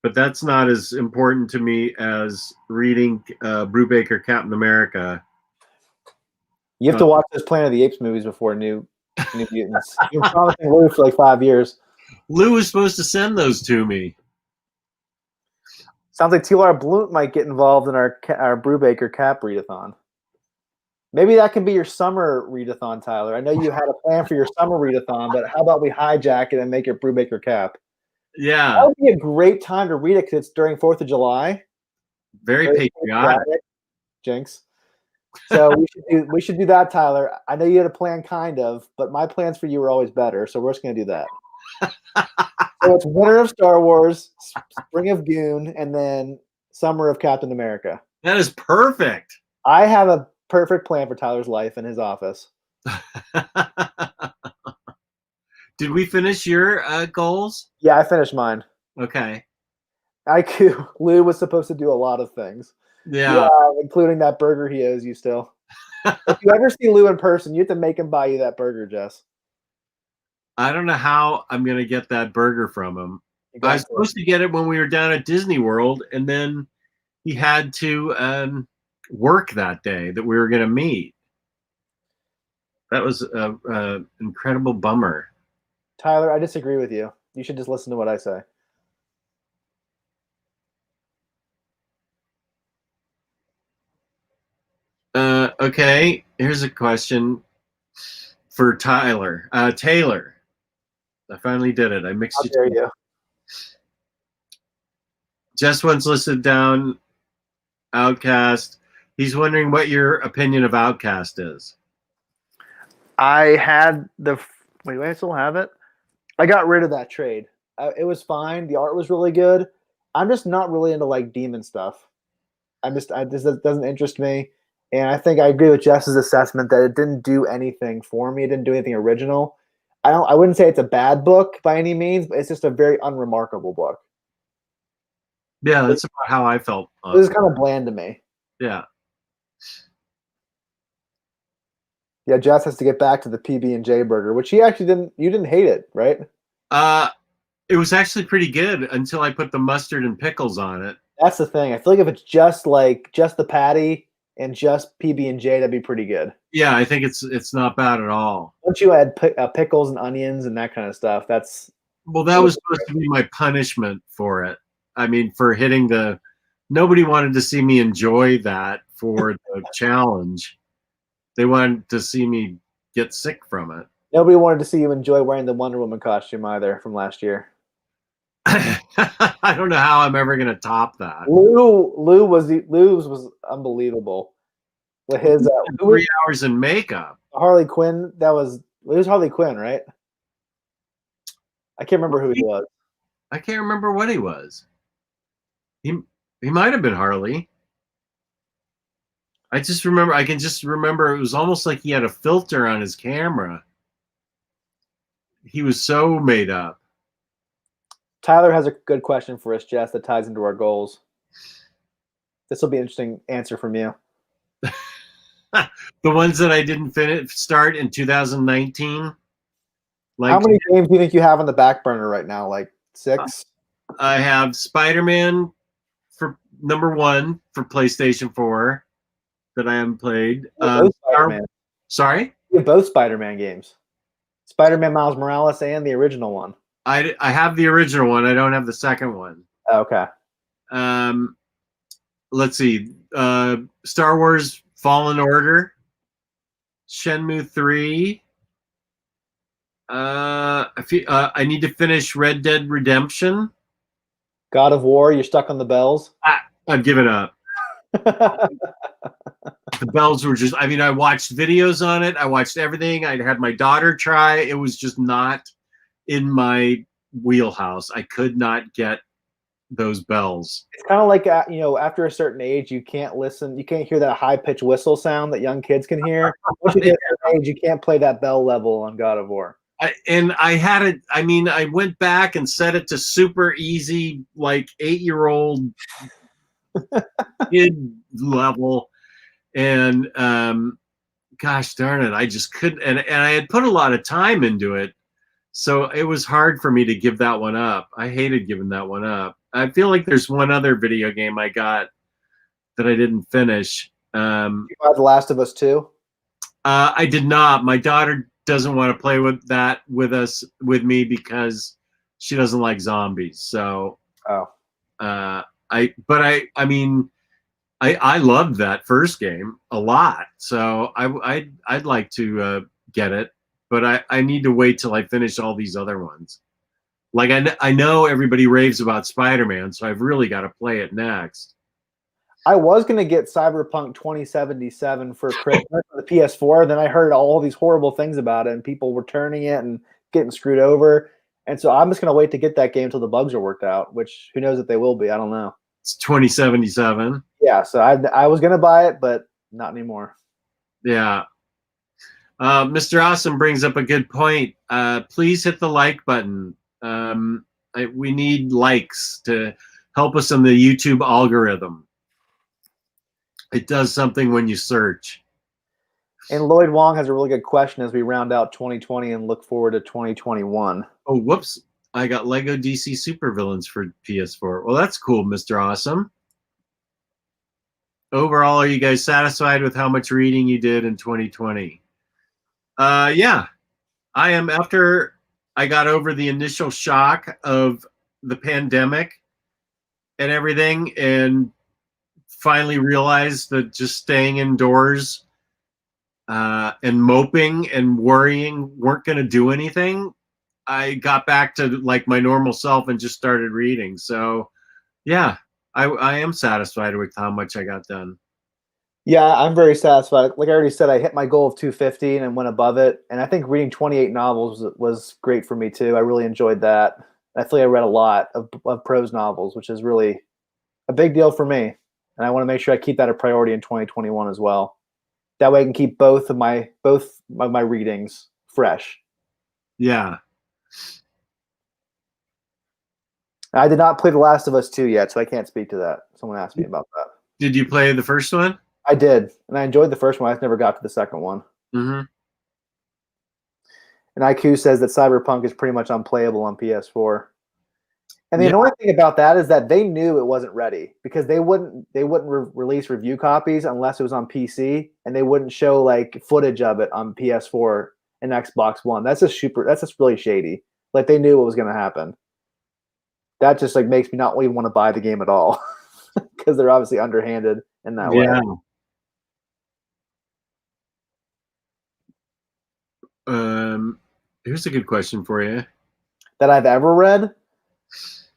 But that's not as important to me as reading Brubaker Captain America. You have to watch those Planet of the Apes movies before New Mutants. You've been promising Lou for like 5 years. Lou was supposed to send those to me. Sounds like T.L.R. Blount might get involved in our Brubaker Cap readathon. Maybe that can be your summer readathon, Tyler. I know you had a plan for your summer readathon, but how about we hijack it and make it Brubaker Cap? Yeah, That would be a great time to read it because it's during 4th of July. very Very patriotic. Jinx. So we should do that, Tyler. I know you had a plan, kind of, but my plans for you are always better. So we're just gonna do that. So it's winter of Star Wars, spring of Goon, and then summer of Captain America. That is perfect. I have a perfect plan for Tyler's life in his office. Did we finish your goals? Yeah, I finished mine. Okay. IQ. Lou was supposed to do a lot of things. Yeah. Including that burger he owes you still. If you ever see Lou in person, you have to make him buy you that burger, Jess. I don't know how I'm going to get that burger from him. Exactly. I was supposed to get it when we were down at Disney World, and then he had to work that day that we were going to meet. That was an incredible bummer. Tyler, I disagree with you. You should just listen to what I say. Okay, here's a question for Tyler. Taylor, I finally did it. I mixed How dare you. Jess once listed down Outcast. He's wondering what your opinion of Outcast is. I had the wait, I still have it. I got rid of that trade. It was fine. The art was really good. I'm just not really into like demon stuff. This doesn't interest me. And I think I agree with Jess's assessment that it didn't do anything for me. It didn't do anything original. I wouldn't say it's a bad book by any means, but it's just a very unremarkable book. Yeah, that's about how I felt. It was kind of bland to me. Yeah. Yeah, Jess has to get back to the PB&J burger, which he actually didn't. You didn't hate it, right? It was actually pretty good until I put the mustard and pickles on it. That's the thing. I feel like if it's just the patty and just PB&J, that'd be pretty good. Yeah, I think it's not bad at all. Once you add pickles and onions and that kind of stuff, that's that was supposed to be my punishment for it. I mean, for hitting the. Nobody wanted to see me enjoy that for the challenge. They wanted to see me get sick from it. Nobody wanted to see you enjoy wearing the Wonder Woman costume either from last year. I don't know how I'm ever going to top that. Lou's was unbelievable. With his 3 hours in makeup. Harley Quinn, it was Harley Quinn, right? I can't remember who he was. I can't remember what he was. He might have been Harley. I can just remember it was almost like he had a filter on his camera. He was so made up. Tyler has a good question for us, Jess, that ties into our goals. This will be an interesting answer from you. The ones that I didn't start in 2019. How many games do you think you have on the back burner right now? Like 6? I have SpiderMan for #1 for PlayStation 4 that I haven't played. Sorry? You have both Spider-Man games. Spider-Man Miles Morales and the original one. I have the original one. I don't have the second one. Oh, okay. Let's see. Star Wars Fallen Order. Shenmue 3. I need to finish Red Dead Redemption. God of War, you're stuck on the bells? I've given up. The bells were just, I watched videos on it. I watched everything. I had my daughter try. It was just not in my wheelhouse. I could not get those bells. It's kind of like, after a certain age, you can't hear that high-pitched whistle sound that young kids can hear. Once you get to that age, you can't play that bell level on God of War. I went back and set it to super easy, like 8-year-old kid level. And gosh darn it, I just couldn't. And I had put a lot of time into it. So it was hard for me to give that one up. I hated giving that one up. I feel like there's one other video game I got that I didn't finish. You got The Last of Us 2? I did not. My daughter doesn't want to play with with me because she doesn't like zombies. So, I loved that first game a lot. So I'd like to get it, but I need to wait till I finish all these other ones. Like I know everybody raves about Spider-Man, so I've really got to play it next. I was going to get Cyberpunk 2077 for Christmas on the PS4. Then I heard all these horrible things about it, and people returning it and getting screwed over. And so I'm just going to wait to get that game until the bugs are worked out, which who knows if they will be. I don't know. It's 2077. Yeah, so I was going to buy it, but not anymore. Yeah. Mr. Awesome brings up a good point. Please hit the like button. We need likes to help us in the YouTube algorithm. It does something when you search. And Lloyd Wong has a really good question as we round out 2020 and look forward to 2021. Oh, whoops. I got Lego DC Supervillains for PS4. Well, that's cool, Mr. Awesome. Overall, are you guys satisfied with how much reading you did in 2020? Yeah, I am. After I got over the initial shock of the pandemic and everything, and finally realized that just staying indoors and moping and worrying weren't going to do anything, I got back to like my normal self and just started reading. So, yeah, I am satisfied with how much I got done. Yeah, I'm very satisfied. Like I already said, I hit my goal of 250 and went above it. And I think reading 28 novels was great for me too. I really enjoyed that. I feel like I read a lot of prose novels, which is really a big deal for me. And I want to make sure I keep that a priority in 2021 as well. That way I can keep both of my readings fresh. Yeah. I did not play The Last of Us 2 yet, so I can't speak to that. Someone asked me about that. Did you play the first one? I did, and I enjoyed the first one. I just never got to the second one. Mm-hmm. And IQ says that Cyberpunk is pretty much unplayable on PS4. And the annoying thing about that is that they knew it wasn't ready because they wouldn't release review copies unless it was on PC, and they wouldn't show like footage of it on PS4 and Xbox One. That's just really shady. Like they knew what was going to happen. That just like makes me not even want to buy the game at all because they're obviously underhanded in that way. Here's a good question for you. That I've ever read?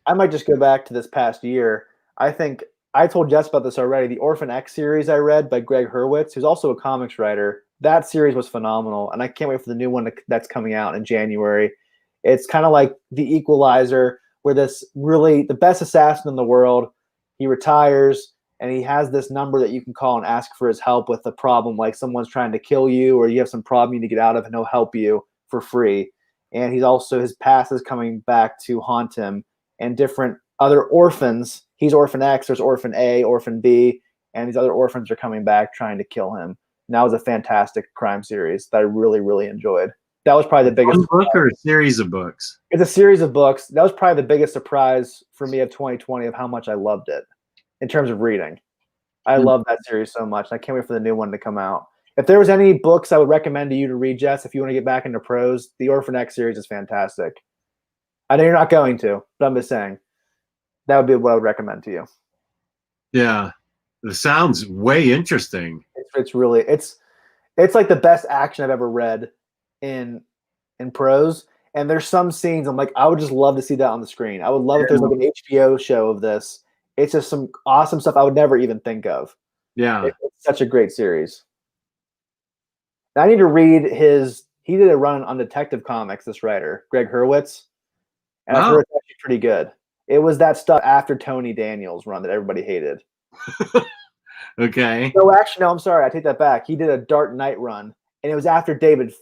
I might just go back to this past year. I think I told Jess about this already. The Orphan X series I read by Greg Hurwitz, who's also a comics writer. That series was phenomenal, and I can't wait for the new one that's coming out in January. It's kind of like The Equalizer, where the best assassin in the world, he retires, and he has this number that you can call and ask for his help with a problem, like someone's trying to kill you or you have some problem you need to get out of, and he'll help you for free. And his past is coming back to haunt him, and different other orphans. He's Orphan X, there's Orphan A, Orphan B, and these other orphans are coming back trying to kill him. And that was a fantastic crime series that I really, really enjoyed. That was probably the biggest book or a series of books? It's a series of books. That was probably the biggest surprise for me of 2020 of how much I loved it in terms of reading. I love that series so much. I can't wait for the new one to come out. If there was any books I would recommend to you to read, Jess, if you want to get back into prose, the Orphan X series is fantastic. I know you're not going to, but I'm just saying that would be what I would recommend to you. Yeah, it sounds way interesting. It's really it's like the best action I've ever read in prose. And there's some scenes I'm like, I would just love to see that on the screen. I would love if there's like an HBO show of this. It's just some awesome stuff I would never even think of. Yeah, it's such a great series. And I need to read he did a run on Detective Comics, this writer, Greg Hurwitz. And I've heard it's actually pretty good. It was that stuff after Tony Daniels' run that everybody hated. Okay. No, actually, no, I'm sorry. I take that back. He did a Dark Knight run, and it was after David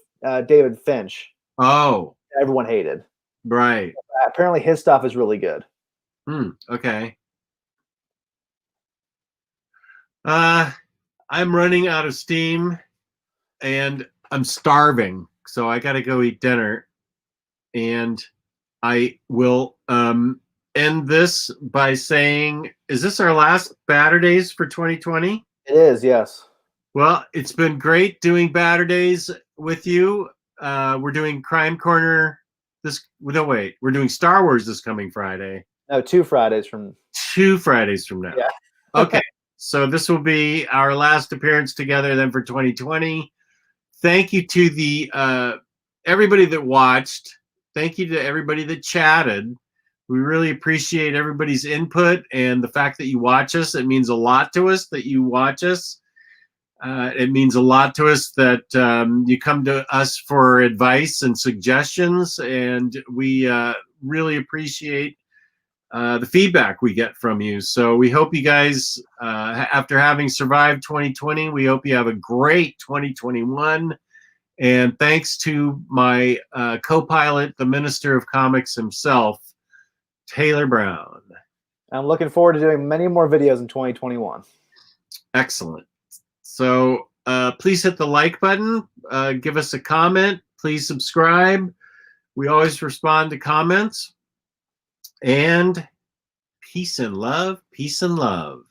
Finch. Oh. Everyone hated. Right. Apparently his stuff is really good. Okay. I'm running out of steam, and I'm starving, so I got to go eat dinner. And I will end this by saying, is this our last Baturdays for 2020? It is, yes. Well, it's been great doing Baturdays with you. We're doing Crime Corner we're doing Star Wars this coming Friday. No, 2 Fridays from 2 Fridays from now. Yeah. Okay. So this will be our last appearance together then for 2020. Thank you to the everybody that watched. thank you to everybody that chatted. We really appreciate everybody's input and the fact that you watch us. It means a lot to us that you watch us. It means a lot to us that you come to us for advice and suggestions, and we really appreciate the feedback we get from you. So we hope you guys, after having survived 2020, we hope you have a great 2021. And thanks to my co-pilot, the Minister of Comics himself, Taylor Brown. I'm looking forward to doing many more videos in 2021. Excellent. So please hit the like button, give us a comment, please subscribe. We always respond to comments. And peace and love, peace and love.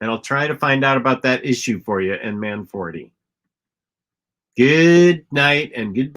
And I'll try to find out about that issue for you in Man 40. Good night and good